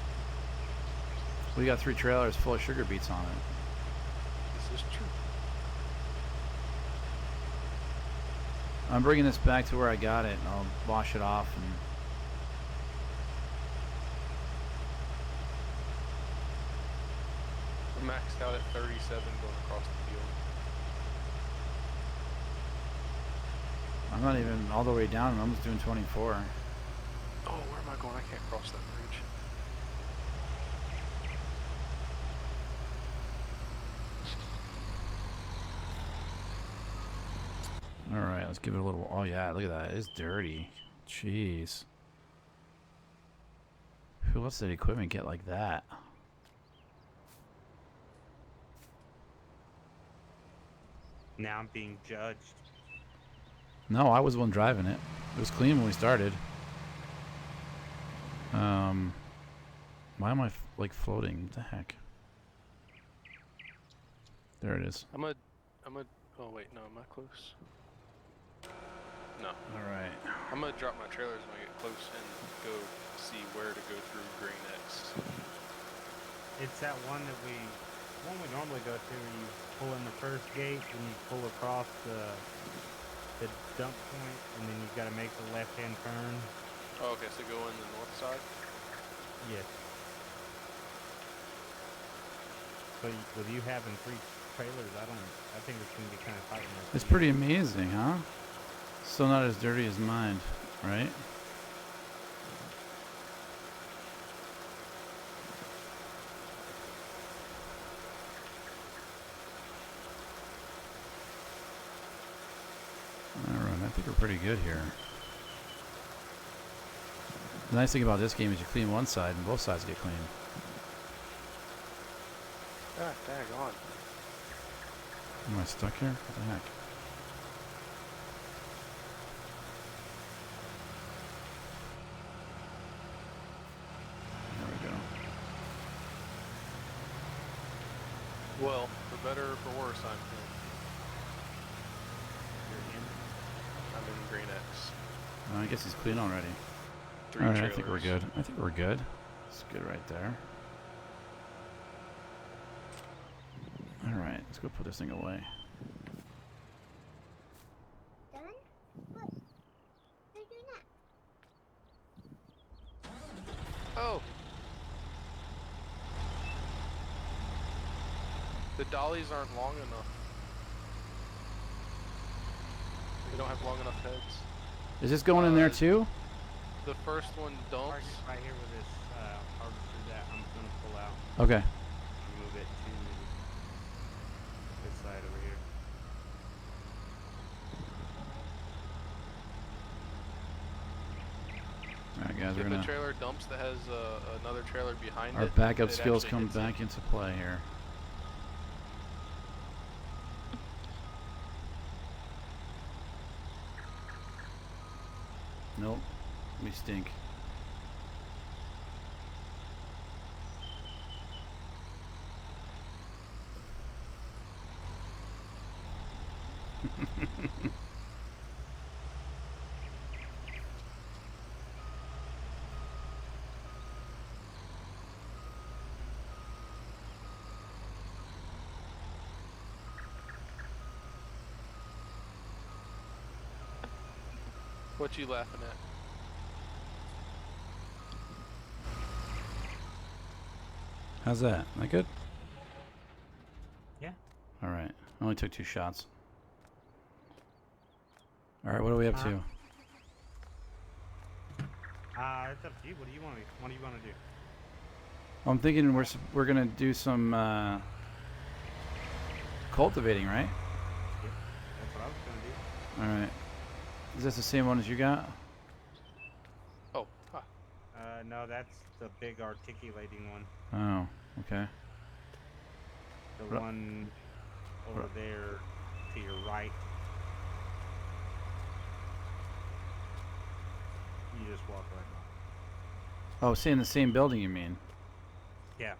We got 3 trailers full of sugar beets on it. This is true. I'm bringing this back to where I got it, and I'll wash it off. And We're maxed out at 37 going across the field. I'm not even all the way down. I'm almost doing 24. Oh, where am I going? I can't cross that bridge. All right, let's give it a little. Oh yeah, look at that. It's dirty. Jeez. Who lets that equipment get like that? Now I'm being judged. No, I was the one driving it. It was clean when we started. Why am I like floating? What the heck? There it is. I'm a, oh wait, no, am I close? No. All right. I'm gonna drop my trailers when I get close and go see where to go through Grain X. It's that one that we normally go to where you pull in the first gate and you pull across the dump point and then you've got to make the left-hand turn. Oh, okay, so go in the north side? Yes. But with you having 3 trailers, I think it's going to be kind of tight in there. It's pretty amazing, huh? Still not as dirty as mine, right? Alright, I think we're pretty good here. The nice thing about this game is you clean one side and both sides get clean. God, daggone. Am I stuck here? What the heck? There we go. Well, for better or for worse, I'm in Grain X. I guess he's clean already. 3 Alright, I trailers. think we're good. I think we're good. It's good right there. Alright, let's go put this thing away. Done? What? They're doing that. Oh! The dollies aren't long enough. They don't have long enough heads. Is this going in there too? The first one dumps. Target right here with this harvester that I'm going to pull out Okay. and move it to this side over here. Alright guys, we're If gonna... the trailer dumps that has another trailer behind Our it, backup it skills actually come hits it. back into play here. Nope. We stink. What you laughing at? How's that? That good? Yeah. All right. I only took 2 shots. All right. What are we up to? It's up to you. What do you want to do? Well, I'm thinking we're gonna do some cultivating, right? Yep. That's what I was gonna do. All right. Is this the same one as you got? Oh, huh. No, that's the big articulating one. Oh, okay. The Ru- one over there to your right. You just walk right by. Oh, say in the same building, you mean? Yeah.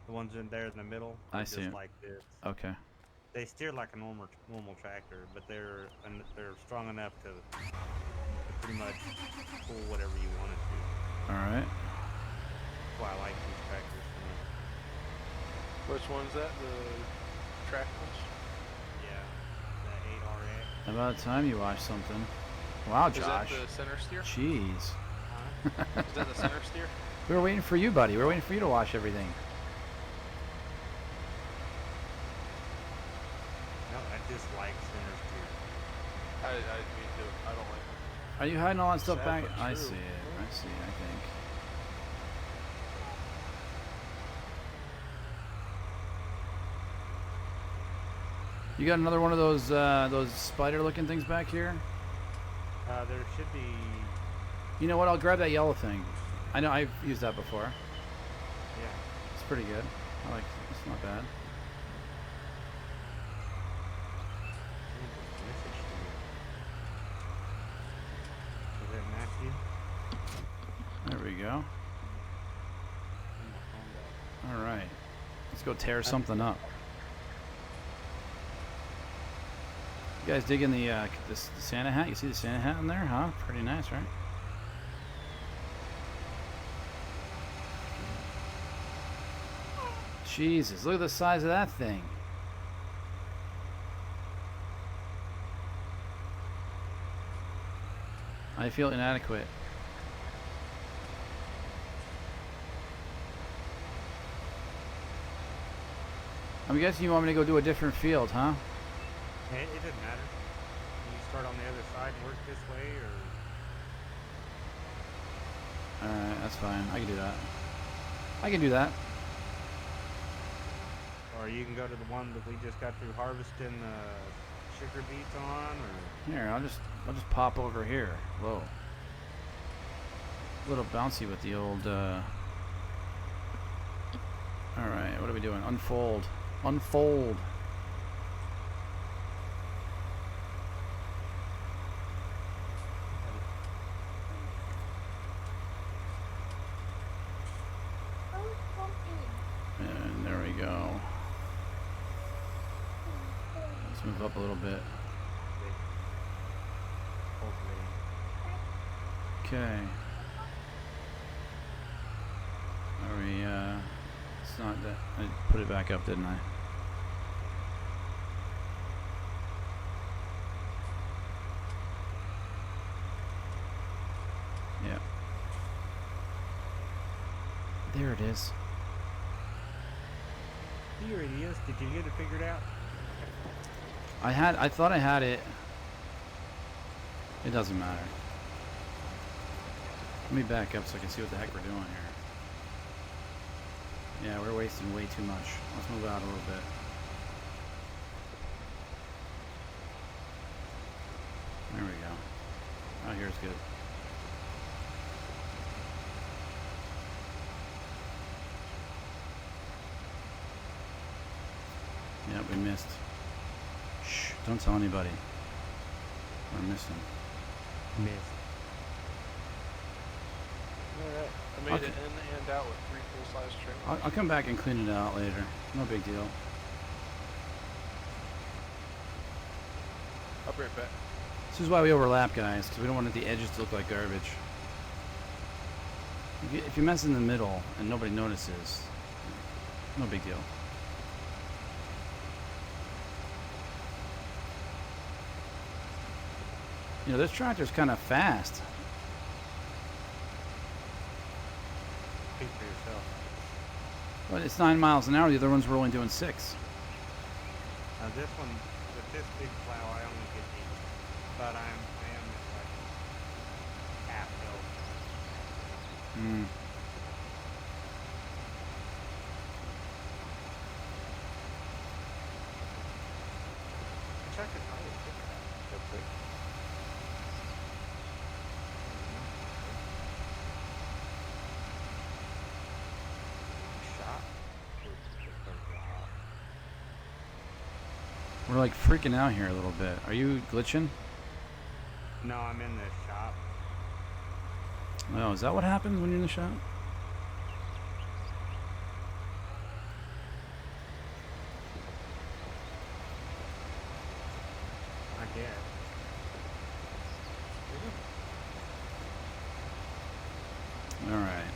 The ones in there in the middle. I they're see Just it. like this. Okay. They steer like a normal tractor, but they're strong enough to pretty much pull whatever you want it to. All right. That's why I like these tractors so much. Which one's that? The track ones? Yeah, the 8RX. About time you watched something. Wow, Is that Josh. the center steer? Jeez. Huh? Is that the center steer? We were waiting for you, buddy. We were waiting for you to watch everything. No, I dislike center steer. I me too. I don't like them. Are you hiding all that stuff Sad back? but I true. see it. I see. I think. You got another one of those spider-looking things back here? There should be. You know what? I'll grab that yellow thing. I know I've used that before. Yeah. It's pretty good. I like it. It's not bad. Does that match you? There we go. All right. Let's go tear something up. You guys digging the Santa hat? You see the Santa hat in there, huh? Pretty nice, right? Jesus, look at the size of that thing. I feel inadequate. I'm guessing you want me to go do a different field, huh? It doesn't matter. You start on the other side and work this way, or Alright, that's fine. I can do that. I can do that. you can go to the one that we just got through harvesting sugar beets on, or Here, I'll just pop over here. Whoa. A little bouncy with the old Alright, what are we doing? Unfold. Unfold. And there we go. Let's move up a little bit. they cultivating. Okay. Are we, it's not that, I put it back up, didn't I? Yeah. There it is. Here it is. Did you get it figured out? I thought I had it. It doesn't matter. Let me back up so I can see what the heck we're doing here. Yeah, we're wasting way too much. Let's move out a little bit. There we go. Out here's good. Yeah, we missed. Shh, don't tell anybody. We're missing. Missed. Alright. I made Okay. it in and out with 3 full-size trailers. I'll come back and clean it out later. No big deal. I'll be right back. This is why we overlap, guys, because we don't want the edges to look like garbage. If you mess in the middle and nobody notices, no big deal. You know, this tractor's kind of fast. Speak for yourself. But it's 9 miles an hour. The other ones were only doing 6. Now this one, with this big plow, I only get 8. But I am at like half hill. Mm. Wish I could probably fix that real quick. Shot? We're like freaking out here a little bit. Are you glitching? No, I'm in the shop. Oh, is that what happens when you're in the shop? I guess. All right.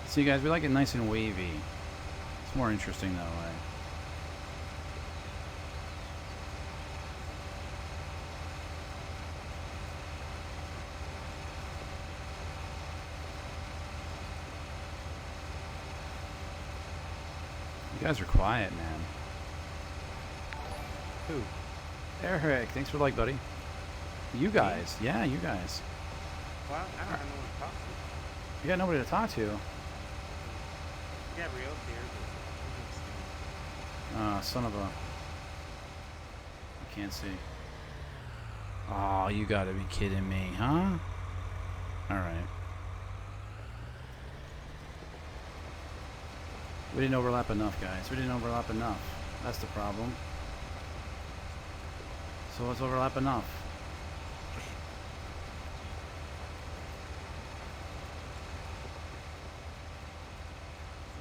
See, guys, we like it nice and wavy. It's more interesting that way. You guys are quiet, man. Who? Eric, thanks for the like, buddy. You guys. Yeah, you guys. Well, I don't know what to talk to. You got nobody to talk to. Gabrielle's here. But Son of a... I can't see. Oh, you gotta be kidding me, huh? Alright. We didn't overlap enough, guys. We didn't overlap enough. That's the problem. So let's overlap enough.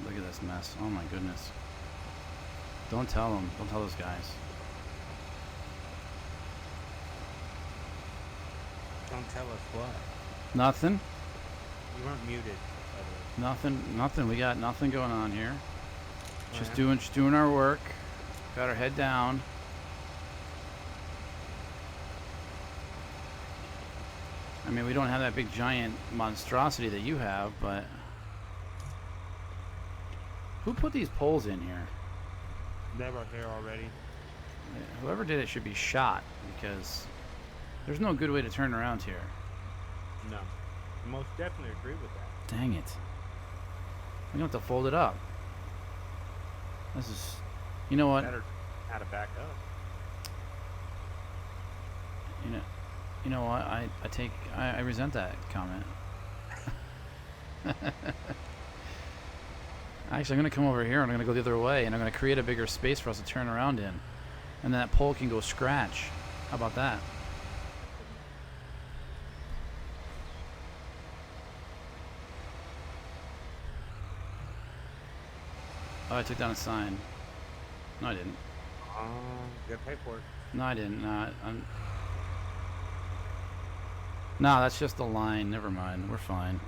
Look at this mess. Oh my goodness. Don't tell them. Don't tell those guys. don't tell us what. Nothing. You weren't muted, by the way. Nothing. We got nothing going on here. Just Yeah. doing our work. Got our head down. I mean, we don't have that big giant monstrosity that you have, but who put these poles in here? They were here already. Whoever did it should be shot, because there's no good way to turn around here. No. I most definitely agree with that. Dang it. We're going to have to fold it up. This is... You know what? Better how to back up. You know what? I resent that comment. Actually, I'm going to come over here and I'm going to go the other way and I'm going to create a bigger space for us to turn around in. And that pole can go scratch. How about that? Oh, I took down a sign. No, I didn't. You gotta pay for it. No, I didn't. No, that's just the line. Never mind. We're fine.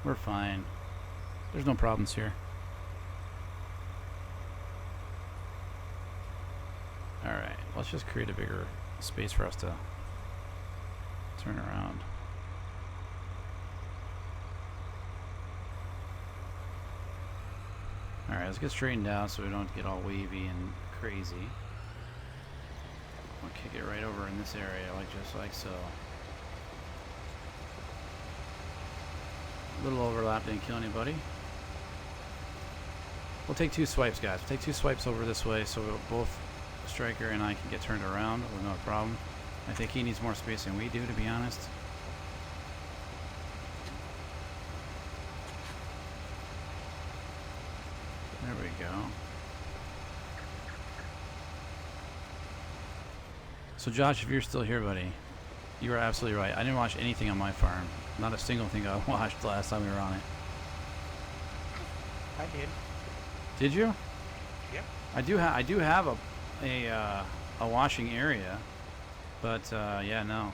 We're fine. There's no problems here. Alright, let's just create a bigger space for us to turn around. Alright, let's get straightened out so we don't get all wavy and crazy. I'll kick it right over in this area, just like so. A little overlap didn't kill anybody. We'll take 2 swipes, guys. We'll take 2 swipes over this way so both Stryker and I can get turned around with no problem. I think he needs more space than we do, to be honest. There we go. So Josh, if you're still here, buddy, you were absolutely right. I didn't watch anything on my farm. Not a single thing I watched the last time we were on it. I did. Did you? Yep. I do have a washing area, but yeah, no.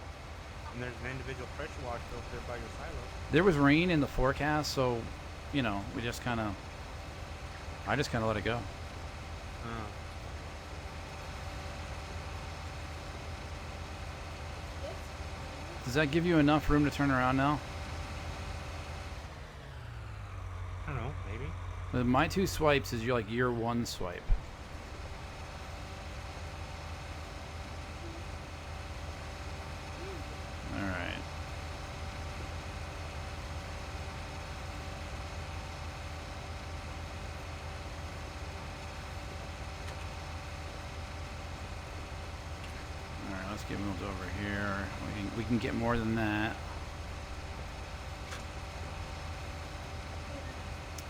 And there's an individual pressure washer over there by your silo. There was rain in the forecast, so you know I just kind of let it go. Does that give you enough room to turn around now? I don't know, maybe. My 2 swipes is your 1 swipe. All right. All right, let's get moved over here. We can get more than that.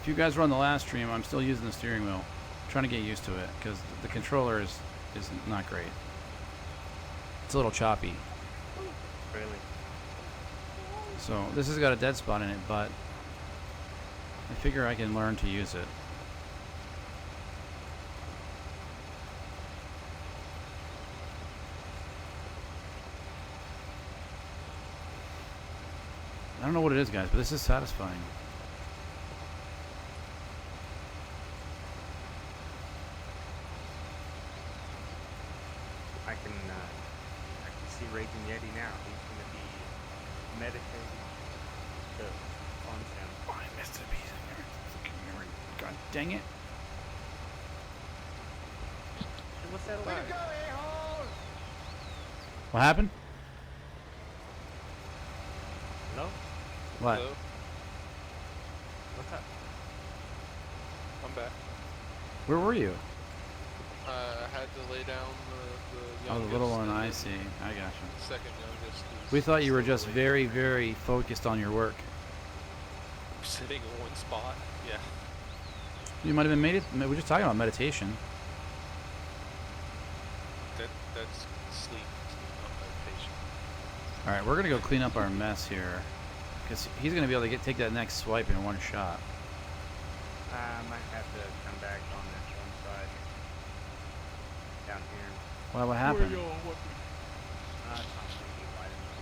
If you guys were on the last stream, I'm still using the steering wheel. I'm trying to get used to it because the controller is not great. It's a little choppy. Really? So this has got a dead spot in it, but I figure I can learn to use it. I don't know what it is, guys, but this is satisfying. I can see Ragin Yeti now. He's gonna be meditating to launch him. Oh, I missed a piece in there. God dang it. Hey, what's that about? What happened? Hello? What? Hello? What's up? I'm back. Where were you? I had to lay down the Oh, youngest. the little one, and I then see. I got you. the second youngest. Is We thought you were still just awake. very, very focused on your work. Sitting in one spot. Yeah. You might have been we're just talking about meditation. That's sleep. It's not meditation. All right, we're gonna go clean up our mess here, because he's gonna be able to take that next swipe in one shot. I might have to come back on this one side. Down here. Well, what happened? It's not completely wide enough.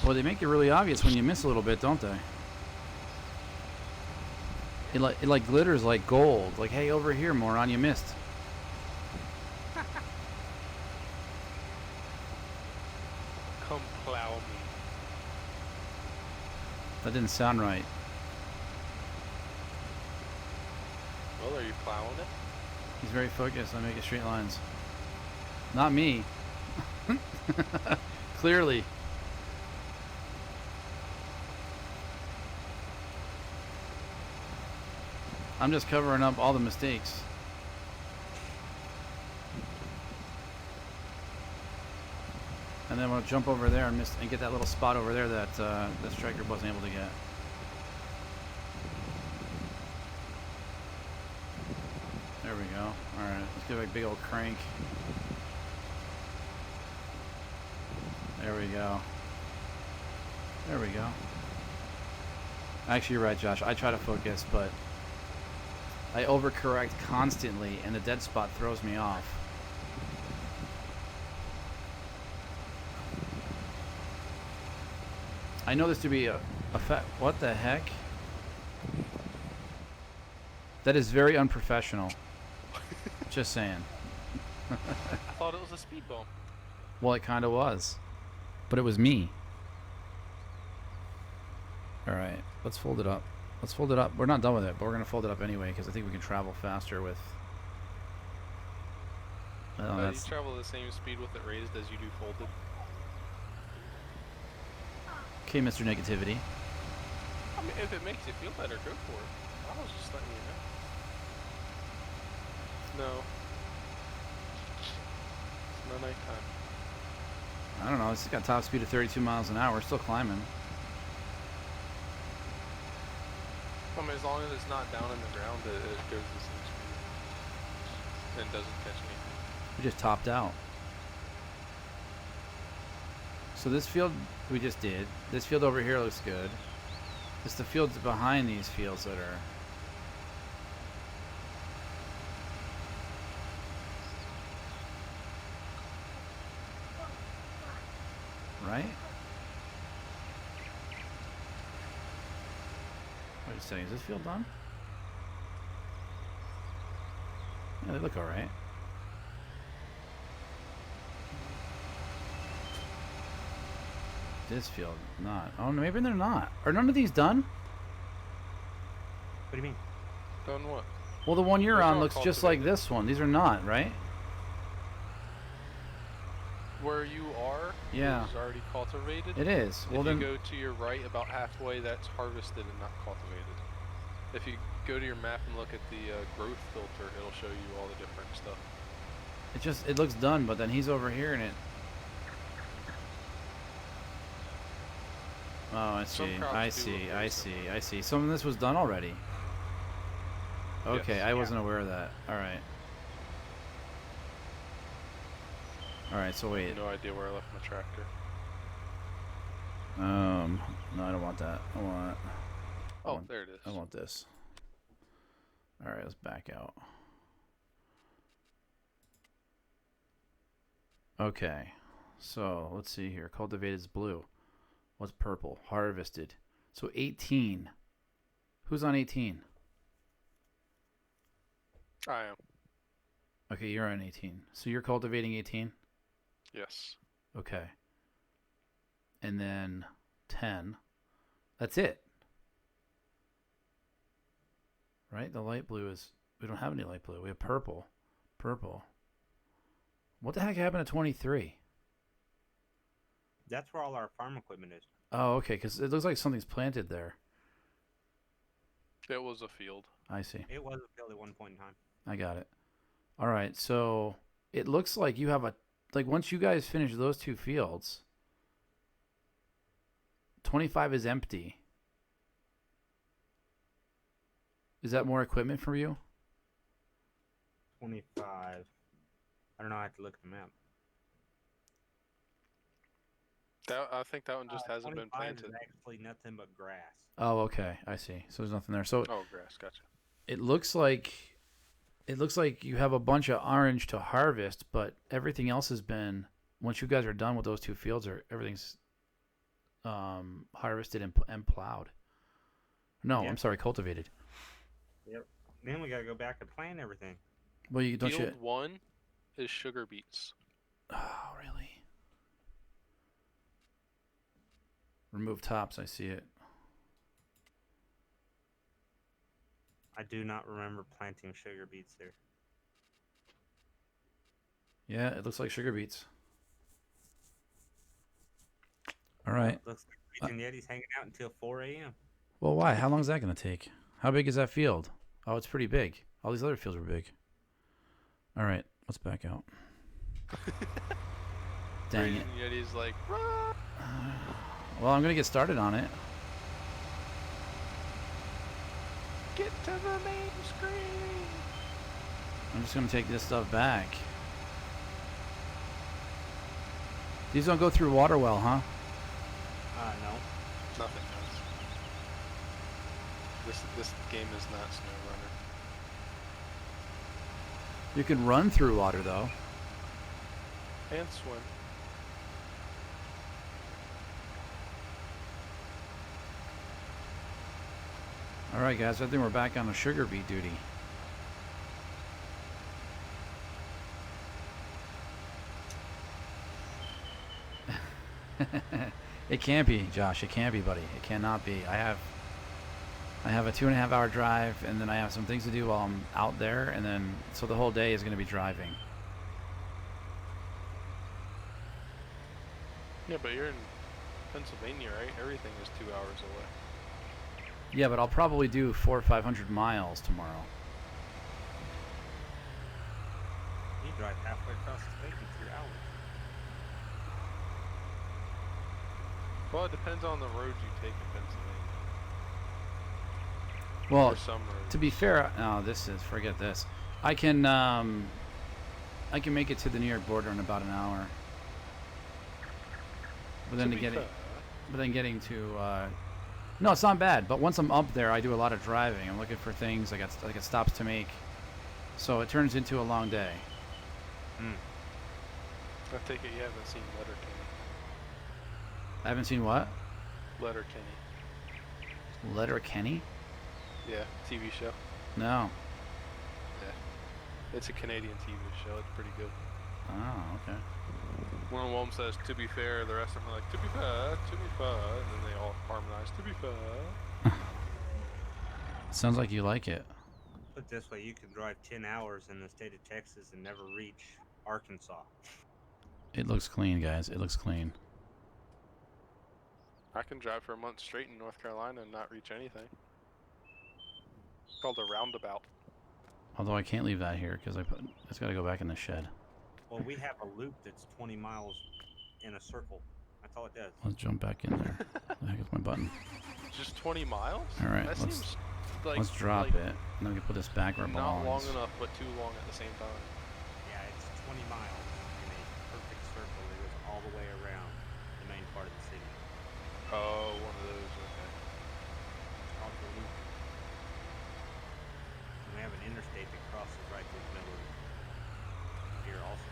Well, they make it really obvious when you miss a little bit, don't they? It like glitters like gold. Like, hey, over here, moron, you missed. Come plow me. That didn't sound right. Well, are you plowing it? He's very focused on making straight lines. Not me. Clearly. I'm just covering up all the mistakes. And then we'll jump over there and get that little spot over there that that Stryker wasn't able to get. There we go. All right, let's give it a big old crank. There we go. There we go. Actually, you're right, Josh. I try to focus, but I overcorrect constantly, and the dead spot throws me off. I know this to be a what the heck? That is very unprofessional. Just saying. I thought it was a speed bump. Well, it kind of was. But it was me. Alright, let's fold it up. Let's fold it up. We're not done with it, but we're going to fold it up anyway because I think we can travel faster with... You travel the same speed with it raised as you do folded. Okay, Mr. Negativity. I mean, if it makes you feel better, go for it. I was just letting you know. No. It's no nighttime. I don't know. It's got top speed of 32 miles an hour. We're still climbing. I mean, as long as it's not down in the ground, it goes the same speed and doesn't catch anything. We just topped out. So this field we just did. This field over here looks good. It's the fields behind these fields that are... Right? Wait a second, is this field done? Yeah, they look alright. This field, not. Oh, no, maybe they're not. Are none of these done? What do you mean? Done what? Well, the one you're They're on all looks just like cultivated. this one. These are not, right? Where you are Yeah. is already cultivated. It is. Well, If then... you go to your right about halfway, that's harvested and not cultivated. If you go to your map and look at the growth filter, it'll show you all the different stuff. It looks done, but then he's over here and it... Oh, I Some see. crops I do see. look very I see. similar. I see. Some of this was done already. Okay, Yes. I wasn't aware of that. All right. All right. So wait. No idea where I left my tractor. No, I don't want that. I want. Oh, there it is. I want this. All right, let's back out. Okay, so let's see here. Cultivated is blue. What's purple? Harvested. So 18. Who's on 18? I am. Okay, you're on 18. So you're cultivating 18? Yes. Okay. And then 10. That's it. Right? The light blue is... We don't have any light blue. We have purple. Purple. What the heck happened to 23? That's where all our farm equipment is. Oh, okay, because it looks like something's planted there. It was a field. I see. It was a field at one point in time. I got it. All right, so it looks like you have a... Like, once you guys finish those two fields, 25 is empty. Is that more equipment for you? 25. I don't know. I have to look at the map. I think that one just hasn't been 25 planted. is actually nothing but grass. Oh, okay. I see. So there's nothing there. So Oh, grass. Gotcha. it looks like you have a bunch of orange to harvest, but everything else has been, once you guys are done with those two fields, everything's harvested and plowed. No, Yeah. I'm sorry, cultivated. Yep. Then we gotta go back and plant everything. Well, you don't Field you? 1 is sugar beets. Oh, really? Remove tops. I see it. I do not remember planting sugar beets there. Yeah, it looks like sugar beets. All right. Looks like Ragin Yeti's hanging out until 4 a.m. Well, why? How long is that going to take? How big is that field? Oh, it's pretty big. All these other fields are big. All right, let's back out. Dang it. Ragin Yeti's like, "Rah!" Well, I'm going to get started on it. Get to the main screen. I'm just going to take this stuff back. These don't go through water well, huh? No. Nothing does. This game is not SnowRunner. You can run through water, though. And swim. All right, guys, I think we're back on the sugar beet duty. It can't be, Josh. It can't be, buddy. It cannot be. I have a 2.5 hour drive, and then I have some things to do while I'm out there, and then so the whole day is going to be driving. Yeah, but you're in Pennsylvania, right? Everything is 2 hours away. Yeah, but I'll probably do 400 or 500 miles tomorrow. You drive halfway across the state in 3 hours. Well, it depends on the roads you take in Pennsylvania. Well, or some roads. to be fair, no, forget this. I can make it to the New York border in about an hour. But then getting to no, it's not bad. But once I'm up there, I do a lot of driving. I'm looking for things. I got stops to make, so it turns into a long day. I take it you haven't seen Letterkenny. I haven't seen what? Letterkenny. Letterkenny? Yeah, TV show. No. Yeah. It's a Canadian TV show. It's pretty good. Oh, okay. One of them says, to be fair, the rest of them are like, to be fair, and then they all harmonize, to be fair. Sounds like you like it. Put it this way, you can drive 10 hours in the state of Texas and never reach Arkansas. It looks clean, guys. It looks clean. I can drive for a month straight in North Carolina and not reach anything. It's called a roundabout. Although I can't leave that here because it's got to go back in the shed. Well, we have a loop that's 20 miles in a circle. That's all it does. Let's jump back in there. The heck is my button? Just 20 miles? All right, That seems like, let's drop it. And then we can put this back where it not belongs. long enough, but too long at the same time. Yeah, it's 20 miles in a perfect circle. It goes all the way around the main part of the city. Oh, one of those, okay. It's called the loop. And we have an interstate that crosses right through the middle of here also.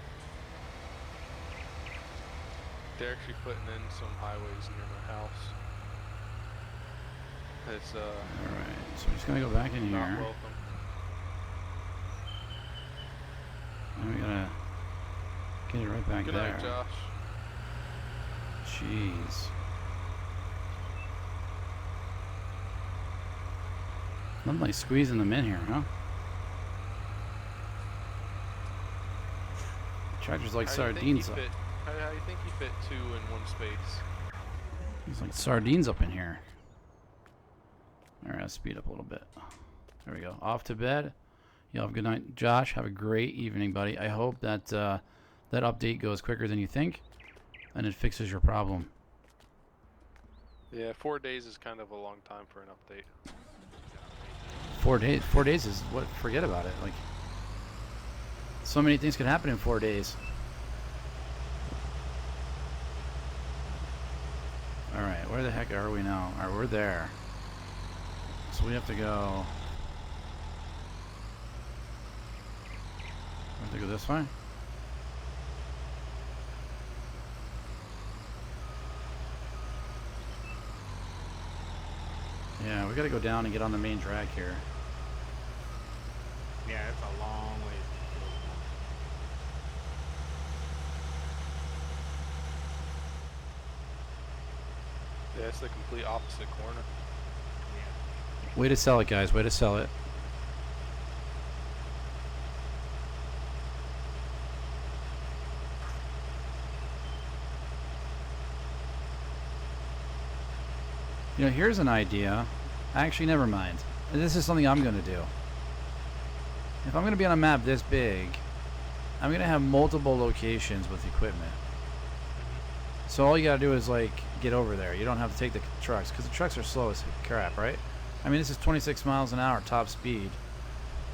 They're actually putting in some highways near my house. It's Alright, so we're just going to go back in not here. welcome. And we got to get it right back Good there. night, Josh. Jeez. Nothing like squeezing them in here, huh? Tractor's like sardines. How do you think you fit two in one space? It's like sardines up in here. Alright, I'll speed up a little bit. There we go. Off to bed. Y'all have a good night. Josh, have a great evening, buddy. I hope that that update goes quicker than you think and it fixes your problem. Yeah, 4 days is kind of a long time for an update. 4 days. 4 days is what? Forget about it. Like, so many things can happen in 4 days. Alright, where the heck are we now? Alright, we're there. So we have to go... We have to go this way? Yeah, we gotta go down and get on the main drag here. Yeah, it's a long ways. Yeah, it's the complete opposite corner. Yeah. Way to sell it, guys. Way to sell it. You know, here's an idea. Actually, never mind. This is something I'm going to do. If I'm going to be on a map this big, I'm going to have multiple locations with equipment. So all you got to do is, like, get over there. You don't have to take the trucks, because the trucks are slow as crap, right? I mean, this is 26 miles an hour top speed,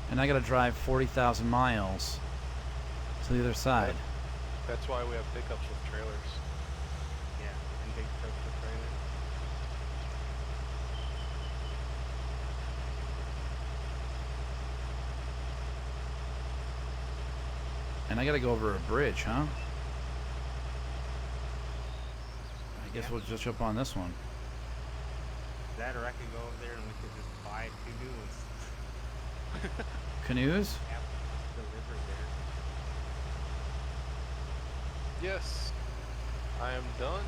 and I got to drive 40,000 miles to the other side. That's why we have pickups with trailers. Yeah, and big trucks with trailers. And I got to go over a bridge, huh? I guess we'll just jump on this one. That, or I could go over there and we could just buy 2 new ones. Canoes? Have delivered there. Yes, I am done.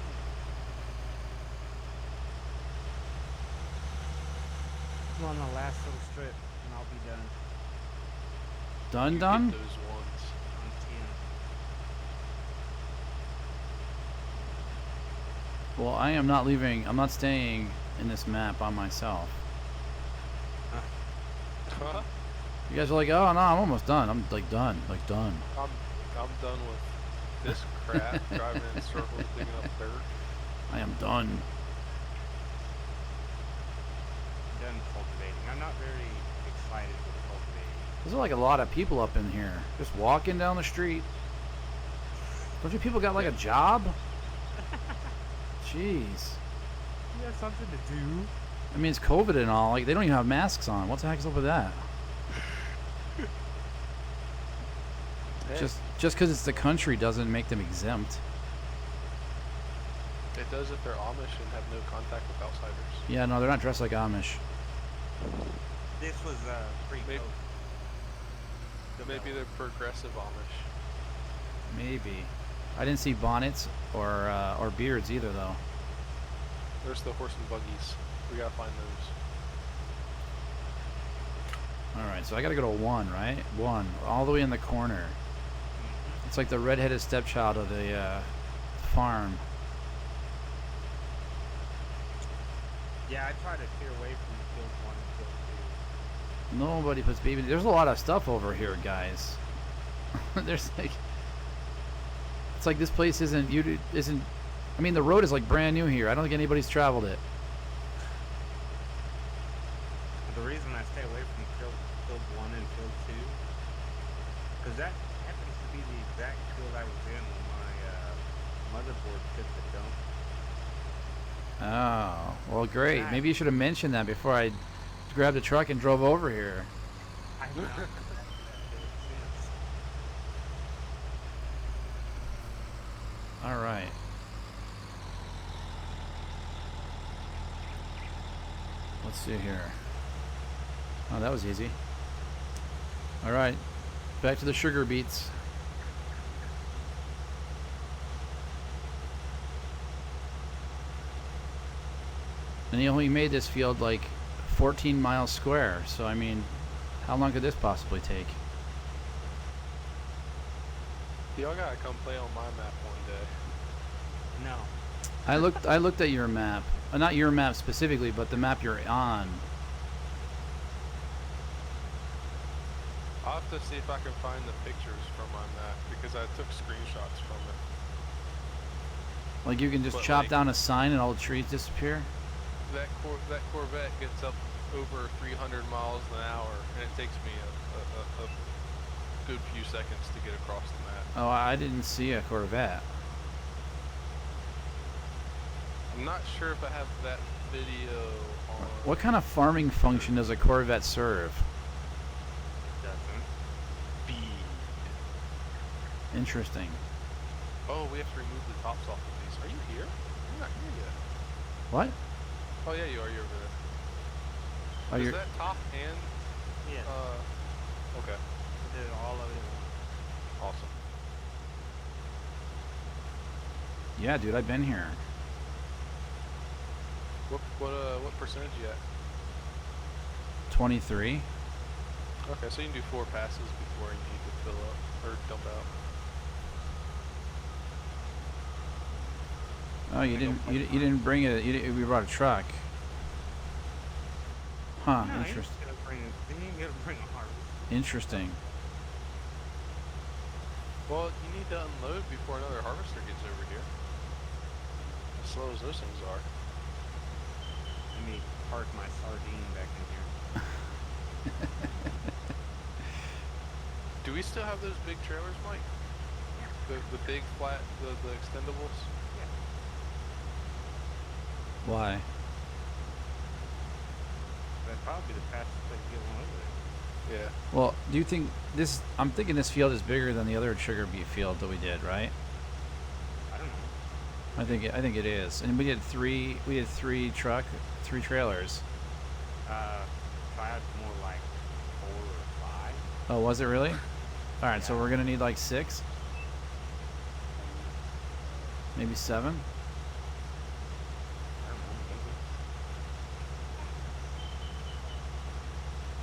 I'm on the last little strip, and I'll be done Done, You done? Get those ones. on 10. Well, I am not leaving. I'm not staying in this map on myself. Huh? You guys are like, oh no, I'm almost done. I'm like done. Like done. I'm done with this crap. Driving in circles, digging up dirt. I am done. Done cultivating. I'm not very excited with cultivating. There's like a lot of people up in here, just walking down the street. Don't you people got like a job? Jeez. You have something to do. I mean, it's COVID and all. Like, they don't even have masks on. What the heck is up with that? Hey, Just because it's the country doesn't make them exempt. it does if they're Amish and have no contact with outsiders. Yeah, no, they're not dressed like Amish. This was pre-COVID. Maybe they're progressive Amish. Maybe. I didn't see bonnets or beards either, though. There's the horse and buggies. We gotta find those. All right, so I got to go to 1, right? 1, all the way in the corner. It's like the redheaded stepchild of the farm. Yeah, I try to steer away from field 1 and field Nobody puts baby. There's a lot of stuff over here, guys. There's like, it's like this place isn't. I mean, the road is like brand new here. I don't think anybody's traveled it. 2. The reason I stay away from field 1 and field 2, because that happens to be the exact field I was in when my motherboard took the dump. Oh, well, great. Right. Maybe you should have mentioned that before I grabbed a truck and drove over here. I have not since. All right. Let's see here. Oh, that was easy. All right. Back to the sugar beets. And he only made this field like 14 miles square. So, I mean, how long could this possibly take? Y'all gotta come play on my map one day. No. I looked at your map. Not your map specifically, but the map you're on. I'll have to see if I can find the pictures from my map because I took screenshots from it. Like you can just But, chop like- down a sign and all the trees disappear? That Corvette gets up over 300 miles an hour, and it takes me a good few seconds to get across the map. Oh, I didn't see a Corvette. I'm not sure if I have that video on. What kind of farming function does a Corvette serve? Doesn't. Speed. Interesting. Oh, we have to remove the tops off of these. Are you here? You're not here yet. What? Oh yeah, you are. You're over there. Oh, Is you're, that top and Yeah. okay, I did all of it at once. awesome. yeah, dude, I've been here. What percentage you at? 23. Okay, so you can do 4 passes before you need to fill up or dump out. Oh, you didn't bring it. We brought a truck. Huh? No, Interesting. He ain't gonna bring a harvest. Interesting. Well, you need to unload before another harvester gets over here. As slow as those things are. Let me park my sardine back in here. Do we still have those big trailers, Mike? The big flat, the extendables? Why? That'd probably be the fastest way to get one over there. Yeah. Well, do you think this? I'm thinking this field is bigger than the other sugar beet field that we did, right? I don't know. I think it is. And we did three trailers. So I had more like 4 or 5. Oh, was it really? All right, so we're gonna need like 6, maybe 7. I don't know. Maybe.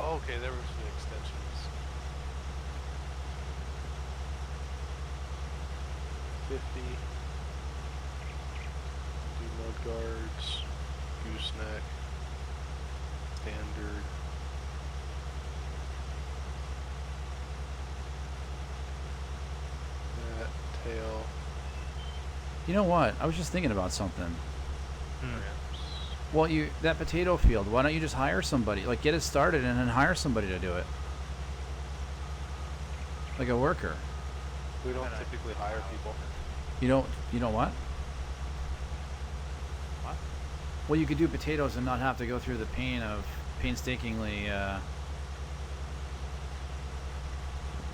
Oh, okay, there was the extensions. 50. Do mud guards, gooseneck, standard. That, tail, You know what? I was just thinking about something. Hmm. ramps. Well, that potato field. Why don't you just hire somebody? Like, get it started and then hire somebody to do it, like a worker. We don't typically hire people. You don't. You know what? What? Well, you could do potatoes and not have to go through the pain of painstakingly. You know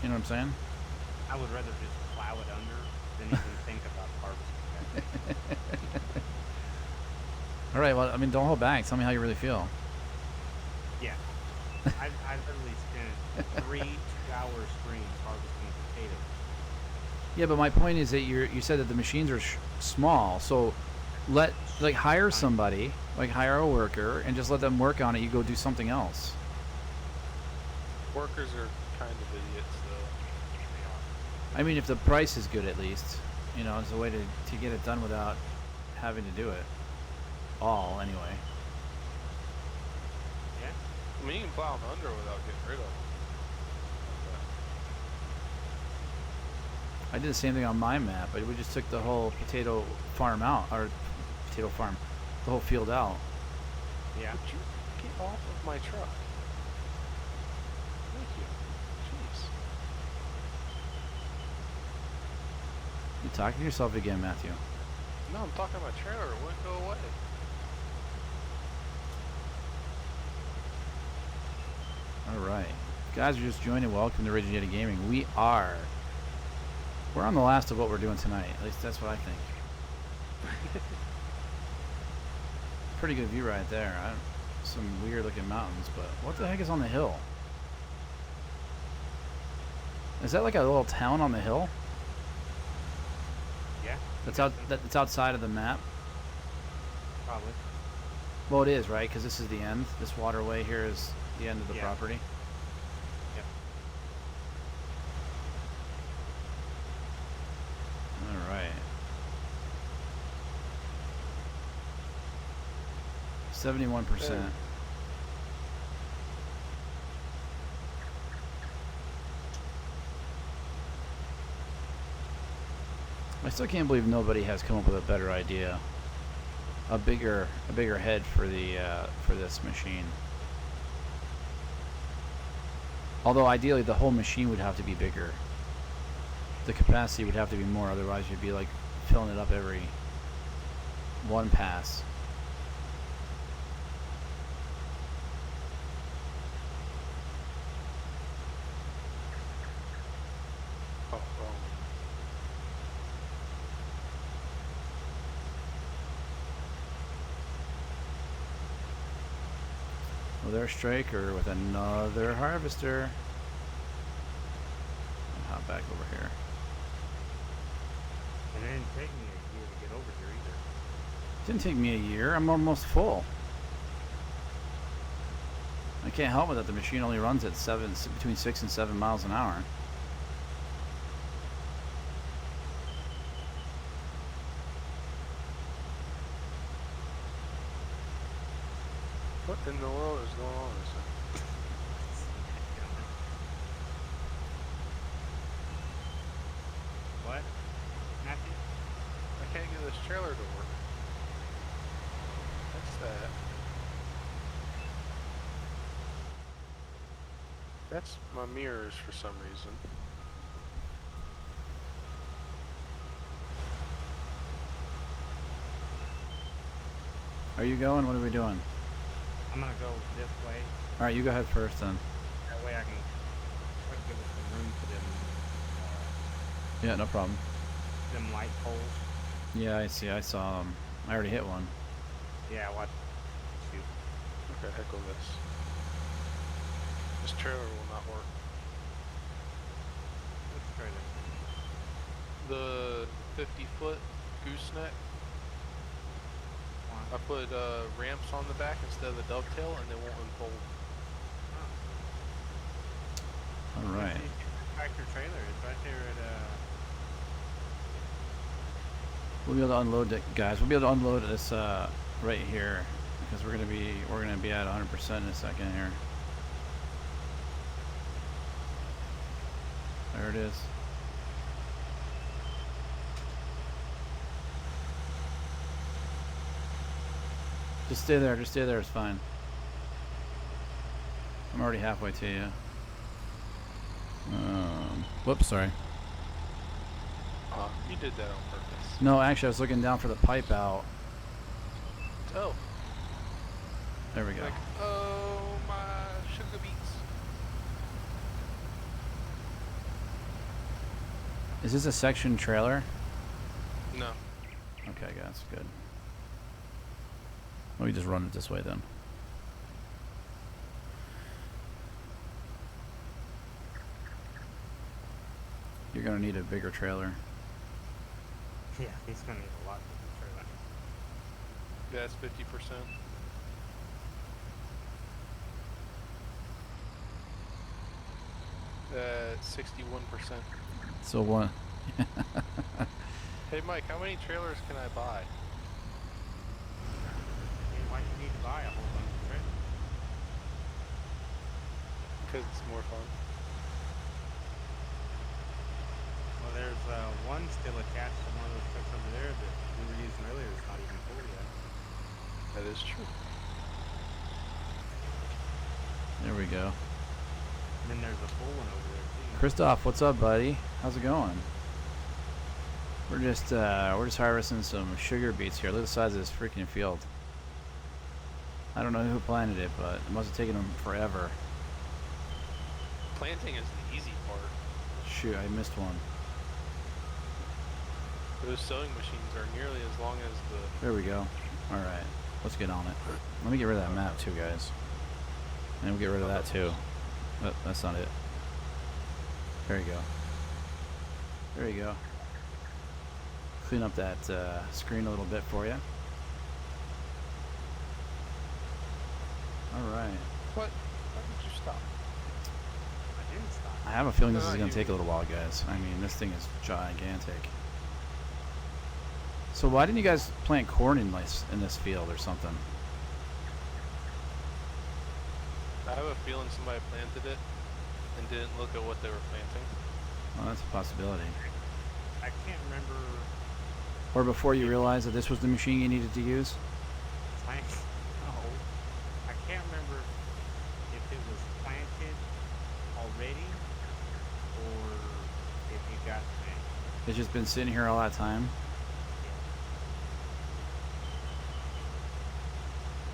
what I'm saying? I would rather just plow it under than even think about harvesting that. All right. Well, I mean, don't hold back. Tell me how you really feel. Yeah. I literally spent 3 2-hour streams harvesting potatoes. Yeah, but my point is that you said that the machines are small, so hire somebody, like hire a worker, and just let them work on it. You go do something else. Workers are kind of idiots, though. I mean, if the price is good, at least, you know, it's a way to get it done without having to do it all anyway. Yeah. I mean, you can plow them under without getting rid of them. I did the same thing on my map, but we just took the whole potato farm out, or potato farm, the whole field out. Yeah. Would you get off of my truck? Thank you. Jeez. You talking to yourself again, Matthew? No, I'm talking about trailer. It wouldn't go away. All right, if you guys are just joining, welcome to Ragin Yeti Gaming. We're on the last of what we're doing tonight. At least that's what I think. Pretty good view right there. Some weird looking mountains, but what the heck is on the hill? Is that like a little town on the hill? Yeah. That's outside of the map. Probably. Well, it is, right? Because this is the end. This waterway here is the end of the Yeah. property. Yep. All right. 71%. I still can't believe nobody has come up with a better idea. A bigger head for this machine. Although ideally the whole machine would have to be bigger. The capacity would have to be more, otherwise you'd be like filling it up every one pass. Oh, well. Well, there's Stryker with another harvester. I'll hop back over here. And it didn't take me a year to get over here either. Didn't take me a year. I'm almost full. I can't help it that the machine only runs at between 6 and 7 miles an hour. What in the world is going on this thing? What? Matthew? I can't get this trailer to work. That's that. That's my mirrors for some reason. Are you going? What are we doing? I'm gonna go this way. All right, you go ahead first then. That way I can try to give us some room for Yeah, no problem. them light poles. Yeah, I see. I saw them. I already hit one. Yeah, watch. Shoot. Okay, heckle this. This trailer will not work. Let's try this. The 50-foot gooseneck, One. I put ramps on the back instead of the dovetail, and they won't unfold. All right. Tractor trailer. It's right there at We'll be able to unload it, guys. We'll be able to unload this right here because we're gonna be at 100% in a second here. There it is. Just stay there. Just stay there. It's fine. I'm already halfway to you. Whoops, sorry. You did that on purpose. No, actually, I was looking down for the pipe out. Oh. There we go. Like, oh, my sugar beets. Is this a section trailer? No. Okay, that's good. Let me just run it this way then. You're gonna need a bigger trailer. Yeah, he's gonna need a lot for the trailer. That's 50%. That's 61%. So what? Hey Mike, how many trailers can I buy? Hey, why do you need to buy a whole bunch of trailers? Because it's more fun. Well, there's one still attached to one of those trucks over there that we were using earlier. It's not even full yet. That is true. There we go. And then there's a full one over there too. Christoph, what's up, buddy? How's it going? We're just harvesting some sugar beets here. Look at the size of this freaking field. I don't know who planted it, but it must have taken them forever. Planting is the easy part. Shoot, I missed one. Those sewing machines are nearly as long as the... There we go. All right, let's get on it. Let me get rid of that map too, guys. And we'll get rid of that too. But that's not it. There you go. There you go. Clean up that screen a little bit for you. All right. What? Why did you stop? I didn't stop. I have a feeling this No, is going you- to take a little while, guys. I mean, this thing is gigantic. So why didn't you guys plant corn in this field or something? I have a feeling somebody planted it and didn't look at what they were planting. Well, that's a possibility. I can't remember. Or before you realized that this was the machine you needed to use? Plant. No, I can't remember if it was planted already or if it got planted. It's just been sitting here all that time?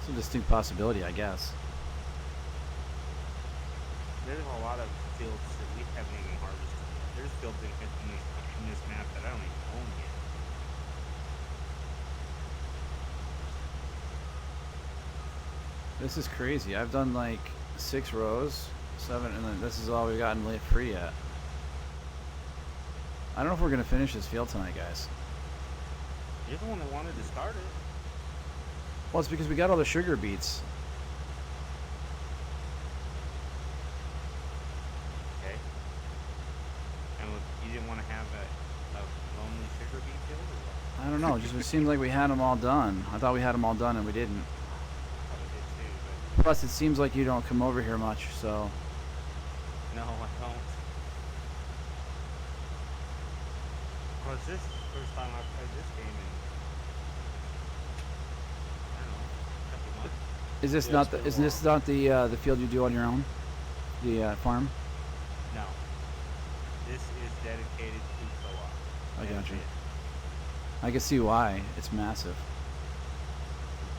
It's a distinct possibility, I guess. There's a lot of fields that we haven't even harvested yet. There's fields in this map that I don't even own yet. This is crazy. I've done like 6 rows, 7, and then this is all we've gotten lit free yet. I don't know if we're going to finish this field tonight, guys. You're the one that wanted to start it. Well, it's because we got all the sugar beets. Okay. And you didn't want to have a lonely sugar beet field or what? I don't know. Just it seems like we had them all done. I thought we had them all done, and we didn't. I thought we did too, Plus, it seems like you don't come over here much, so... but no, I don't. Was this the first time I played this game in, I don't know, a couple months? Is this Yeah, not it's the? been a Isn't this not the field you do on your own? The farm? No. This is dedicated to co-op. I That got is you. it. I can see why. It's massive.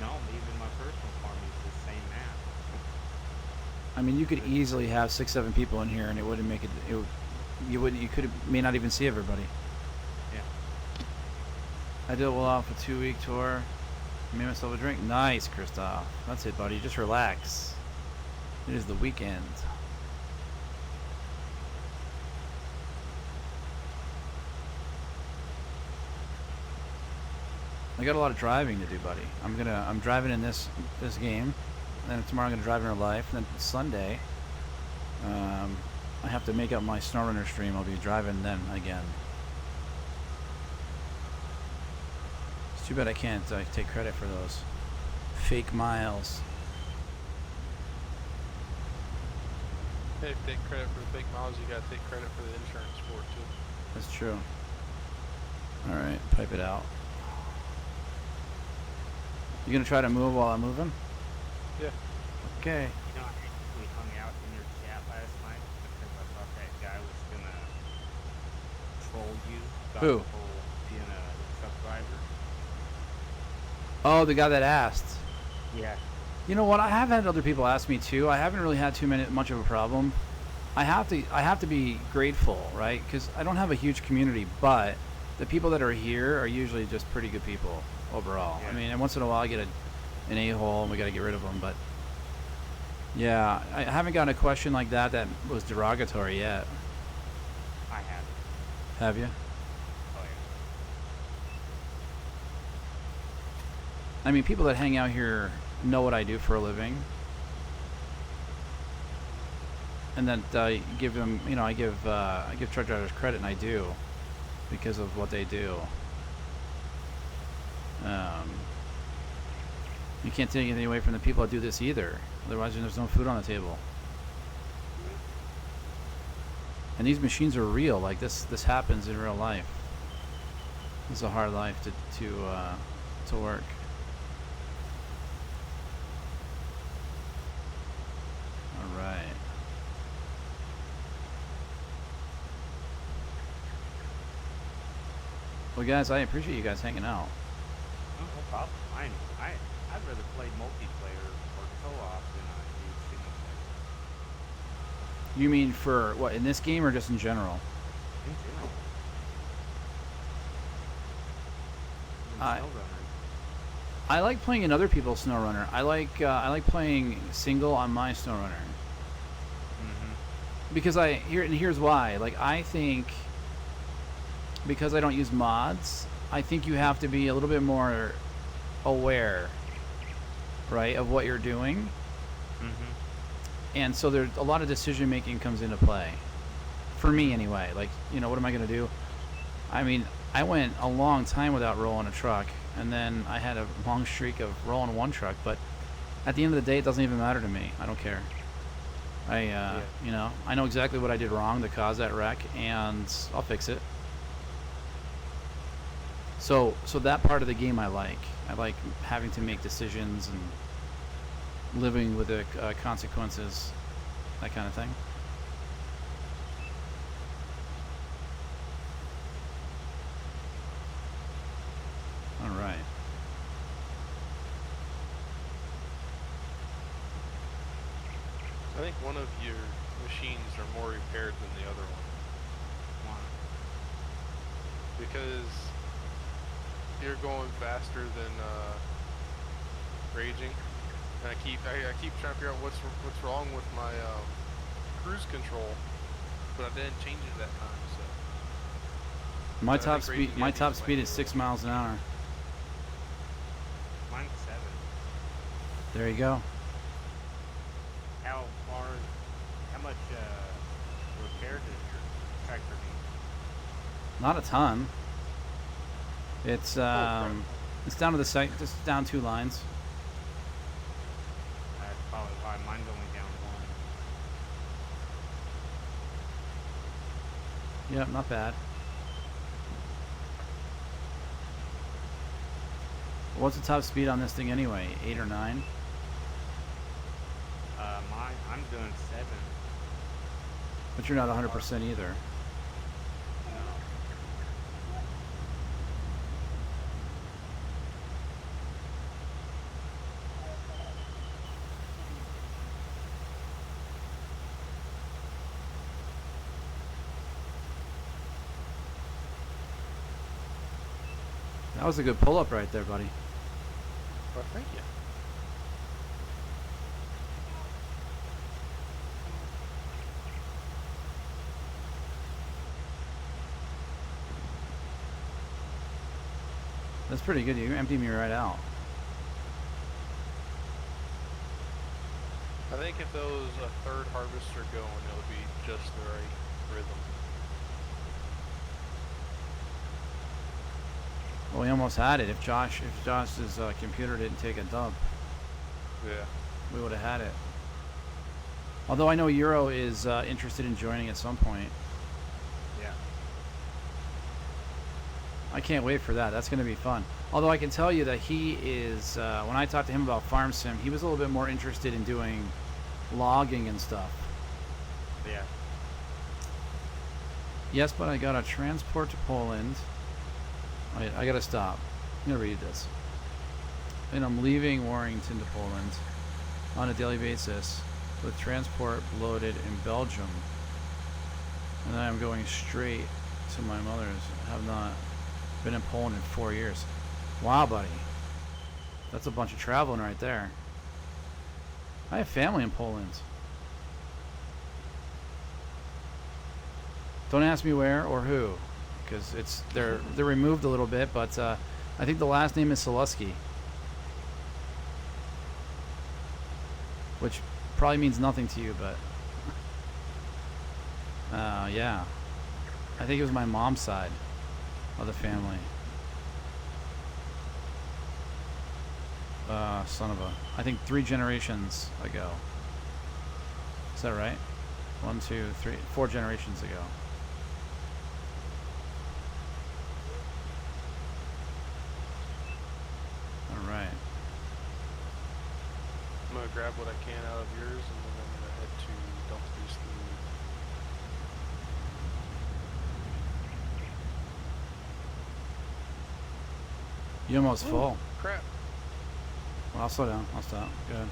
No, even my personal farm is the same map. I mean, you could easily have 6, 7 people in here, and it wouldn't make it. You wouldn't. You could may not even see everybody. Yeah. I did well off a 2-week tour. Made myself a drink. Nice, Christoph. That's it, buddy. Just relax. It is the weekend. I got a lot of driving to do, buddy. I'm driving in this game. Then tomorrow I'm gonna drive in real life. And then Sunday, I have to make up my SnowRunner stream. I'll be driving then again. It's too bad I can't take credit for those fake miles. Hey, if you take credit for the big miles, you gotta take credit for the insurance for it too. That's true. All right, pipe it out. You gonna try to move while I'm moving? Yeah. Okay. You know, I actually hung out in your chat last night because I thought that guy was gonna troll you about Who? the whole being a truck driver. Oh, the guy that asked. Yeah. You know what? I have had other people ask me too. I haven't really had much of a problem. I have to be grateful, right? Because I don't have a huge community, but the people that are here are usually just pretty good people overall. Yeah. I mean, and once in a while I get an a-hole and we got to get rid of them, but yeah, I haven't gotten a question like that was derogatory yet. I have. Have you? Oh yeah. I mean, people that hang out here know what I do for a living, and that I give them, I give truck drivers credit, and I do, because of what they do. You can't take anything away from the people that do this either. Otherwise, there's no food on the table. And these machines are real. Like this happens in real life. It's a hard life to work. All right. Well, guys, I appreciate you guys hanging out. No problem. I'd rather play multiplayer or co-op than I do single player. You mean for what, in this game or just in general? In general. Even I- SnowRunner. I like playing in other people's SnowRunner. I like playing single on my SnowRunner. Because here's why. Like, I think because I don't use mods, I think you have to be a little bit more aware, right, of what you're doing. And so there's a lot of decision making comes into play. For me anyway. Like, what am I gonna do? I mean, I went a long time without rolling a truck, and then I had a long streak of rolling one truck, but at the end of the day it doesn't even matter to me. I don't care. I know exactly what I did wrong to cause that wreck, and I'll fix it. So that part of the game I like. I like having to make decisions and living with the consequences, that kind of thing. All right. I think one of your machines are more repaired than the other one. Why? Because you're going faster than Raging. And I keep trying to figure out what's wrong with my cruise control, but I didn't change it that time. So My But I top think speed Raging my Yeti's top the way speed to is do it. 6 miles an hour. Mine's 7. There you go. How much repair does your tractor need? Not a ton. It's crap. it's down to the site, just down 2 lines. That's probably why mine's only down 1. Yep, not bad. What's the top speed on this thing anyway? 8 or 9? I'm doing 7. But you're not 100% either. No. That was a good pull-up right there, buddy. Well, thank you. That's pretty good. You emptied me right out. I think if there was a third harvester going, it would be just the right rhythm. Well, we almost had it. If Josh's computer didn't take a dump, Yeah. we would have had it. Although I know Euro is interested in joining at some point. Yeah. I can't wait for that. That's going to be fun. Although I can tell you that he is, when I talked to him about Farm Sim, he was a little bit more interested in doing logging and stuff. Yeah. Yes, but I got to transport to Poland. I got to stop. I'm going to read this. And I'm leaving Warrington to Poland on a daily basis with transport loaded in Belgium. And then I'm going straight to my mother's. I have not been in Poland in 4 years. Wow, buddy. That's a bunch of traveling right there. I have family in Poland. Don't ask me where or who, because they're removed a little bit, but I think the last name is Selewski, which probably means nothing to you, but yeah, I think it was my mom's side of the family. Son of a, I think 3 generations ago. Is that right? 1, 2, 3, 4 generations ago. All right. I'm gonna grab what I can out of yours, and then I'm gonna head to Dumfries. You almost full. Crap. Well, I'll slow down. I'll stop. Go ahead.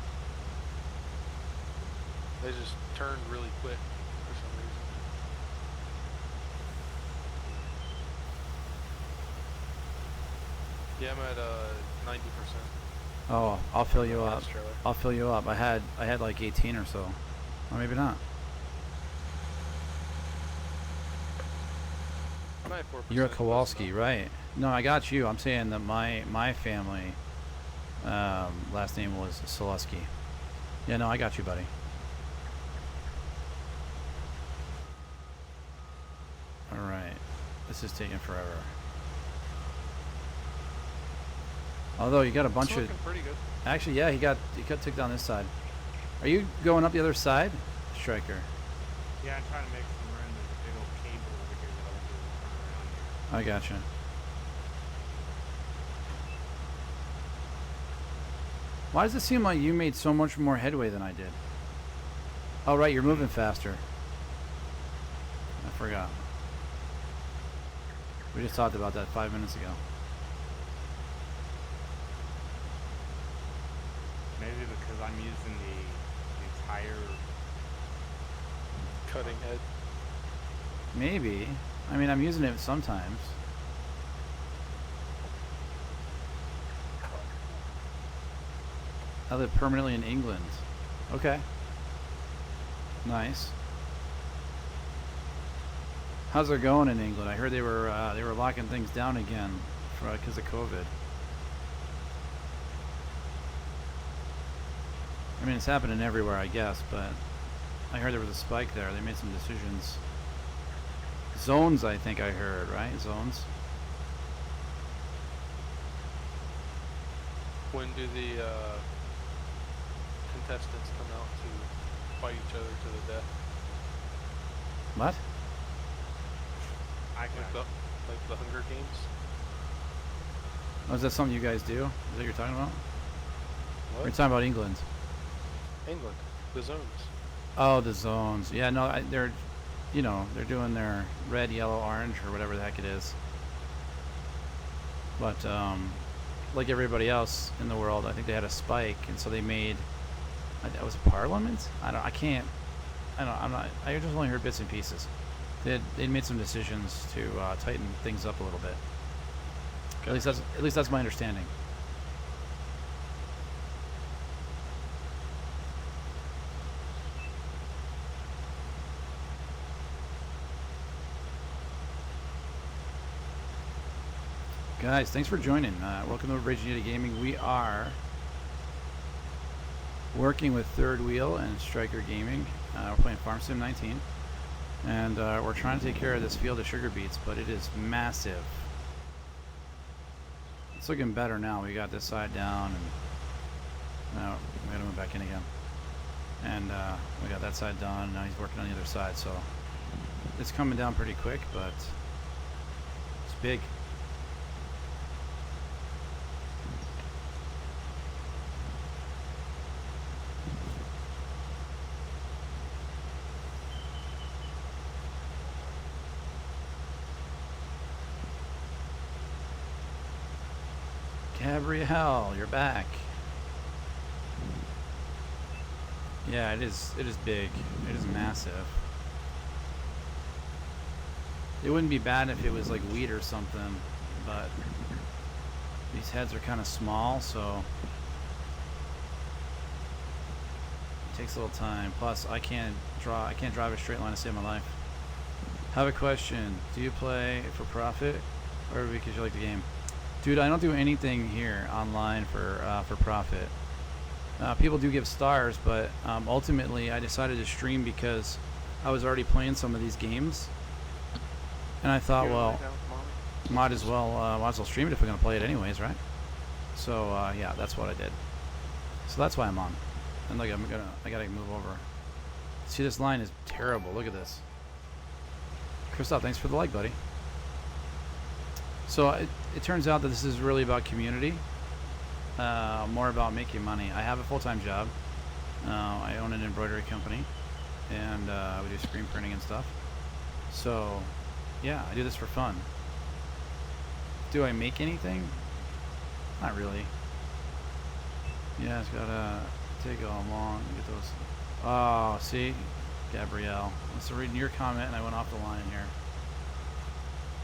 They just turned really quick for some reason. Yeah, I'm at 90%. Oh, I'll fill you up. Last trailer. I'll fill you up. I had like 18 or so, or maybe not. 94%. You're a close Kowalski, enough. right? No, I got you. I'm saying that my family last name was Selewski. Yeah, no, I got you, buddy. All right, this is taking forever. Although you got a bunch It's of. looking pretty good. Actually, yeah, he got took down this side. Are you going up the other side, Stryker? Yeah, I'm trying to make some room. There's a big old cable over here that I won't be able to turn around here. I gotcha. Why does it seem like you made so much more headway than I did? Oh, right, you're moving faster. I forgot. We just talked about that 5 minutes ago. Maybe because I'm using the entire. Cutting head. Maybe. I mean, I'm using it sometimes. I live permanently in England. Okay. Nice. How's it going in England? I heard they were locking things down again because of COVID. I mean, it's happening everywhere, I guess, but I heard there was a spike there. They made some decisions. Zones, I think I heard, right? Zones. When do the contestants come out to fight each other to the death? What? I got Like the Hunger Games? Oh, is that something you guys do? Is that what you're talking about? Or What? you're talking about England? England. The zones. Oh, the zones. Yeah, no, they're doing their red, yellow, orange, or whatever the heck it is. But like everybody else in the world, I think they had a spike, and so they made. That was Parliament. I'm not. I just only heard bits and pieces. They'd made some decisions to tighten things up a little bit. At least that's my understanding. Guys, thanks for joining. Welcome to Ragin Yeti Gaming. We are working with Third Wheel and Stryker Gaming. We're playing Farm Sim 19. And we're trying to take care of this field of sugar beets, but it is massive. It's looking better now. We got this side down, and now we gotta move back in again. And we got that side done, and now he's working on the other side, so it's coming down pretty quick, but it's big. Gabrielle, you're back. Yeah, it is big. It is massive. It wouldn't be bad if it was like wheat or something, but these heads are kind of small, so it takes a little time. Plus, I can't drive a straight line to save my life. I have a question. Do you play for profit or because you like the game? Dude, I don't do anything here online for profit. People do give stars, but ultimately I decided to stream because I was already playing some of these games. And I thought, well, might as well stream it if we're gonna play it anyways, right? So yeah, that's what I did. So that's why I'm on. And like I gotta move over. See, this line is terrible. Look at this. Christoph, thanks for the like, buddy. So it turns out that this is really about community, more about making money. I have a full-time job. I own an embroidery company, and we do screen printing and stuff. So yeah, I do this for fun. Do I make anything? Not really. Yeah, it's gotta take a long to get those. Oh, see, Gabrielle. I was reading your comment and I went off the line here.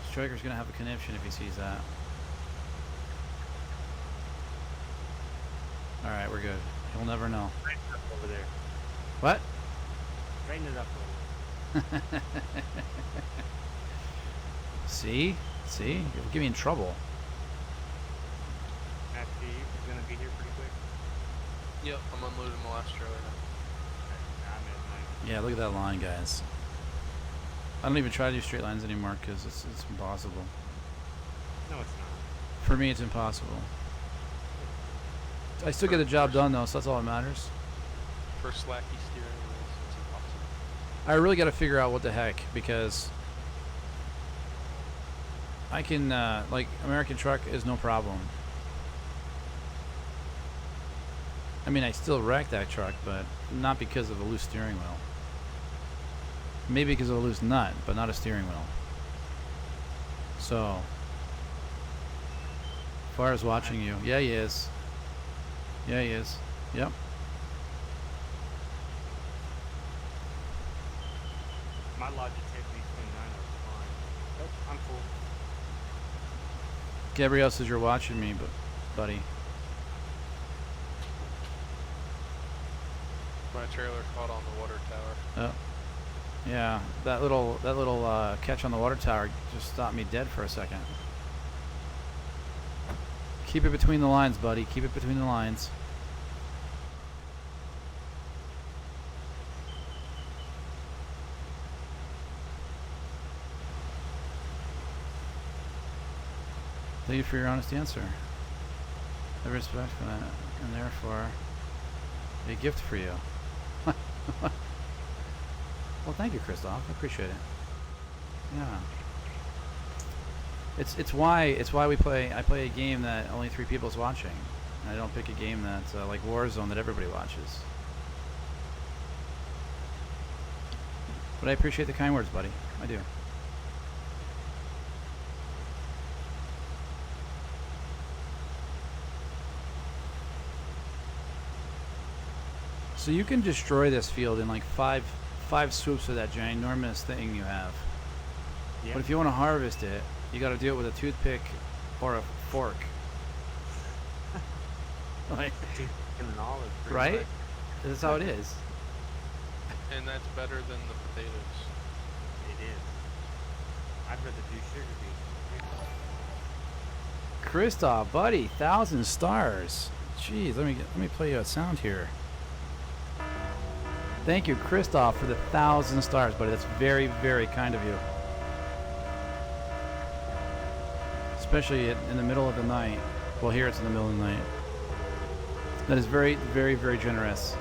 Stryker's gonna have a conniption if he sees that. All right, we're good. He'll never know. Straighten it up over there. What? Straighten it up over there. See? You'll get me in trouble. After you're gonna be here pretty quick. Yep, I'm unloading the last trailer now. I'm at 9. Yeah, look at that line, guys. I don't even try to do straight lines anymore because it's impossible. No, it's not. For me, it's impossible. I still get the job done though, so that's all that matters. For slacky steering wheels, it's impossible. I really got to figure out what the heck, because I can like American truck is no problem. I mean, I still wreck that truck, but not because of a loose steering wheel. Maybe because of a loose nut, but not a steering wheel. So, Fire's watching you. Yeah, he is. Yeah, he is. Yep. My Logitech V29 was fine. Nope, I'm cool. Gabrielle says you're watching me, buddy. My trailer caught on the water tower. Oh. Yeah, that little catch on the water tower just stopped me dead for a second. Keep it between the lines, buddy. Keep it between the lines. Thank you for your honest answer. I have respect for that, and therefore, a gift for you. Well, thank you, Christoph. I appreciate it. Yeah. It's why I play a game that only 3 people's watching. I don't pick a game that's like Warzone that everybody watches. But I appreciate the kind words, buddy. I do. So you can destroy this field in like five swoops with that ginormous thing you have. Yep. But if you want to harvest it, you got to do it with a toothpick or a fork. Like, And an olive, pretty right? much. That's how it is. And that's better than the potatoes. It is. I'd rather do sugar beets. Christoph, buddy, 1,000 stars. Jeez, let me play you a sound here. Thank you, Christoph, for the 1,000 stars, buddy. That's very, very kind of you. Especially in the middle of the night. Well, here it's in the middle of the night. That is very, very, very generous.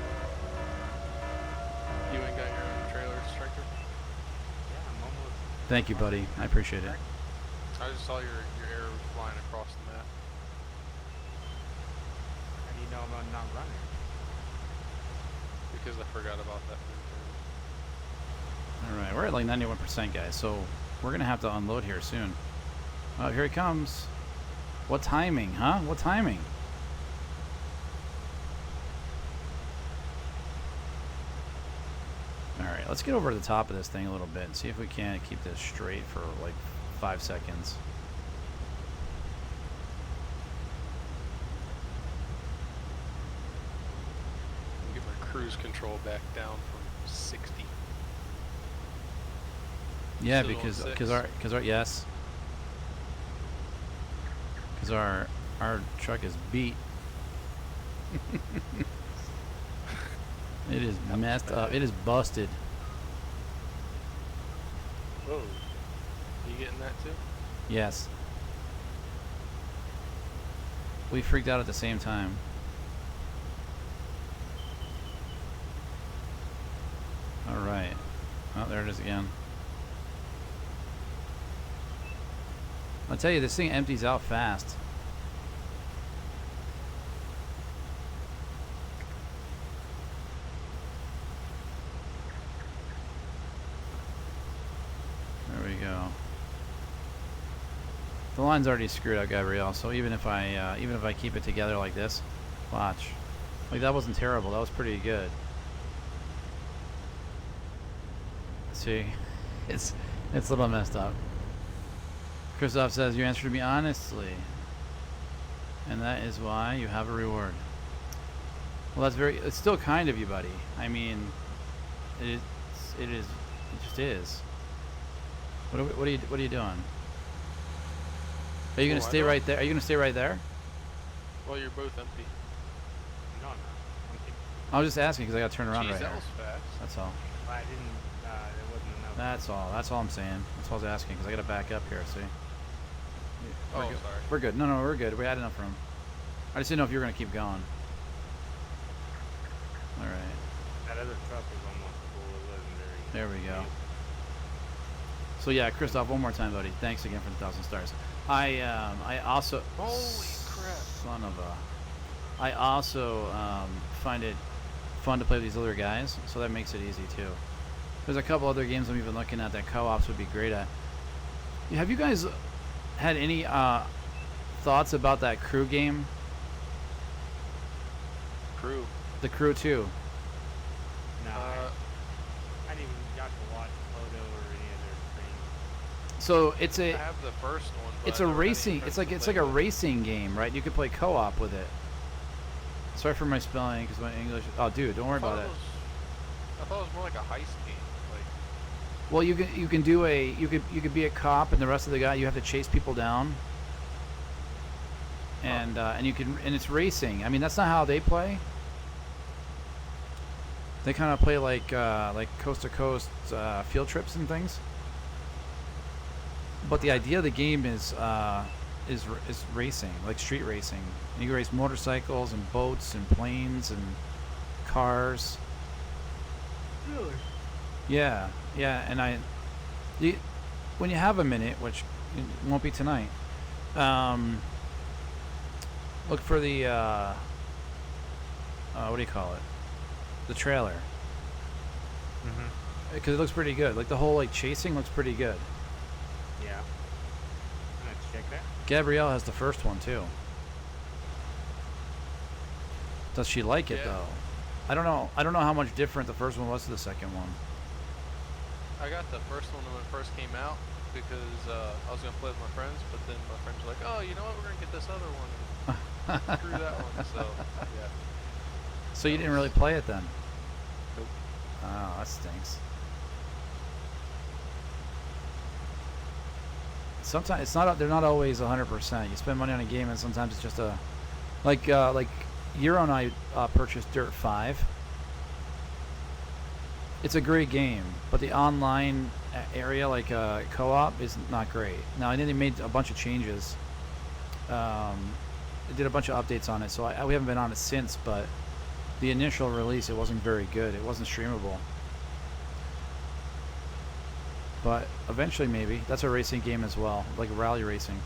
You ain't got your own trailer, Stryker? Yeah, I'm almost. Thank you, buddy. I appreciate it. I just saw your arrow flying across the map. How do you know I'm not running? Because I forgot about that. Alright, we're at like 91%, guys, so we're going to have to unload here soon. Oh, here he comes. What timing, huh? What timing? Alright, let's get over to the top of this thing a little bit and see if we can keep this straight for like 5 seconds. Get my cruise control back down from 60. Yeah, Still on because six. our yes. Because our truck is beat. It is That was messed up. bad. It is busted. Whoa. You getting that too? Yes. We freaked out at the same time. All right. Oh, there it is again. I'll tell you, this thing empties out fast. There we go. The line's already screwed up, Gabrielle. So even if I keep it together like this, watch. Like that wasn't terrible. That was pretty good. See, it's a little messed up. Christoph says you answered me honestly, and that is why you have a reward. Well, that's very. It's still kind of you, buddy. I mean, it just is. What are you doing? Are you gonna Oh, I stay know. right there? Are you gonna stay right there? Well, you're both empty. No, I'm not. I'm kidding. I was just asking because I got to turn around Jeez, right that here. was fast. That's all. I didn't. There wasn't enough. That's all. That's all I'm saying. That's all I was asking because I got to back up here. See. We're Oh, good. sorry. We're good. No, we're good. We had enough room. I just didn't know if you were gonna keep going. All right. That other truck was almost full. It wasn't very. There we go. So yeah, Christoph, one more time, buddy. Thanks again for the 1,000 stars. I also. Holy crap. Son of a. I also find it fun to play with these other guys, so that makes it easy too. There's a couple other games I'm even looking at that co-ops would be great at. Have you guys had any thoughts about that crew game? Crew. The Crew 2. No, I didn't even got to watch Photo or any of their things. So it's I a have the first one. But it's I a never had any racing. friends It's like to it's play like a with. racing game, right? You could play co-op with it. Sorry for my spelling because my English. Oh, dude, don't worry about it. I thought it was more like a heist game. Like, Well, you can do a you could be a cop and the rest of the guy you have to chase people down. And you can and it's racing. I mean that's not how they play. They kind of play like coast to coast field trips and things. But the idea of the game is racing, like street racing. And you can race motorcycles and boats and planes and cars. Really? Yeah, and when you have a minute, which it won't be tonight, look for the what do you call it? The trailer, Mm-hmm. because it looks pretty good. Like the whole like chasing looks pretty good. Yeah. I'm gonna check that. Gabrielle has the first one too. Does she like it Yeah. though? I don't know. I don't know how much different the first one was to the second one. I got the first one when it first came out because I was gonna play with my friends, but then my friends were like, "Oh, you know what? We're gonna get this other one." And screw that one. So yeah. So you didn't really play it then? Nope. Oh, that stinks. Sometimes it's not. They're not always 100%. You spend money on a game, and sometimes it's just a, like Euro and I purchased Dirt 5. It's a great game, but the online area, like co-op, is not great. Now I think they made a bunch of changes. They did a bunch of updates on it, so we haven't been on it since. But the initial release, it wasn't very good. It wasn't streamable. But eventually, maybe that's a racing game as well, like rally racing.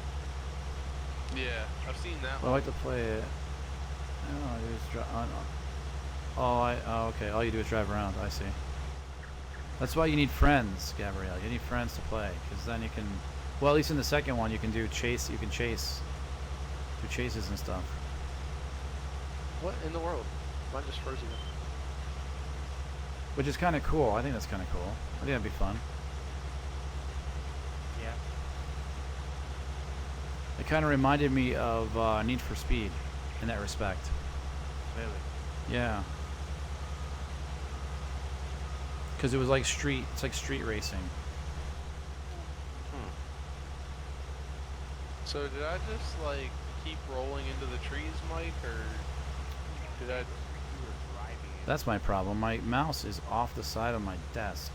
Yeah, I've seen that I one. like to play it. Oh, you just okay. All you do is drive around. I see. That's why you need friends, Gabrielle. You need friends to play, because then you can. Well, at least in the second one, you can do chase. You can chase. do chases and stuff. What in the world? Mine just froze again. Which is kind of cool. I think that's kind of cool. I think that'd be fun. Yeah. It kind of reminded me of Need for Speed in that respect. Really. Yeah. Because it was like street. It's like street racing. So did I just like keep rolling into the trees, Mike, or did I? You were driving it. That's my problem. My mouse is off the side of my desk.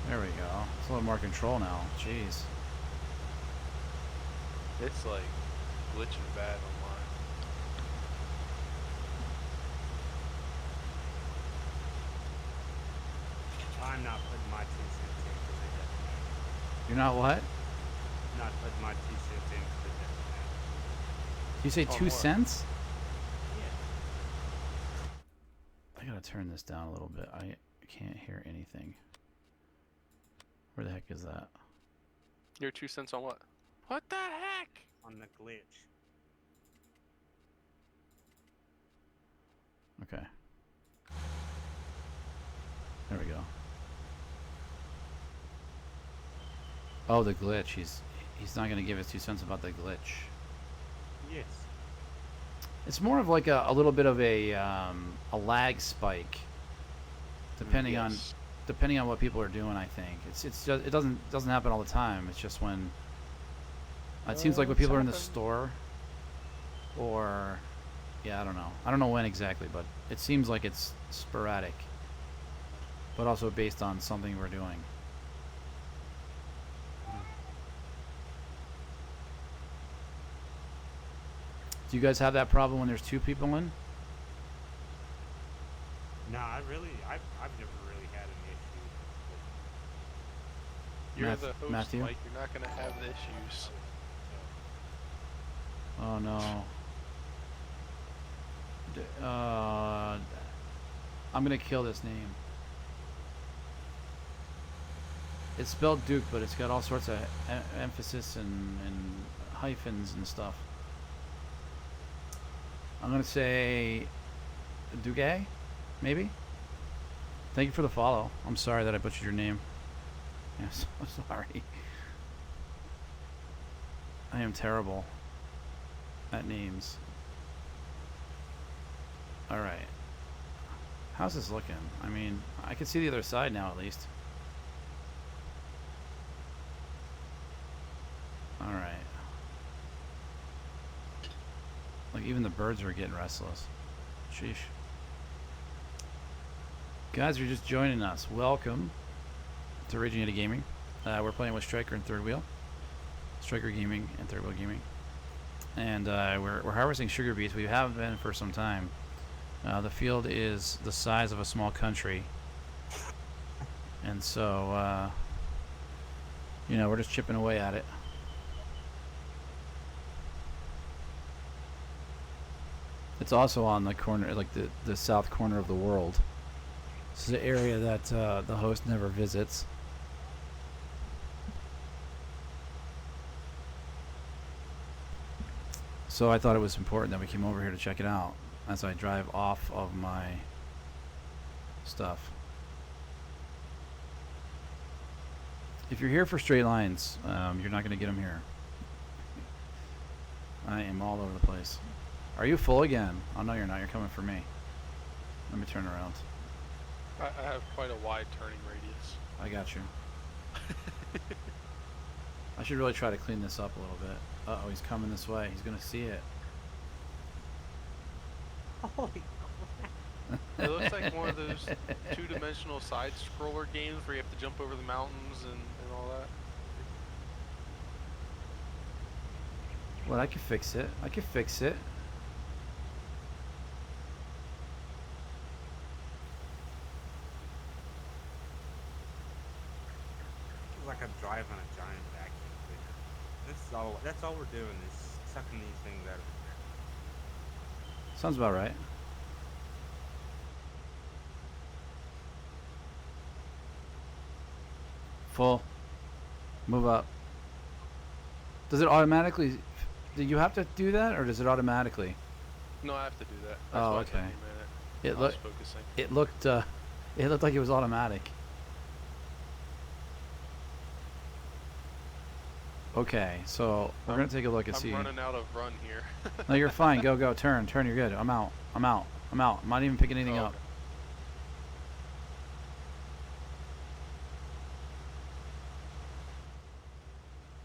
There we go. It's a little more control now. Jeez. It's like glitching bad on mine. I'm not putting my 2 cents in because it doesn't matter. You're not what? I'm not putting my 2 cents in because it doesn't matter. You say Oh, 2 more. cents? Yeah. I gotta turn this down a little bit. I can't hear anything. Where the heck is that? Your 2 cents on what? What the heck? On the glitch. Okay. There we go. Oh, the glitch. He's not gonna give us 2 cents about the glitch. Yes. It's more of like a little bit of a lag spike, depending on Yes. what people are doing. I think it's just it doesn't happen all the time. It's just when it seems like when It's people are in the happened. store, or yeah, I don't know when exactly, but it seems like it's sporadic, but also based on something we're doing. Do you guys have that problem when there's 2 people in? No, I've never really had an issue. You're Math- the host, Matthew? Mike. You're not gonna have the issues. Oh no. I'm gonna kill this name. It's spelled Duke, but it's got all sorts of emphasis and hyphens and stuff. I'm gonna say Duque, maybe. Thank you for the follow. I'm sorry that I butchered your name. Yeah, so sorry. I am terrible at names. All right. How's this looking? I mean, I can see the other side now at least. All right. Like even the birds are getting restless. Sheesh. Guys, you're just joining us. Welcome to Ragin Yeti Gaming. We're playing with Stryker and Third Wheel. Stryker Gaming and Third Wheel Gaming. And we're harvesting sugar beets. We have been for some time. The field is the size of a small country. And so, we're just chipping away at it. It's also on the corner, like the south corner of the world. This is an area that the host never visits. So I thought it was important that we came over here to check it out as I drive off of my stuff. If you're here for straight lines, you're not going to get them here. I am all over the place. Are you full again? Oh, no, you're not. You're coming for me. Let me turn around. I have quite a wide turning radius. I got you. I should really try to clean this up a little bit. Uh-oh, he's coming this way. He's going to see it. Holy It looks like one of those two-dimensional side-scroller games where you have to jump over the mountains and all that. Well, I can fix it. I can fix it. It's like I'm driving a giant vacuum cleaner. That's all we're doing is sucking these things out of the Sounds about right. Full. Move up. Does it automatically Do you have to do that, or does it automatically? No, I have to do that. That's Oh, why it took okay. me a minute. It I was looked. focusing. It looked like it was automatic. Okay, so we're gonna take a look and see. I'm running out of run here. No, you're fine. Go, go. Turn. You're good. I'm out. I'm out. I'm out. I'm not even picking anything Oh, up. okay.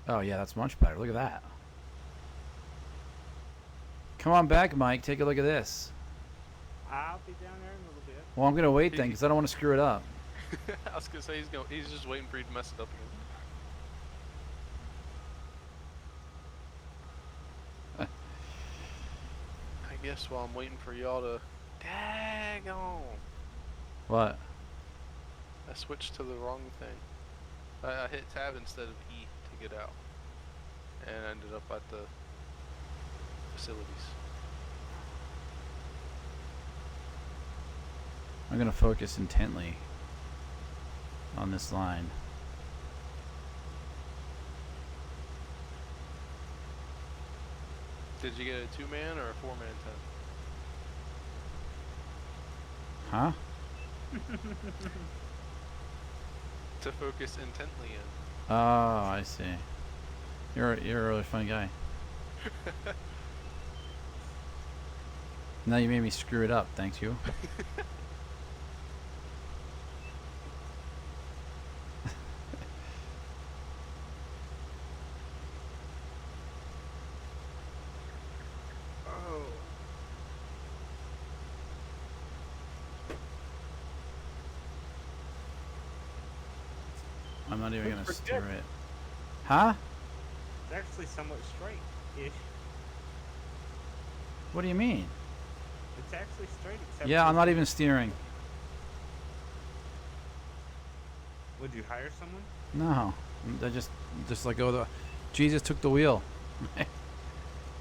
Oh, yeah, that's much better. Look at that. Come on back, Mike. Take a look at this. I'll be down there in a little bit. Well, I'm going to wait then because I don't want to screw it up. I was gonna say he's just waiting for you to mess it up again. I guess while I'm waiting for y'all to daggone. What? I switched to the wrong thing. I hit tab instead of E to get out. And I ended up at the facilities. I'm going to focus intently on this line. Did you get a 2-man or a 4-man tent? Huh? To focus intently in. Oh, I see. You're a really funny guy. Now you made me screw it up. Thank you. Oh. I'm not even Looks going to pretty steer good. it. Huh? It's actually somewhat straight-ish. What do you mean? It's actually straight except Yeah, for- I'm not even steering. Would you hire someone? No. I just let go of the... Jesus took the wheel.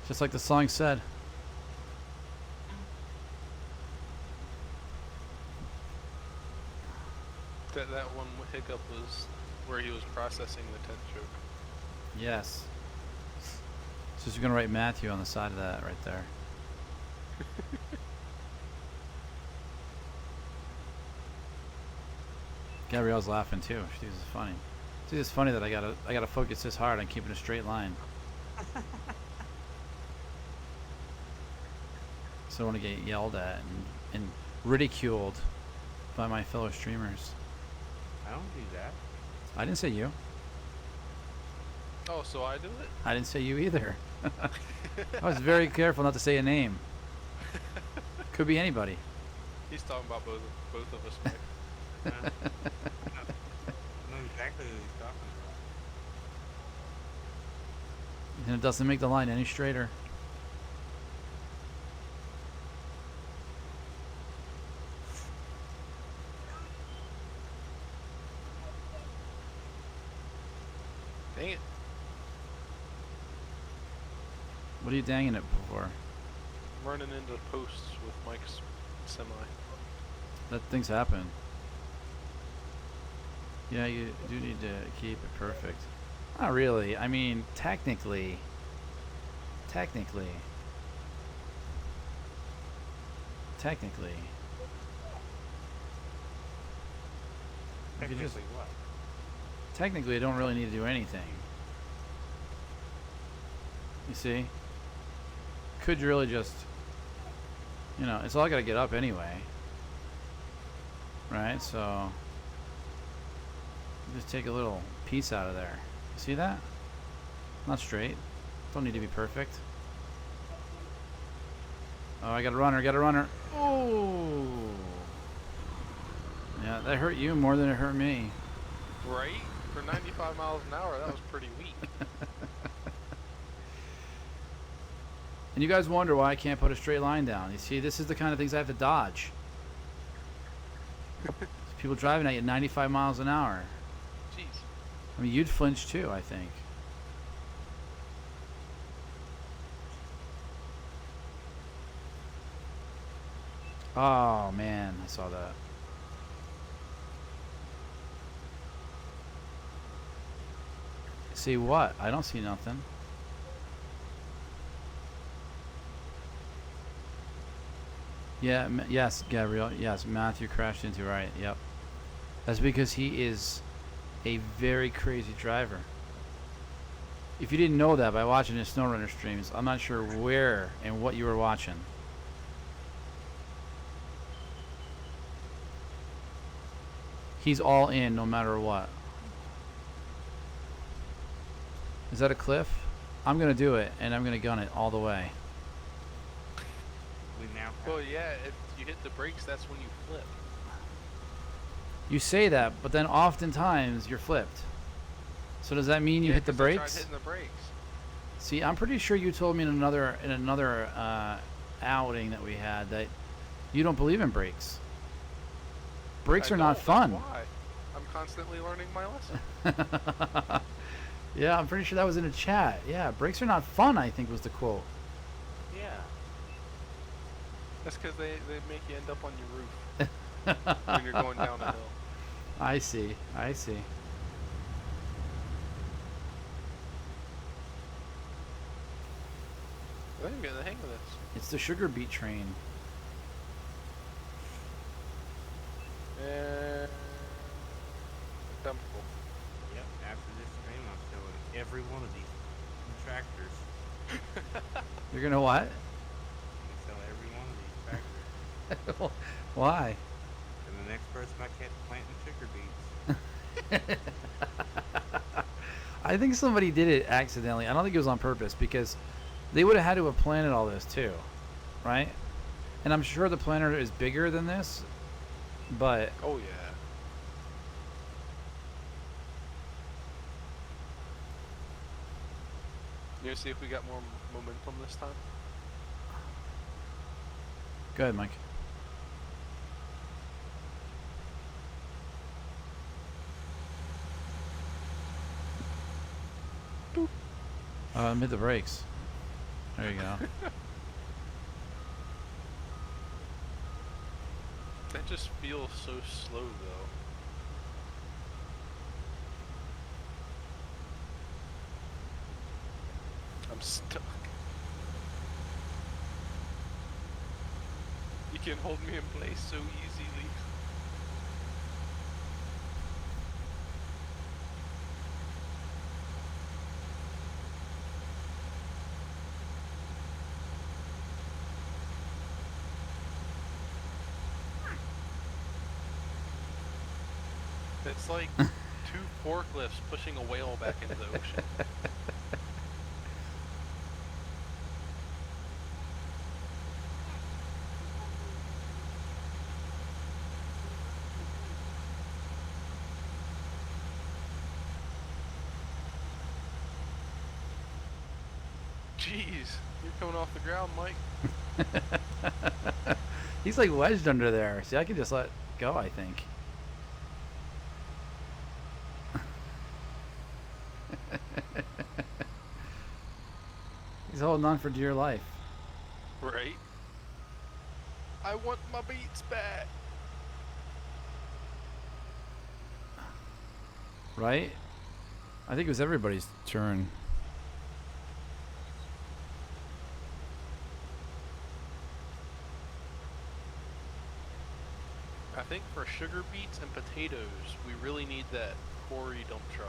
Just like the song said. That one hiccup was where he was processing the tent joke. Yes. So you're going to write Matthew on the side of that right there. Gabrielle's laughing too. She's funny. It's funny that I gotta focus this hard on keeping a straight line. So I don't want to get yelled at and ridiculed by my fellow streamers. I don't do that. I didn't say you. Oh, so I do it? I didn't say you either. I was very careful not to say a name. Could be anybody. He's talking about both of us, Mike. I know exactly what he's talking about. And it doesn't make the line any straighter. Dang it. What are you danging it for? I'm running into posts with Mike's semi. That things happen. Yeah, you do need to keep it perfect. Not really. I mean, technically. Technically. You could just- Technically what? Technically, I don't really need to do anything. You see? Could you really just, it's all I gotta get up anyway. Right? So, just take a little piece out of there. You see that? Not straight. Don't need to be perfect. Oh, I got a runner. Oh! Yeah, that hurt you more than it hurt me. Right? For 95 miles an hour, that was pretty weak. And you guys wonder why I can't put a straight line down. You see, this is the kind of things I have to dodge. People driving at you at 95 miles an hour. Jeez. I mean, you'd flinch too, I think. Oh, man, I saw that. See what? I don't see nothing. Yeah. Yes, Gabriel. Yes, Matthew crashed into right. Yep. That's because he is a very crazy driver. If you didn't know that by watching his SnowRunner streams, I'm not sure where and what you were watching. He's all in no matter what. Is that a cliff? I'm gonna do it, and I'm gonna gun it all the way. We now have Well, yeah, if you hit the brakes, that's when you flip. You say that, but then oftentimes you're flipped. So does that mean you hit the 'cause I tried brakes? hitting the brakes. See, I'm pretty sure you told me in another outing that we had that you don't believe in brakes. Brakes I are not don't, fun. That's why. I'm constantly learning my lesson. Yeah, I'm pretty sure that was in a chat. Yeah, brakes are not fun, I think was the quote. yeah. That's because they make you end up on your roof when you're going down a hill. I see. I see. I think I'm getting the hang of this. It's the sugar beet train. And comfortable. Yep. After this stream, I'm showing every one of these tractors. You're gonna what? I'm gonna sell every one of these tractors. Why? And the next person I catch planting sugar beets. I think somebody did it accidentally. I don't think it was on purpose because they would have had to have planted all this too, right? And I'm sure the planter is bigger than this, but Oh, yeah. You gonna see if we got more momentum this time? go ahead, Mike. Hit the brakes. There you go. That just feels so slow, though. I'm stuck. You can hold me in place so easily. It's like two forklifts pushing a whale back into the ocean. Jeez, you're coming off the ground, Mike. He's like wedged under there. See, I can just let go, I think. He's holding on for dear life. Right? I want my beats back. Right? I think it was everybody's turn. I think for sugar beets and potatoes, we really need that quarry dump truck.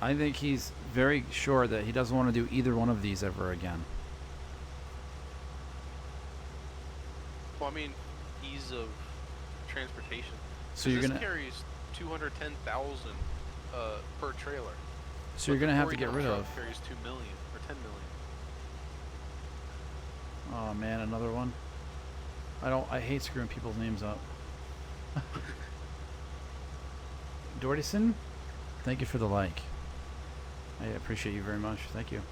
I think he's very sure that he doesn't want to do either one of these ever again. Well, I mean, ease of transportation. So you're this gonna, carries 210,000 per trailer. so you're But the gonna have to quarry get dump rid truck of. carries 2 million or 10 million. Oh man, another one. I hate screwing people's names up. Dortison, thank you for the like. I appreciate you very much. Thank you.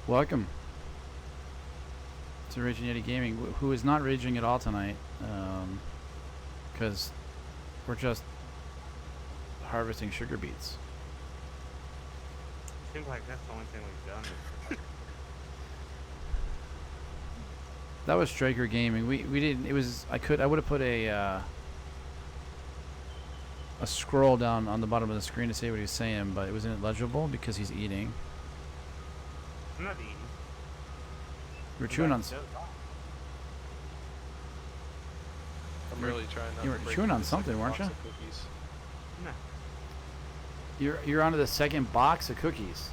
Welcome to Ragin Yeti Gaming, who is not raging at all tonight, because we're just harvesting sugar beets. Seems like that's the only thing we've done. That was Stryker Gaming. We didn't. It was I would have put a scroll down on the bottom of the screen to say what he was saying, but it wasn't legible because he's eating. I'm not eating. We're chewing on. I'm really trying not you to were break chewing through on the something, second weren't box you? of cookies. No. You're onto the second box of cookies.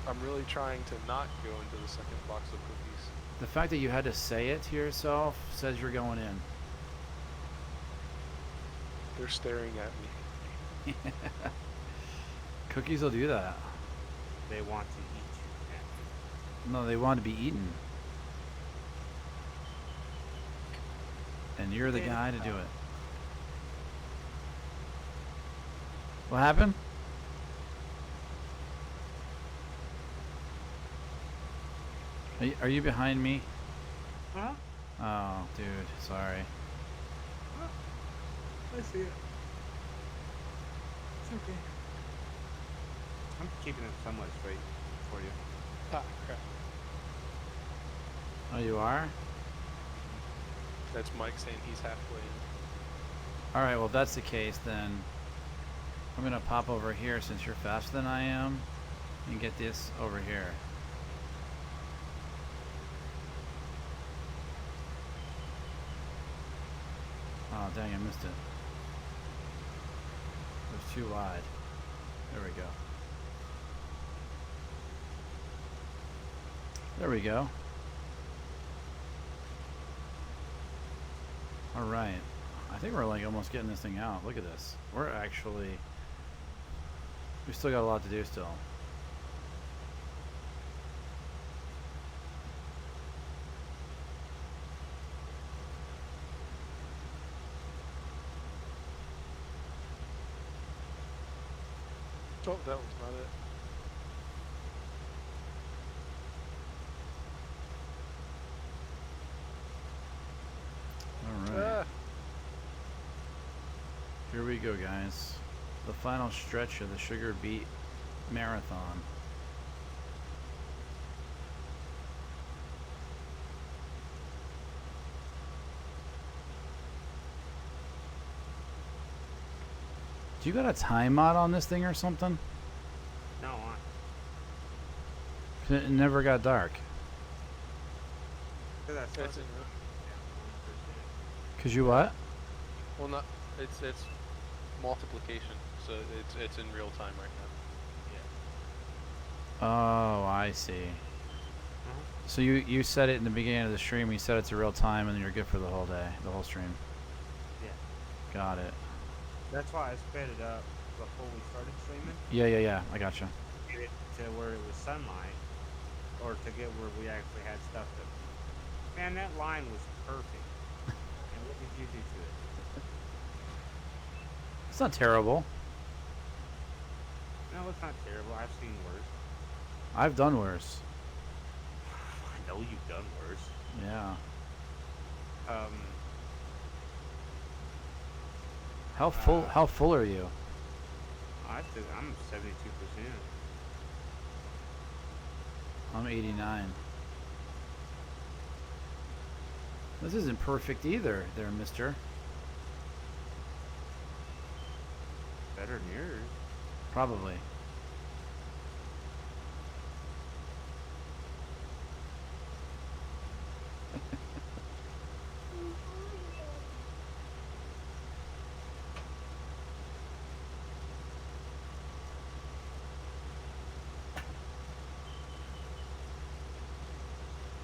I'm really trying to not go into the second box of cookies. The fact that you had to say it to yourself says you're going in. They're staring at me. Cookies will do that. They want to eat you. No, they want to be eaten. And you're the guy to do it. What happened? Are you behind me? Huh? Oh, dude, sorry. I see it. It's okay. I'm keeping it somewhat straight for you. Ah, crap. Oh, you are? That's Mike saying he's halfway in. Alright, well, if that's the case, then I'm going to pop over here since you're faster than I am and get this over here. Oh, dang, I missed it. It was too wide. There we go. There we go. Alright. I think we're like almost getting this thing out. Look at this. We're actually... We still got a lot to do still. Oh, that was not it. Alright. Here we go, guys. The final stretch of the Sugar Beet Marathon. Do you got a time mod on this thing or something? No, 'Cause it never got dark. that's That's it. Cause you what? Well, not. It's multiplication, so it's in real time right now. Oh, I see. So you set it in the beginning of the stream. You set it to real time, and then you're good for the whole day, the whole stream. Yeah. Got it. That's why I sped it up before we started streaming. Yeah. I gotcha. Get it to where it was sunlight, or to get where we actually had stuff to. Man, that line was perfect. And what did you do to it? It's not terrible. No, it's not terrible. I've seen worse. I've done worse. I know you've done worse. Yeah. Um, How full are you? I'm 72%. I'm 89. This isn't perfect either, there, mister. Better than yours. Probably.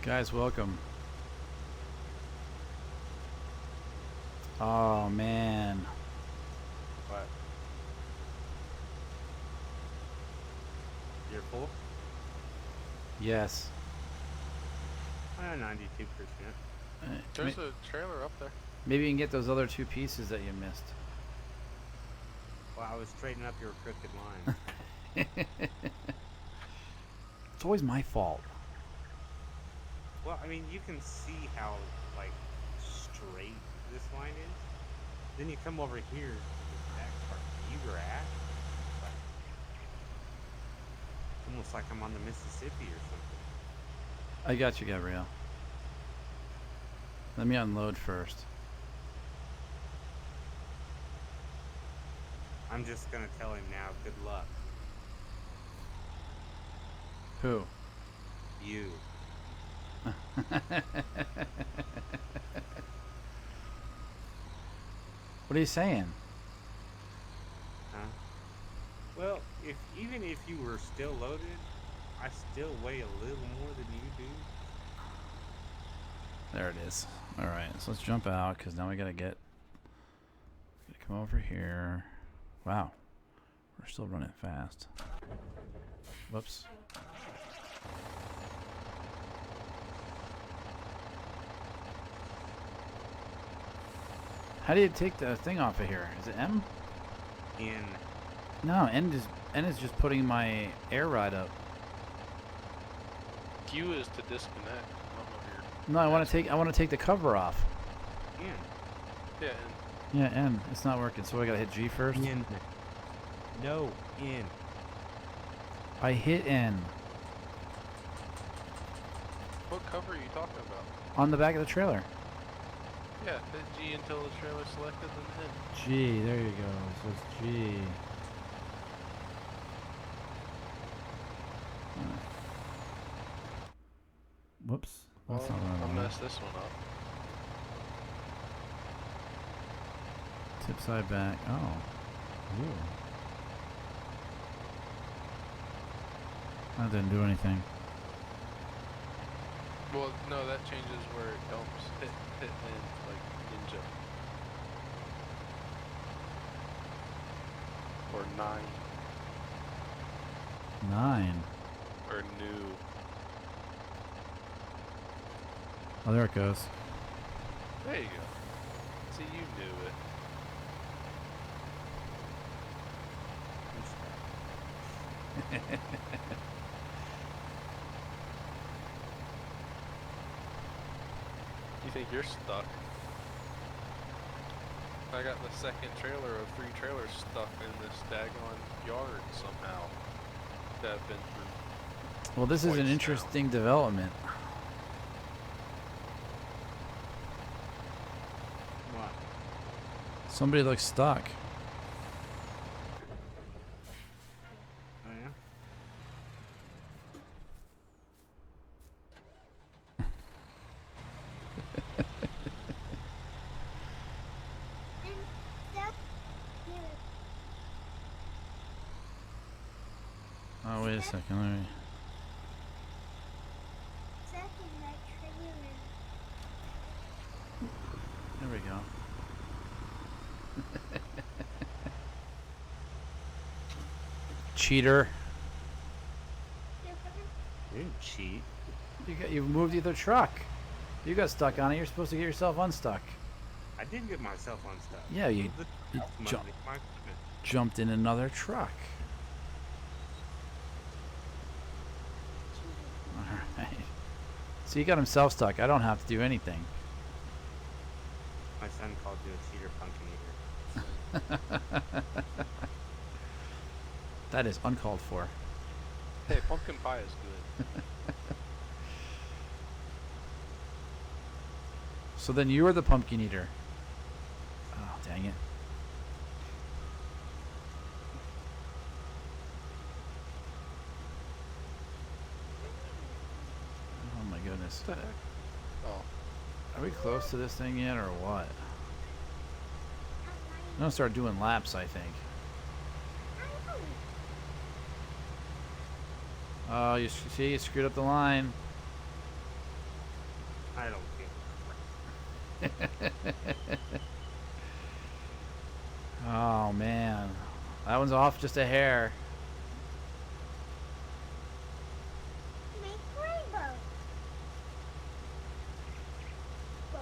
Guys, welcome. Oh, man. What? You're full? Yes. 92%. There's a trailer up there. Maybe you can get those other two pieces that you missed. Well, I was straightening up your crooked line. It's always my fault. Well, I mean, you can see how, like, straight this line is. Then you come over here to the back part where you were at. Like, almost like I'm on the Mississippi or something. I got you, Gabrielle. Let me unload first. I'm just gonna tell him now, good luck. Who? You. What are you saying? Huh? Well, even if you were still loaded, I still weigh a little more than you do. There it is. All right, so let's jump out because now we gotta come over here. Wow, we're still running fast. Whoops. How do you take the thing off of here? Is it M? In No, N is just putting my air ride up. Q is to disconnect. I don't know if you're. No, I want to take the cover off. in Yeah, and Yeah, N. It's not working, so I gotta hit G first. in. No, in. I hit N what cover are you talking about? on the back of the trailer. Yeah, hit G until the trailer's selected, then hit. G, there you go. So it's G. Whoops. That's Well, not what I I'll wanted. mess this one up. Tip side back. Oh. Ooh. That didn't do anything. Well, no, that changes where it dumps. Hit and like ninja. Or 9. 9. Or new. Oh, there it goes. There you go. See, you knew it. You think you're stuck? I got the second trailer of 3 trailers stuck in this daggone yard somehow that I've been through. Well, this is an Twice now. interesting development. What? Somebody looks stuck. Oh yeah. And that here. Oh, wait a second. Let me. Second that trailer. There we go. Cheater. You didn't cheat. You moved the other truck. You got stuck on it. You're supposed to get yourself unstuck. I did get myself unstuck. Yeah, you The- jump- my equipment. jumped in another truck. Alright. So he got himself stuck. I don't have to do anything. My son called you a cheater pumpkin eater. That is uncalled for. Hey, pumpkin pie is good. So then you are the pumpkin eater. Oh, dang it. Oh my goodness. What the heck? Oh, Are we close to this thing yet or what? I'm gonna start doing laps, I think. Oh, you see, you screwed up the line. I don't care. Oh man, that one's off just a hair. Make rainbow. Bow.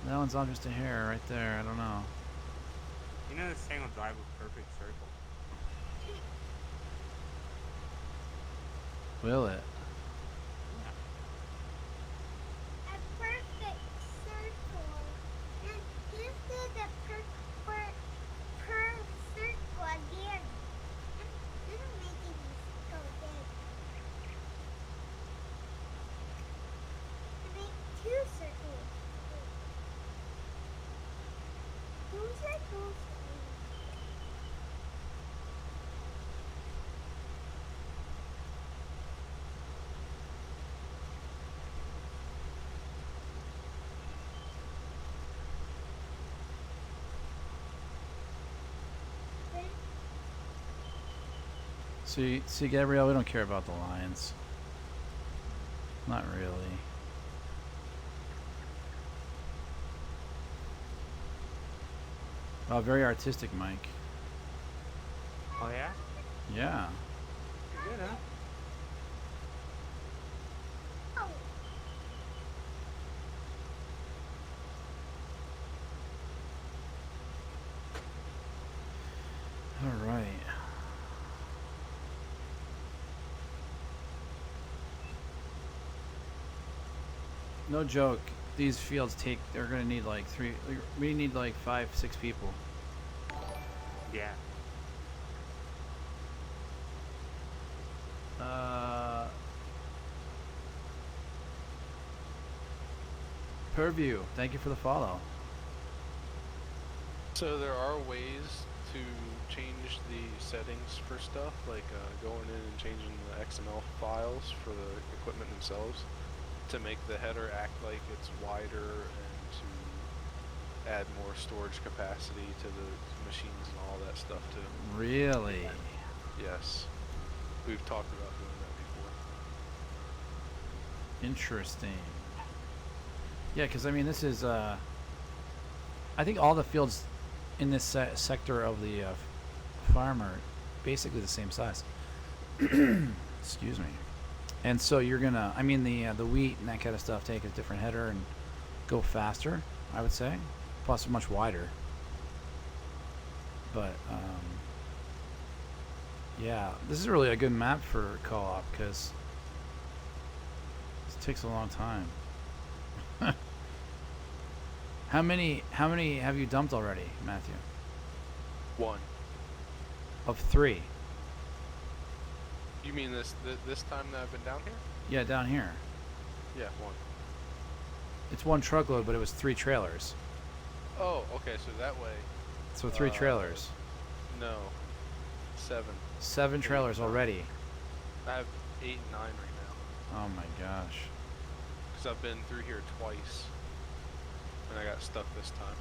That one's off just a hair right there. I don't know. You know this thing will drive a perfect circle. Will it? A perfect circle. And this is a per circle again. It'll make it go big. To make 2 circles. 2 circles. See, Gabrielle, we don't care about the lines. Not really. Oh, very artistic, Mike. Oh yeah, Yeah. good, huh? Oh, All right. No joke. These fields they're gonna need like we need like 5, 6 people. Yeah. Purview, thank you for the follow. So there are ways to change the settings for stuff, like going in and changing the XML files for the equipment themselves to make the header act like it's wider and to add more storage capacity to the machines and all that stuff too. Really? Yes. We've talked about doing that before. Interesting. Yeah, because I mean, this is. I think all the fields in this sector of the farm are basically the same size. Excuse me. And so you're gonna. I mean, the wheat and that kind of stuff take a different header and go faster. I would say, plus much wider. But yeah, this is really a good map for co-op because it takes a long time. How many have you dumped already, Matthew? 1. Of 3. You mean this time that I've been down here? Yeah, down here. Yeah, 1. It's 1 truckload, but it was 3 trailers. Oh, okay, so that way. So 3 trailers. No. 7. 7 trailers already. I have 8 and 9 right now. Oh my gosh. Because I've been through here twice. And I got stuck this time.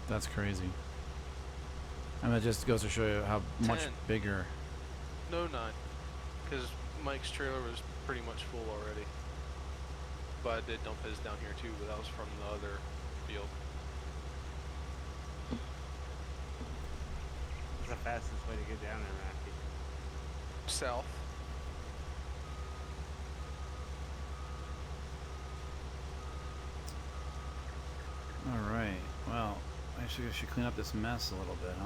That's crazy. And that just goes to show you how much 10. bigger. No, 9. Because Mike's trailer was pretty much full already. But I did dump his down here too, but that was from the other field. What's the fastest way to get down there, Matthew? South. All right. Well, I should clean up this mess a little bit, huh?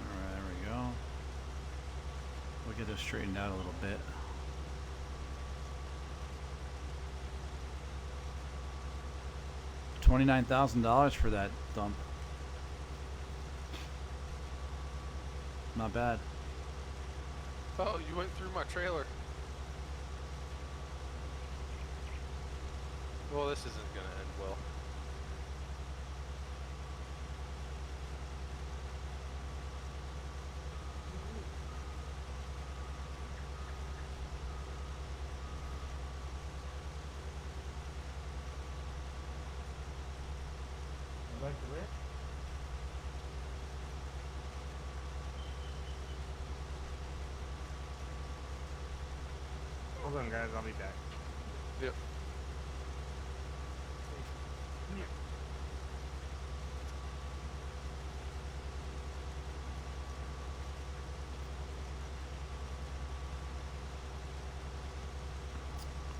All right, there we go. We'll get this straightened out a little bit. $29,000 for that dump. Not bad. Oh, you went through my trailer. Well, this isn't gonna end well. Like the rip? Hold on, guys. I'll be back. Yep.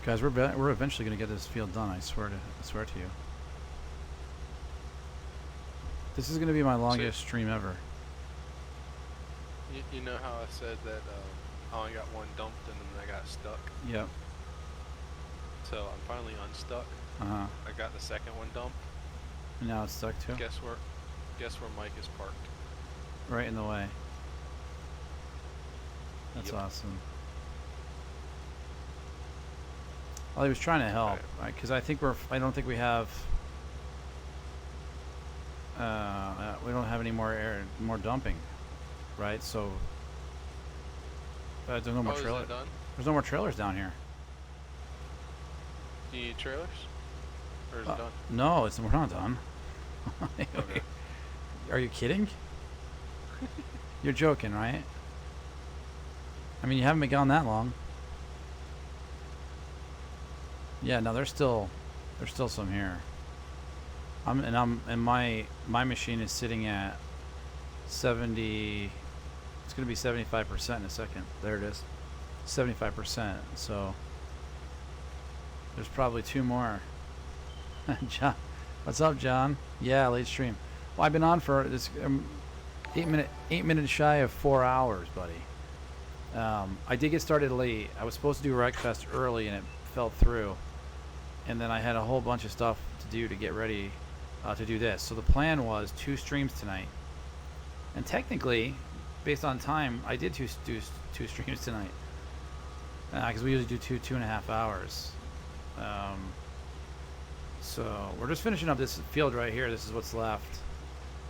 Guys, we're eventually gonna get this field done. I swear to you. This is gonna be my longest stream ever. You know how I said that I only got 1 dumped and then I got stuck? Yep. So I'm finally unstuck. Uh-huh. I got the second one dumped. Now it's stuck too. Guess where Mike is parked? Right in the way. That's Yep. awesome. Well, he was trying to help, right? Because I don't think we have. We don't have any more more dumping, right? So There's no more Oh, is trailers. it done? There's no more trailers down here. Do you need trailers? Or is it done? No, we're not done. Okay. Are you kidding? You're joking, right? I mean, you haven't been gone that long. Yeah, no, there's still some here. And my machine is sitting at 70. It's gonna be 75% in a second. There it is, 75%. So there's probably 2 more. John, what's up, John? Yeah, late stream. Well, I've been on for this 8 minutes shy of 4 hours, buddy. I did get started late. I was supposed to do Wreckfest early, and it fell through. And then I had a whole bunch of stuff to do to get ready to do this. So the plan was 2 streams tonight. And technically, based on time, I did do 2 streams tonight. Because we usually do 2.5 hours. So we're just finishing up this field right here. This is what's left.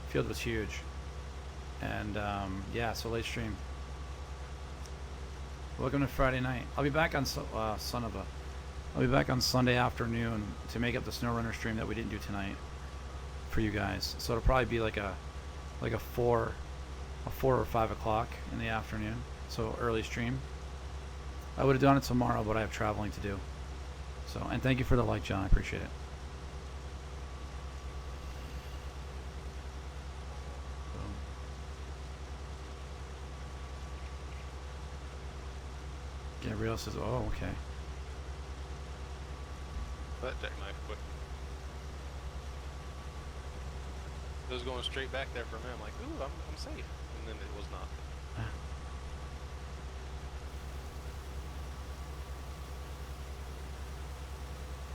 Field was huge. And yeah, so late stream. Welcome to Friday night. I'll be back on I'll be back on Sunday afternoon to make up the SnowRunner stream that we didn't do tonight for you guys. So it'll probably be like a 4 or 5 o'clock in the afternoon. So early stream. I would have done it tomorrow, but I have traveling to do. So, and thank you for the like, John. I appreciate it. Gabrielle says, "Oh, okay." That jackknife quick. It was going straight back there for me. I'm like, ooh, I'm safe. And then it was not.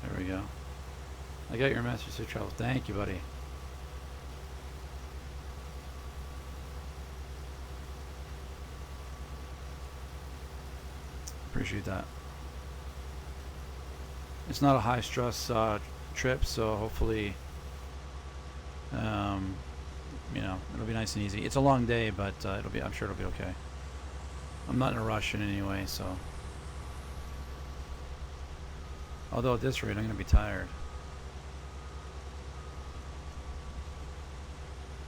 There we go. I got your message to travel. Thank you, buddy. Appreciate that. It's not a high stress trip, so hopefully, you know, it'll be nice and easy. It's a long day, but I'm sure it'll be okay. I'm not in a rush in any way, so. Although at this rate, I'm going to be tired.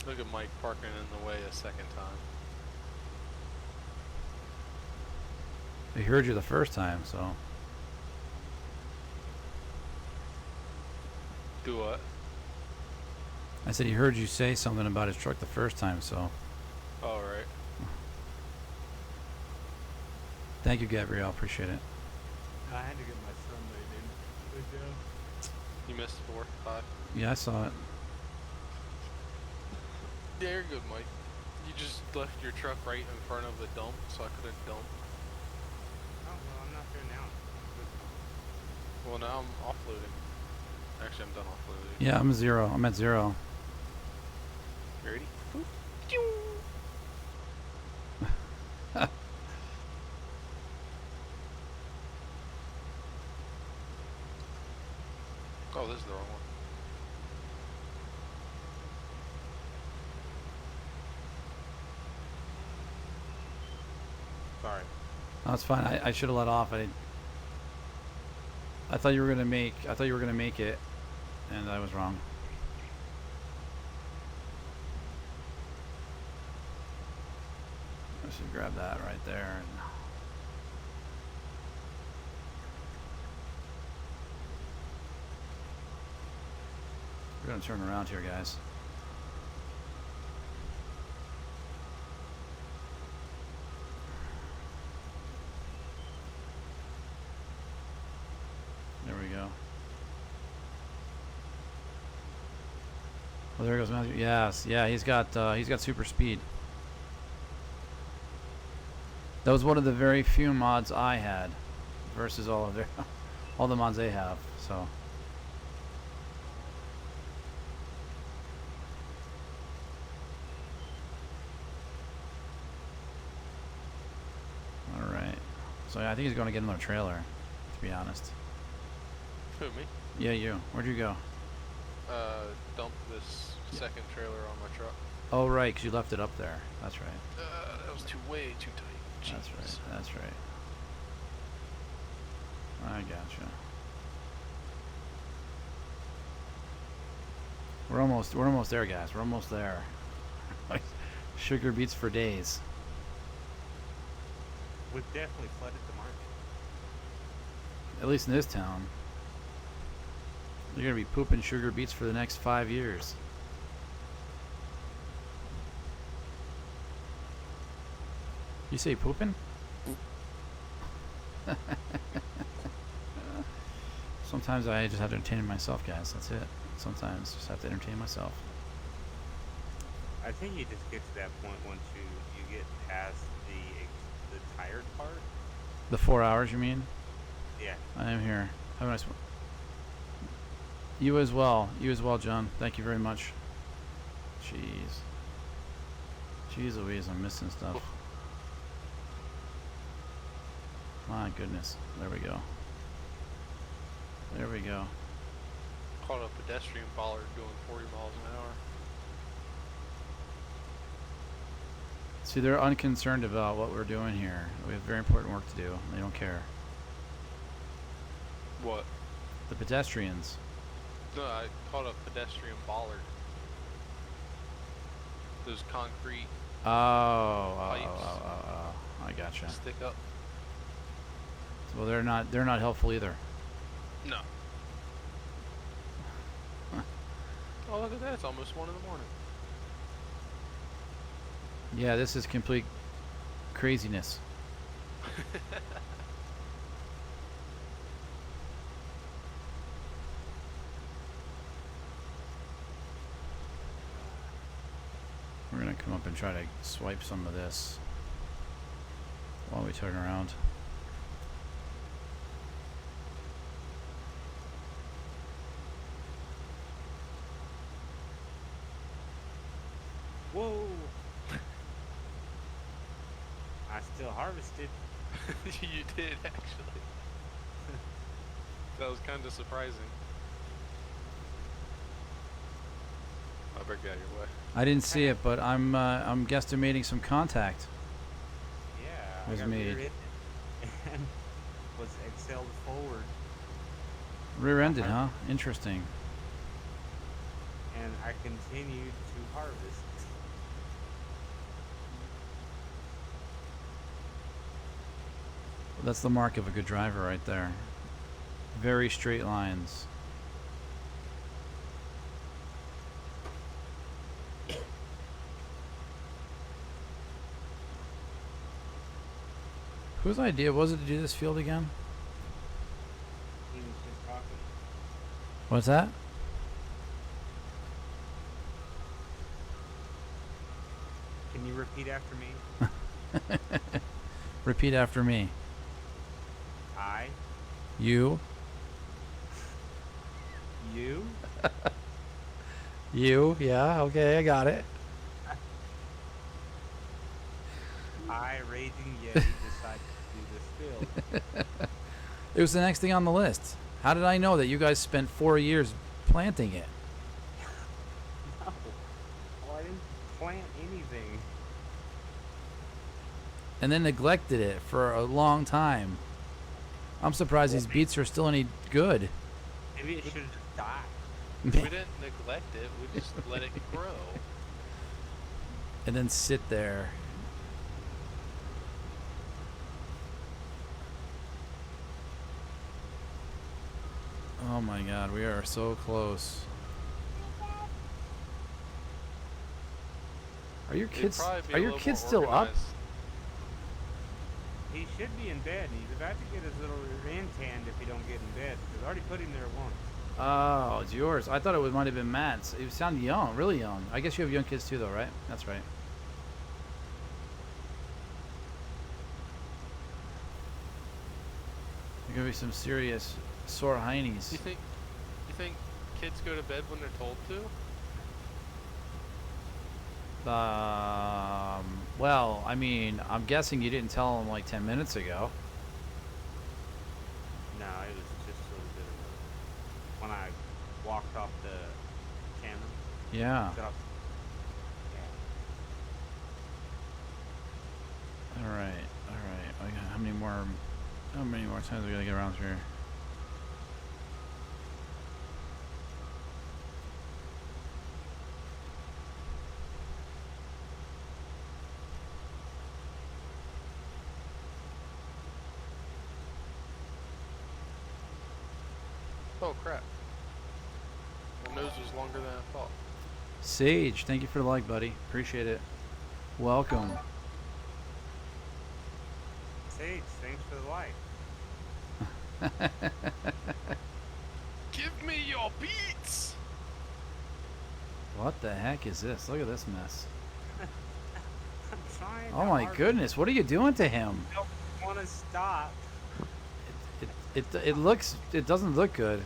Look at Mike parking in the way a second time. He heard you the first time, so. Do what? I said he heard you say something about his truck the first time, so. All right. Thank you, Gabrielle. Appreciate it. I had to get my Sunday, dude. Good job. You missed 4, 5. Yeah, I saw it. Yeah, you're good, Mike. You just left your truck right in front of the dump, so I couldn't dump. Oh, well, I'm not there now. Well, now I'm offloading. Actually, I'm done offloading. Yeah, I'm 0. I'm at 0. You ready? Oh, this is the wrong one. Sorry. No, it's fine. I should have let off. I thought you were gonna make it, and I was wrong. I should grab that right there. And we're gonna turn around here, guys. There we go. Well, there goes Matthew. Yes, yeah, he's got super speed. That was one of the very few mods I had, versus all the mods they have. So. All right. So yeah, I think he's going to get another trailer, to be honest. Who, me? Yeah, you. Where'd you go? Dump this second trailer on my truck. Oh, right, because you left it up there. That's right. That was way too tight. That's right. Jeez. That's right. I gotcha. We're almost there, guys. We're almost there. Sugar beets for days. We've definitely flooded the market. At least in this town. You're gonna be pooping sugar beets for the next 5 years. You say pooping? Sometimes I just have to entertain myself, guys. That's it. Sometimes just have to entertain myself. I think you just get to that point once you get past the tired part. The 4 hours, you mean? Yeah. I am here. Have a nice one. You as well. You as well, John. Thank you very much. Jeez. Jeez Louise, I'm missing stuff. My goodness. There we go. There we go. Caught a pedestrian bollard doing 40 miles an hour. See, they're unconcerned about what we're doing here. We have very important work to do. They don't care. What? The pedestrians. No, I caught a pedestrian bollard. Those concrete Oh, Pipes. I gotcha. stick up. Well, they're not helpful either. No. Oh, look at that. It's almost 1 in the morning. Yeah, this is complete craziness. We're gonna come up and try to swipe some of this while we turn around. Whoa! I still harvested. You did, actually. That was kind of surprising. I'll break it out of your way. I didn't see it, but I'm guesstimating some contact Yeah. was I got made. rear-ended and was excelled forward, Rear-ended, huh? Interesting. and I continued to harvest. That's the mark of a good driver right there. Very straight lines. Whose idea was it to do this field again? He was just talking. What's that? Can you repeat after me? Repeat after me. I, You. you, You. Yeah. Okay. I got it. I, Raging Yeti, decided to do this field. It was the next thing on the list. How did I know that you guys spent 4 years planting it? No. Well, I didn't plant anything. And then neglected it for a long time. I'm surprised these beets are still any good. Maybe it should have just died. We didn't neglect it. We just let it grow. And then sit there. Oh my god, we are so close. Are your It'd kids probably be are a your little kids more still up? organized. He should be in bed. He's about to get his little rear end tanned if he don't get in bed. Because I already put him there once. Oh, it's yours. I thought it might have been Matt's. You sound young, really young. I guess you have young kids too, though, right? That's right. You're gonna be some serious sore heinies. You think kids go to bed when they're told to? Well, I mean, I'm guessing you didn't tell them like 10 minutes ago. No, it was just a little bit of when I walked off the cannon. Yeah. Got off- yeah. All right. All How many more times we gotta get around here? Oh crap. My nose was longer than I thought. Sage, thank you for the like, buddy. Appreciate it. Welcome. Sage, thanks for the like. Give me your beats! What the heck is this? Look at this mess. I'm trying. Oh my goodness, what are you doing to him? I don't want to stop. It doesn't look good.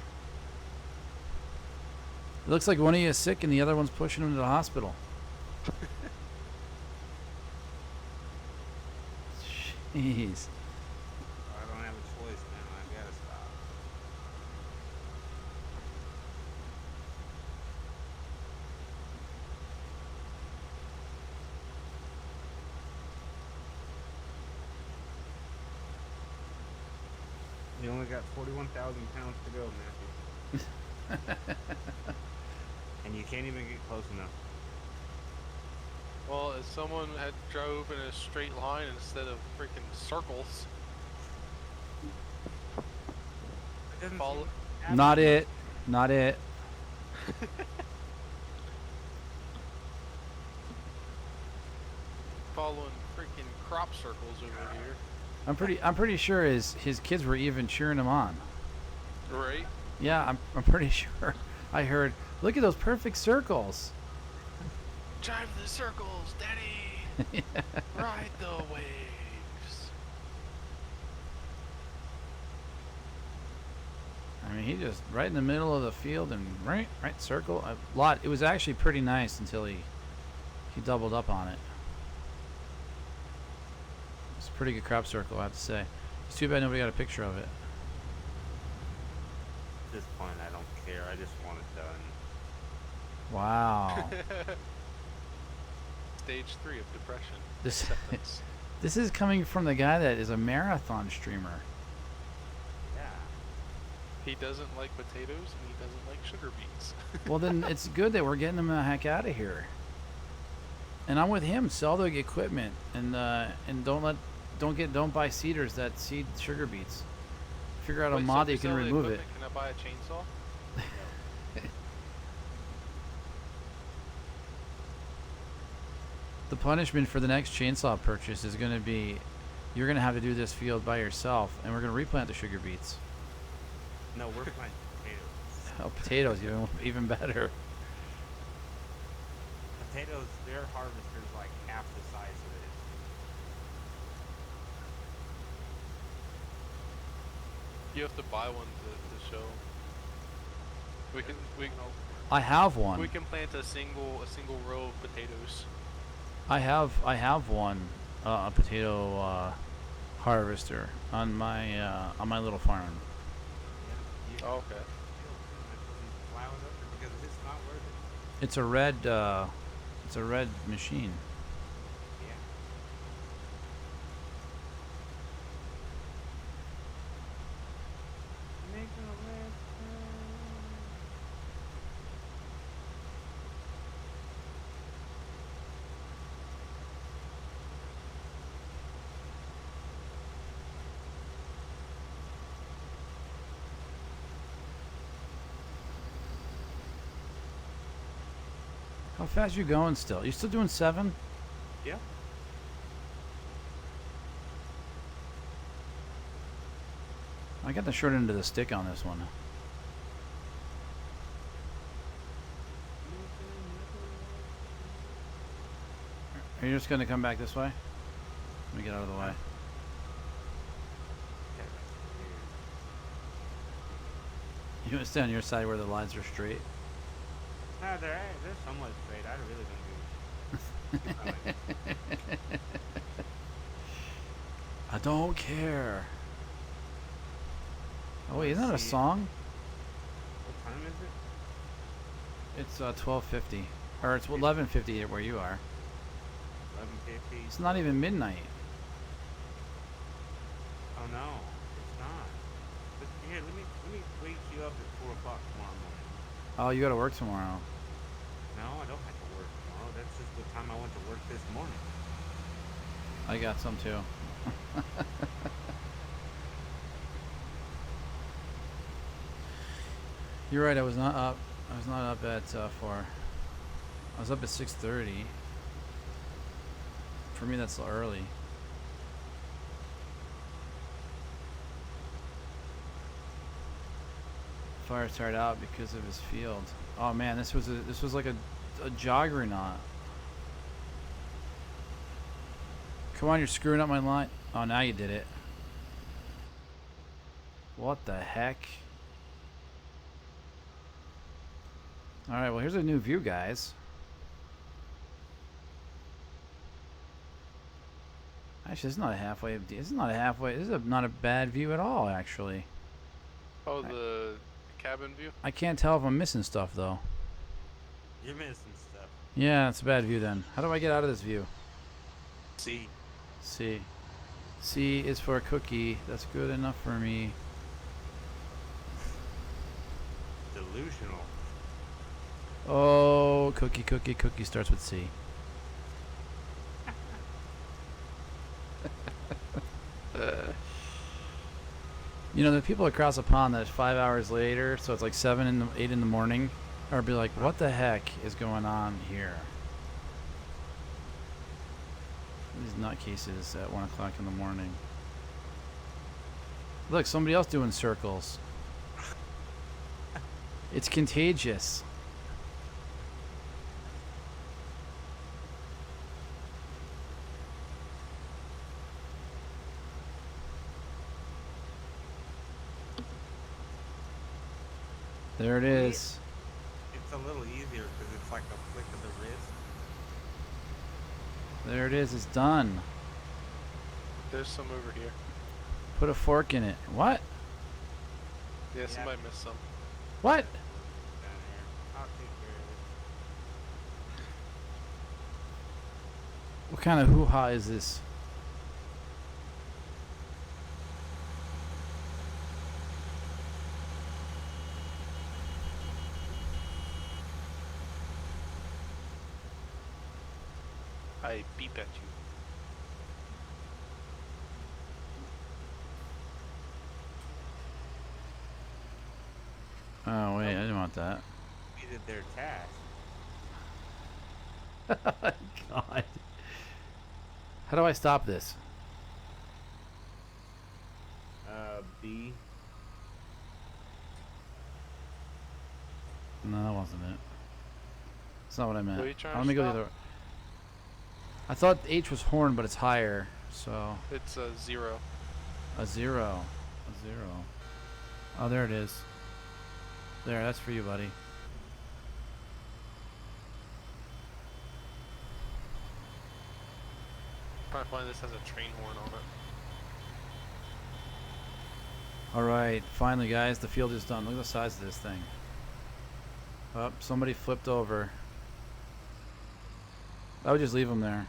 It looks like one of you is sick and the other one's pushing him to the hospital. Jeez. I don't have a choice now. I gotta stop. You only got 41,000 pounds to go, Matthew. And you can't even get close enough. Well, if someone had drove in a straight line instead of freaking circles. It doesn't Follow- seem Not it. Not it. Following freaking crop circles over here. I'm pretty sure his kids were even cheering him on. Right? Yeah, I'm pretty sure. I heard, look at those perfect circles. Drive the circles, Daddy! Ride the waves! I mean, he just right in the middle of the field and right circle. A lot. It was actually pretty nice until he doubled up on it. It's a pretty good crop circle, I have to say. It's too bad nobody got a picture of it. At this point, I don't care. I just want it done. Wow. Stage 3 of depression. This Acceptance. this is coming from the guy that is a marathon streamer. Yeah. He doesn't like potatoes and he doesn't like sugar beets. Well, then it's good that we're getting him the heck out of here. And I'm with him. Sell the equipment and don't buy seeders that seed sugar beets. Figure out a Wait, so mod if that you we can sell the remove it. equipment, Can I buy a chainsaw? The punishment for the next chainsaw purchase is going to be, you're going to have to do this field by yourself, and we're going to replant the sugar beets. No, we're planting potatoes. Oh, potatoes, even better. Potatoes, their harvester's like half the size of it. You have to buy one to show. I have one. We can plant a single row of potatoes. I have one, a potato harvester on my little farm. Yeah, Oh, okay. plowing up because it's not worth it. It's a red machine. Yeah. Making a left turn. How fast you going still? You still doing 7? Yeah. I got the short end of the stick on this one. Are you just gonna come back this way? Let me get out of the way. You want to stay on your side where the lines are straight? No, they're somewhat straight. I really don't do. I don't care. Oh wait, isn't that a See. song? What time is it? It's 12:50, or it's 11:50 where you are. 11:50. It's not even midnight. Oh no, it's not. But here, let me wake you up at 4 o'clock tomorrow morning. Oh, you got to work tomorrow. No, I don't have to work tomorrow. That's just the time I went to work this morning. I got some too. You're right. I was not up. I was not up at 4. I was up at 6:30. For me, that's early. Fire started out because of his field. Oh man, this was like a juggernaut. Come on, you're screwing up my line. Oh, now you did it. What the heck? All right, well here's a new view, guys. Actually, this is not a halfway. This is not a halfway. This is not a bad view at all, actually. Oh, the cabin view? I can't tell if I'm missing stuff though. You're missing stuff. Yeah, it's a bad view then. How do I get out of this view? See, C. C is for a cookie. That's good enough for me. delusional. Oh, cookie starts with C. You know, the people across the pond that 5 hours later, so it's like 8 in the morning, are be like, what the heck is going on here? These nutcases at 1 o'clock in the morning. Look, somebody else doing circles. It's contagious. There it is. It's a little easier because it's like a flick of the wrist. There it is. It's done. There's some over here. Put a fork in it. What? Yeah, somebody missed some. What? Down here. I'll take care of it. What kind of hoo-ha is this? I beep at you. Oh, wait. I didn't want that. Completed their task. God. How do I stop this? B. No, that wasn't it. That's not what I meant. What are you trying Let to me go the stop? other way. I thought H was horn, but it's higher. So It's a 0. a 0. A 0. Oh, there it is. There, that's for you, buddy. Trying to find this has a train horn on it. All right, finally, guys, the field is done. Look at the size of this thing. Oh, somebody flipped over. I would just leave them there.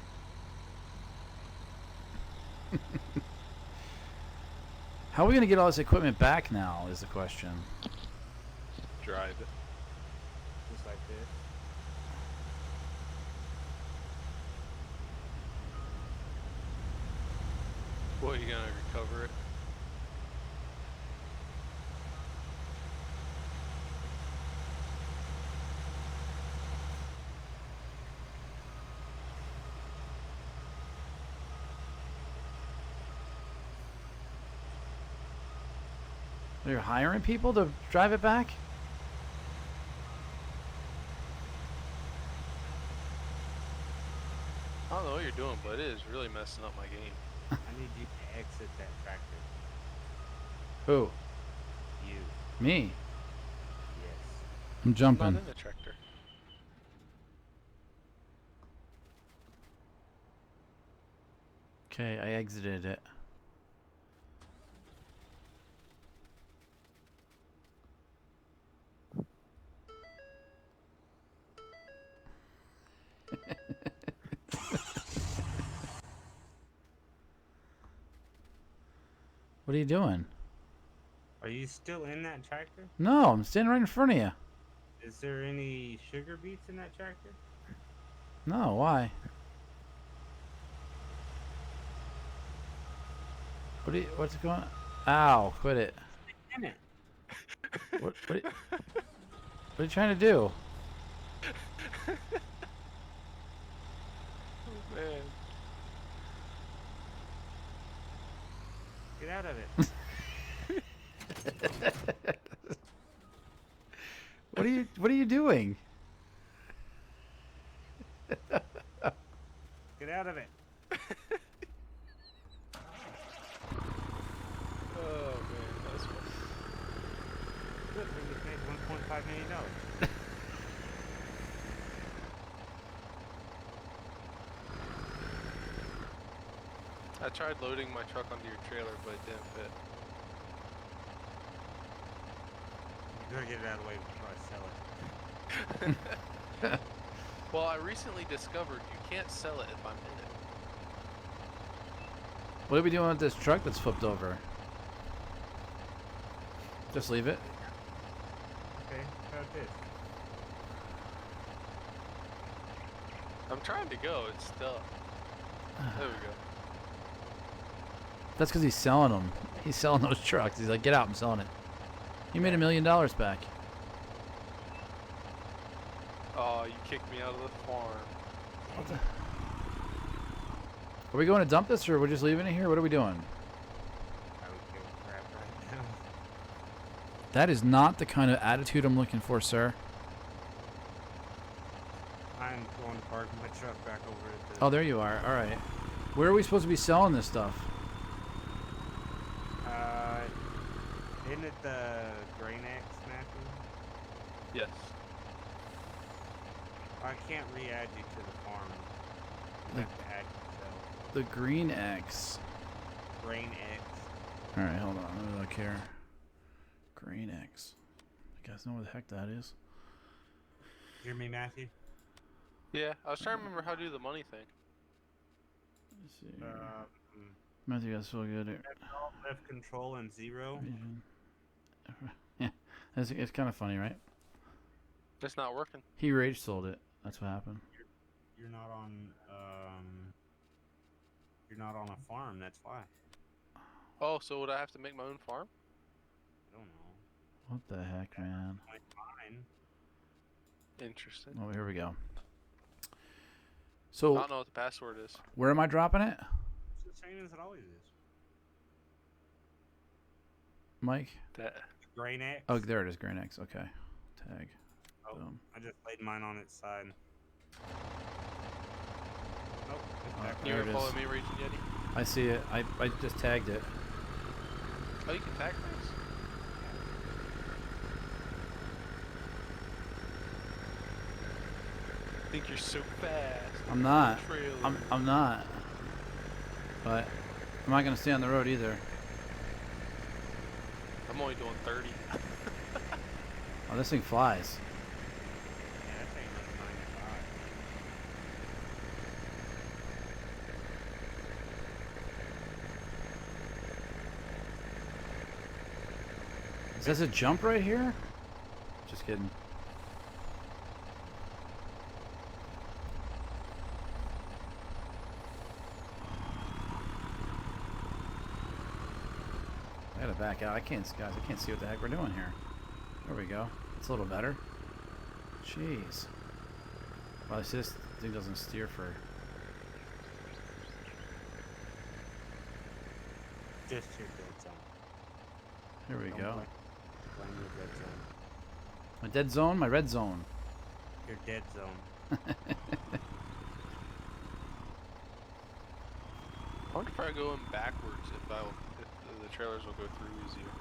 How are we going to get all this equipment back now is the question. Drive it. Just like this. What, you gonna recover it? You're hiring people to drive it back? I don't know what you're doing, but it is really messing up my game. I need you to exit that tractor. Who? You. Me? Yes. I'm I'm jumping. not in the tractor. Okay, I exited it. What are you doing? Are you still in that tractor? No, I'm standing right in front of you. Is there any sugar beets in that tractor? No, why? What's going on? Ow, quit it. Damn it. What are you trying to do? Oh, man. Get out of it. What are you doing? Get out of it. Oh man, that's funny. Good, we just made $1.5 million. I tried loading my truck onto your trailer, but it didn't fit. You better get it out of the way before I sell it. Well, I recently discovered you can't sell it if I'm in it. What are we doing with this truck that's flipped over? Just leave it. Okay, how about this? I'm trying to go, it's stuck. There we go. That's because he's selling them. He's selling those trucks. He's like, get out, I'm selling it. He made $1 million back. Oh, you kicked me out of the farm. What the? Are we going to dump this, or we're just leaving it here? What are we doing? I would give a crap right now. That is not the kind of attitude I'm looking for, sir. I'm going to park my truck back over at the... Oh, there you are. All right. Where are we supposed to be selling this stuff? Isn't it the Grain X, Matthew? Yes. I can't re-add you to the farm. You have to add yourself. The Green X. Grain X. All right, hold on. Let me look here. Green X. You guys know where the heck that is? Hear me, Matthew? Yeah, I was trying to remember how to do the money thing. Let's see. Here. Matthew got so good at Left control and 0. yeah, it's kind of funny, right? It's not working. He rage sold it. That's what happened. You're not on a farm, that's why. Oh, so would I have to make my own farm? I don't know. What the heck, man? Fine. Interesting. Oh, here we go. I So, don't know what the password is. where am I dropping it? It's the same as it always is. Mike? That. Grain X. Oh, there it is. Green X. Okay. Tag. Oh, Boom. I just laid mine on its side. Oh, it's Oh, back You there ever it follow is. me, Ragin Yeti? I see it. I just tagged it. Oh, you can tag things? I think you're so fast. I'm not. Trailer. I'm not. But I'm not gonna stay on the road either. I'm only doing 30. Oh, this thing flies. Yeah, that thing was 95. Is this a jump right here? Just kidding. I gotta back out. I can't, guys. I can't see what the heck we're doing here. There we go. It's a little better. Jeez. Well, this thing doesn't steer for. Just your dead zone. Here we Don't go. blame your dead zone. My dead zone, my red zone. Your dead zone. I wonder if I go in backwards if the trailers will go through easier.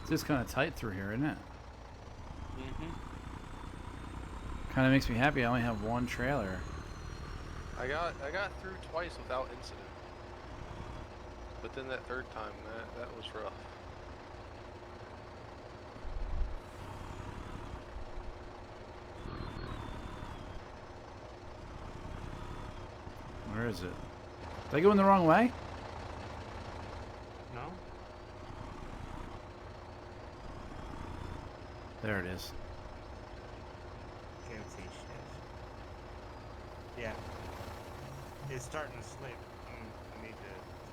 It's just kind of tight through here, isn't it? Mm-hmm. Kind of makes me happy. I only have one trailer. I got through twice without incident. But then that third time, that was rough. Where is it? Did I go in the wrong way? There it is. Can't see shit. Yeah. It's starting to slip. I need to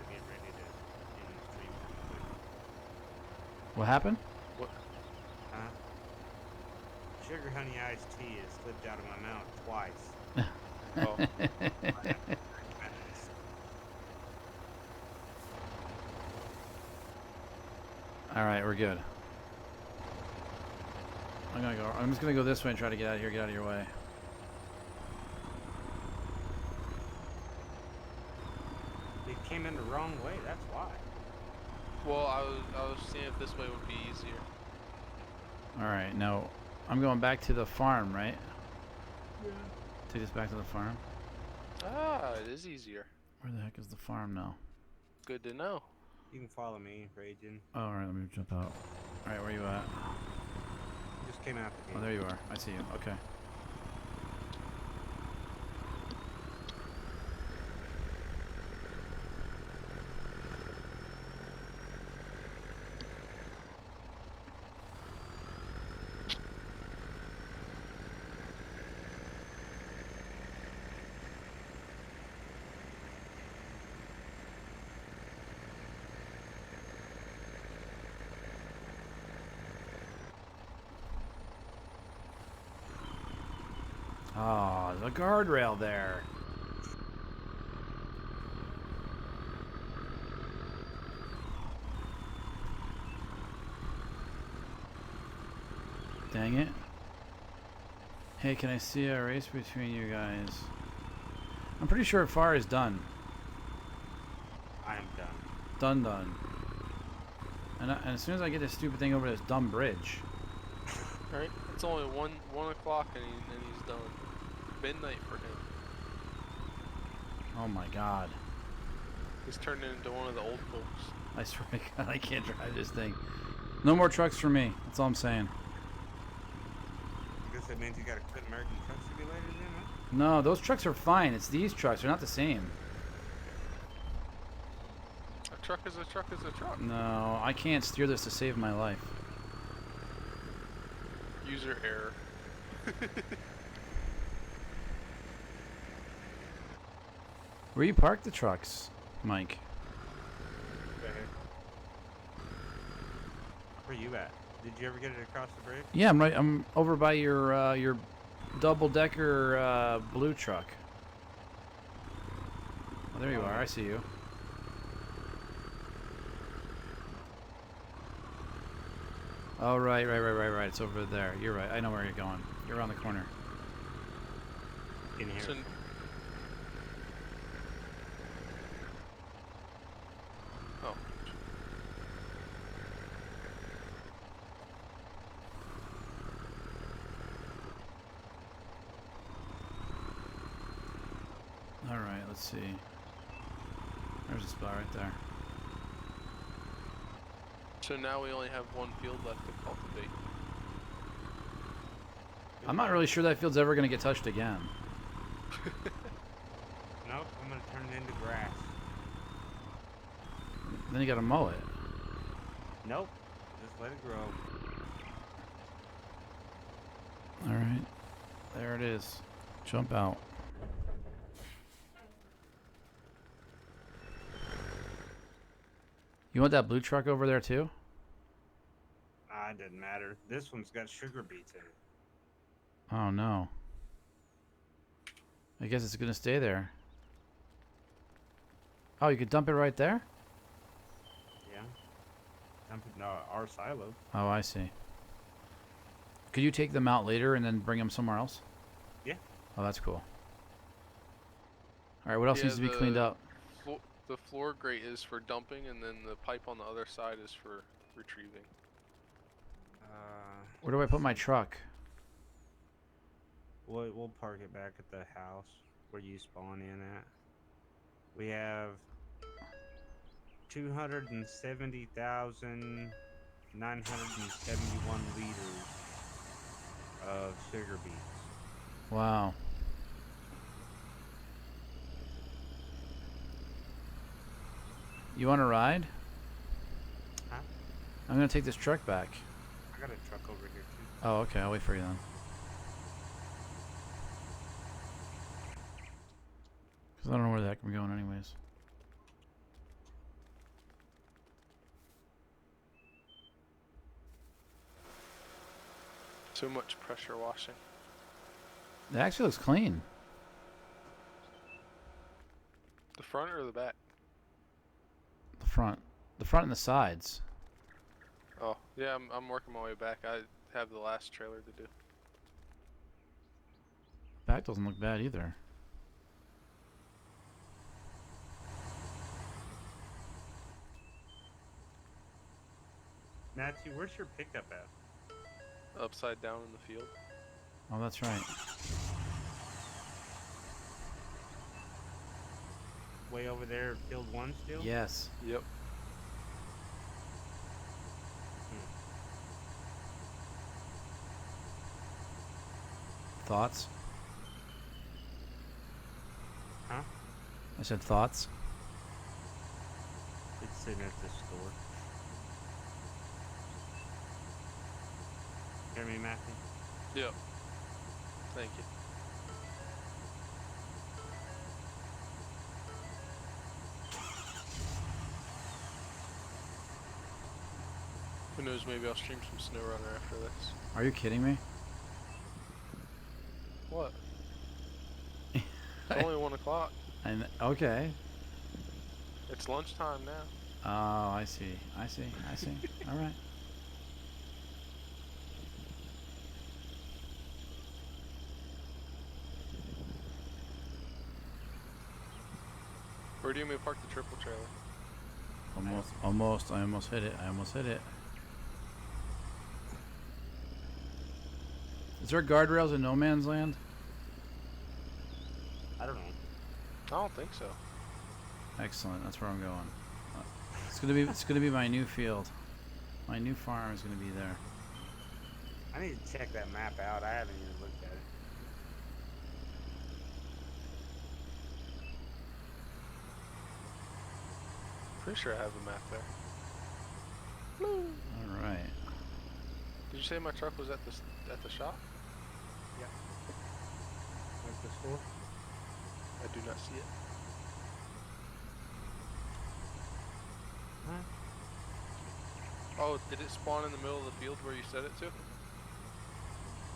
get ready to end the stream real quick. What happened? What? Huh? Sugar honey iced tea has slipped out of my mouth twice. Oh, All right, we're good. I'm just gonna go this way and try to get out of here. Get out of your way. It came in the wrong way, that's why. well, I was seeing if this way would be easier. All right, now I'm going back to the farm, right? Yeah. Take this back to the farm. Ah, it is easier. Where the heck is the farm now? Good to know. You can follow me, Ragin. Oh, all right, let me jump out. All right, where you at? Just came out the Oh, gate. there you are. I see you. Okay. Oh, the guardrail there. Dang it. Hey, can I see a race between you guys? I'm pretty sure far is done. I am done. Done. And as soon as I get this stupid thing over this dumb bridge. Right? It's only 1 o'clock and he's done. Midnight for him. Oh my god. He's turning into one of the old folks. I swear to god, I can't drive this thing. No more trucks for me. That's all I'm saying. I guess that means you gotta quit American Truck Simulator then, huh? No, those trucks are fine. It's these trucks. They're not the same. A truck is a truck is a truck. No, I can't steer this to save my life. User error. Where you park the trucks, Mike? Right here. Where you at? Did you ever get it across the bridge? Yeah, I'm right. I'm over by your double-decker blue truck. Oh, there you are. I see you. Oh, right. It's over there. You're right. I know where you're going. You're around the corner. In here. So, oh. All right. Let's see. There's a spot right there. So now we only have one field left to cultivate. I'm not really sure that field's ever going to get touched again. Nope, I'm gonna turn it into grass. Then you got to mow it. Nope, just let it grow. All right. There it is. Jump out. You want that blue truck over there too? It doesn't matter. This one's got sugar beets in it. Oh no. I guess it's gonna stay there. Oh, you could dump it right there? Yeah. Dump it in our silo. Oh, I see. Could you take them out later and then bring them somewhere else? Yeah. Oh, that's cool. All right, what else Yeah, needs to be cleaned up? The floor grate is for dumping, and then the pipe on the other side is for retrieving. Where do I put my truck? We'll park it back at the house where you spawn in at. We have 270,971 liters of sugar beets. Wow. You want to ride? Huh? I'm gonna take this truck back. I got a truck over here too. Oh, okay. I'll wait for you then. Because I don't know where the heck I'm going anyways. Too much pressure washing. It actually looks clean. The front or the back? The front. The front and the sides. Oh, yeah, I'm working my way back. I have the last trailer to do. Back doesn't look bad either. Matthew, where's your pickup at? Upside down in the field. Oh, that's right. Way over there, field 1 still? Yes. Yep. Thoughts? Huh? I said thoughts. It's sitting at the store. Hear me, Matthew? Yep. Thank you. Who knows, maybe I'll stream some Snow Runner after this. Are you kidding me? What? It's only 1 o'clock. And okay. It's lunchtime now. Oh, I see. I see. I see. All right. Where do you want me to park the triple trailer? Almost. I almost hit it. I almost hit it. Is there guardrails in No Man's Land? I don't know. I don't think so. Excellent. That's where I'm going. It's gonna be my new field. My new farm is gonna be there. I need to check that map out. I haven't even looked at it. Pretty sure I have a map there. All right. Did you say my truck was at the shop? At the store? I do not see it. Huh? Oh, did it spawn in the middle of the field where you set it to?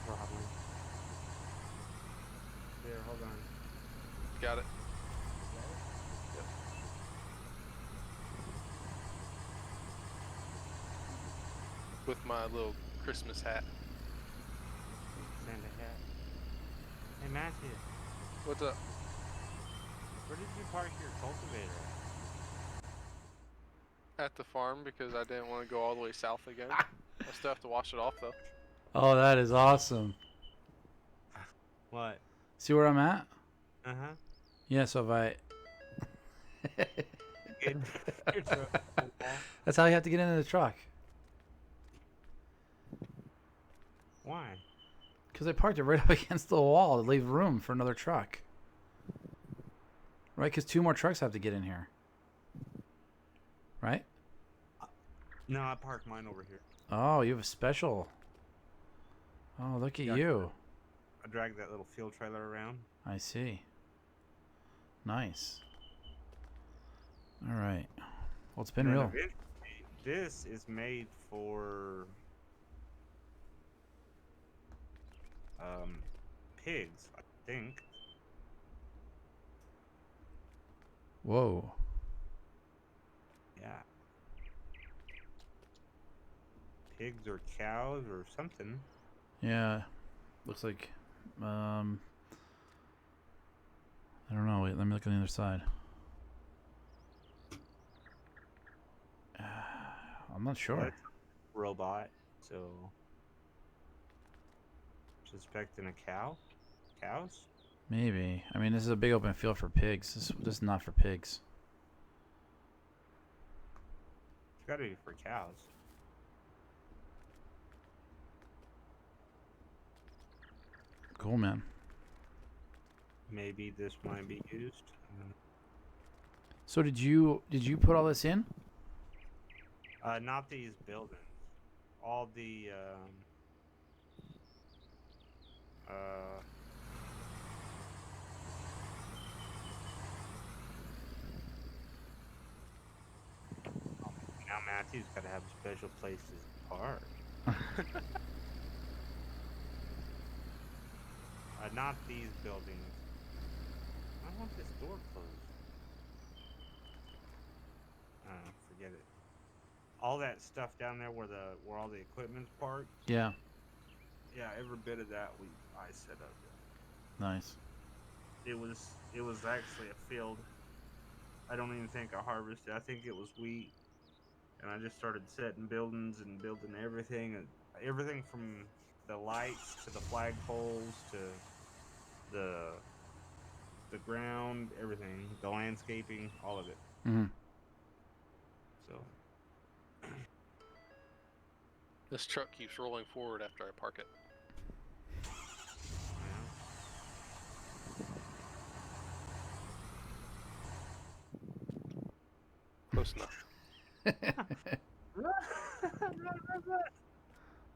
Probably. Here, hold on. Got it. Yep. With my little Christmas hat. Santa hat. Hey, Matthew, What's up? where did you park your cultivator at? At the farm because I didn't want to go all the way south again. I still have to wash it off though. Oh, that is awesome. What? See where I'm at? Uh-huh. Yeah. So if I. Your truck. That's how you have to get into the truck. Why? Because I parked it right up against the wall to leave room for another truck. Right? Because 2 more trucks have to get in here. Right? No, I parked mine over here. Oh, you have a special. Oh, look at Yeah. you. I dragged that little field trailer around. I see. Nice. All right. Well, it's been And real. eventually, this is made for pigs, I think. Whoa. Yeah. Pigs or cows or something. Yeah. Looks like. I don't know. Wait, let me look on the other side. I'm not sure. That's a robot, so suspecting a cow? Cows? Maybe. I mean, this is a big open field for pigs. This is not for pigs. It's gotta be for cows. Cool, man. Maybe this might be used. So did you put all this in? Not these buildings. All the Uh, now Matthew's got to have a special place to park. Not these buildings. I want this door closed. Forget it. All that stuff down there where all the equipment's parked. Yeah. Yeah, every bit of that I set up. Nice. It was actually a field. I don't even think I harvested. I think it was wheat, and I just started setting buildings and building everything from the lights to the flagpoles to the the ground, everything, the landscaping, all of it. Mm-hmm. So This truck keeps rolling forward after I park it. yeah. Close enough.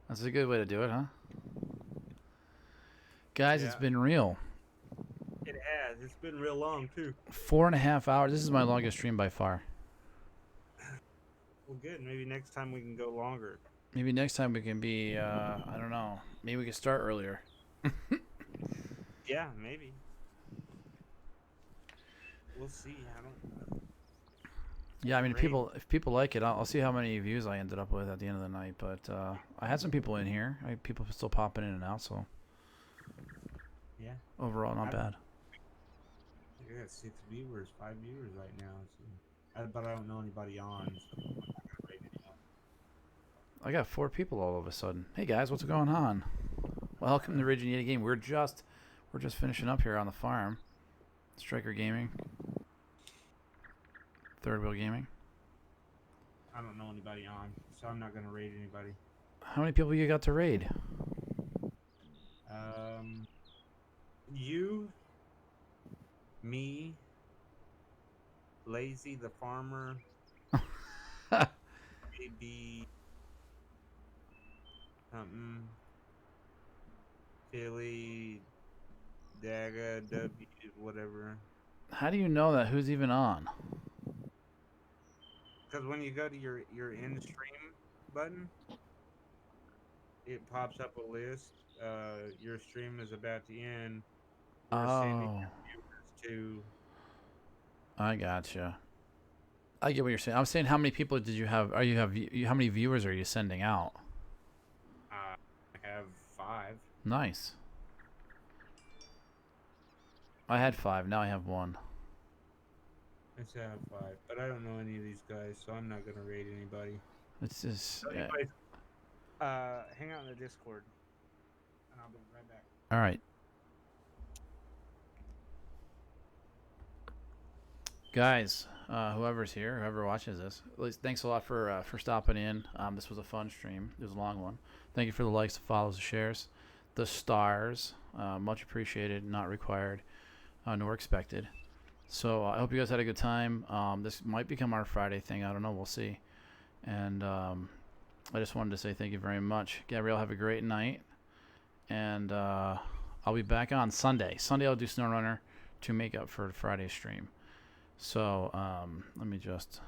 That's a good way to do it, huh? Guys, it's Yeah. been real. It has. It's been real long too. 4.5 hours. This is my longest stream by far. Well, good. Maybe next time we can go longer. Maybe next time we can be, I don't know. Maybe we can start earlier. Yeah, maybe. We'll see. I don't. Yeah, I mean, Great. if people like it, I'll see how many views I ended up with at the end of the night. But I had some people in here. People still popping in and out, so Yeah. overall, not bad. I got 6 viewers, 5 viewers right now. So, but I don't know anybody on. So I'm not gonna rate anyone. I got 4 people all of a sudden. Hey guys, what's going on? Welcome to Ragin Yeti Game. We're just finishing up here on the farm. Stryker Gaming, Third Wheel Gaming. I don't know anybody on, so I'm not gonna rate anybody. How many people you got to raid? You, me, Lazy the farmer, maybe something, Philly, Daga, W, whatever. How do you know that? Who's even on? Because when you go to your in stream button, it pops up a list. Your stream is about to end. We're sending Oh, viewers to. I gotcha. I get what you're saying. I'm saying, how many people did you have? How many viewers are you sending out? I have 5. Nice. I had 5. Now I have 1. I said I have 5, but I don't know any of these guys, so I'm not gonna rate anybody. It's just. So Yeah. anyways, hang out in the Discord, and I'll be right back. All right. Guys, whoever's here, whoever watches this, at least thanks a lot for stopping in. This was a fun stream. It was a long one. Thank you for the likes, the follows, the shares, the stars. Much appreciated, not required, nor expected. So I hope you guys had a good time. This might become our Friday thing. I don't know. We'll see. And I just wanted to say thank you very much. Gabrielle, have a great night. And I'll be back on Sunday. Sunday I'll do SnowRunner to make up for Friday's stream. So let me just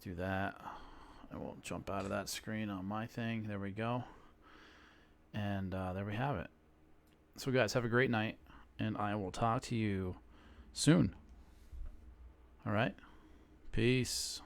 do that. I won't jump out of that screen on my thing. There we go. And there we have it. So guys, have a great night, and I will talk to you soon. All right? Peace.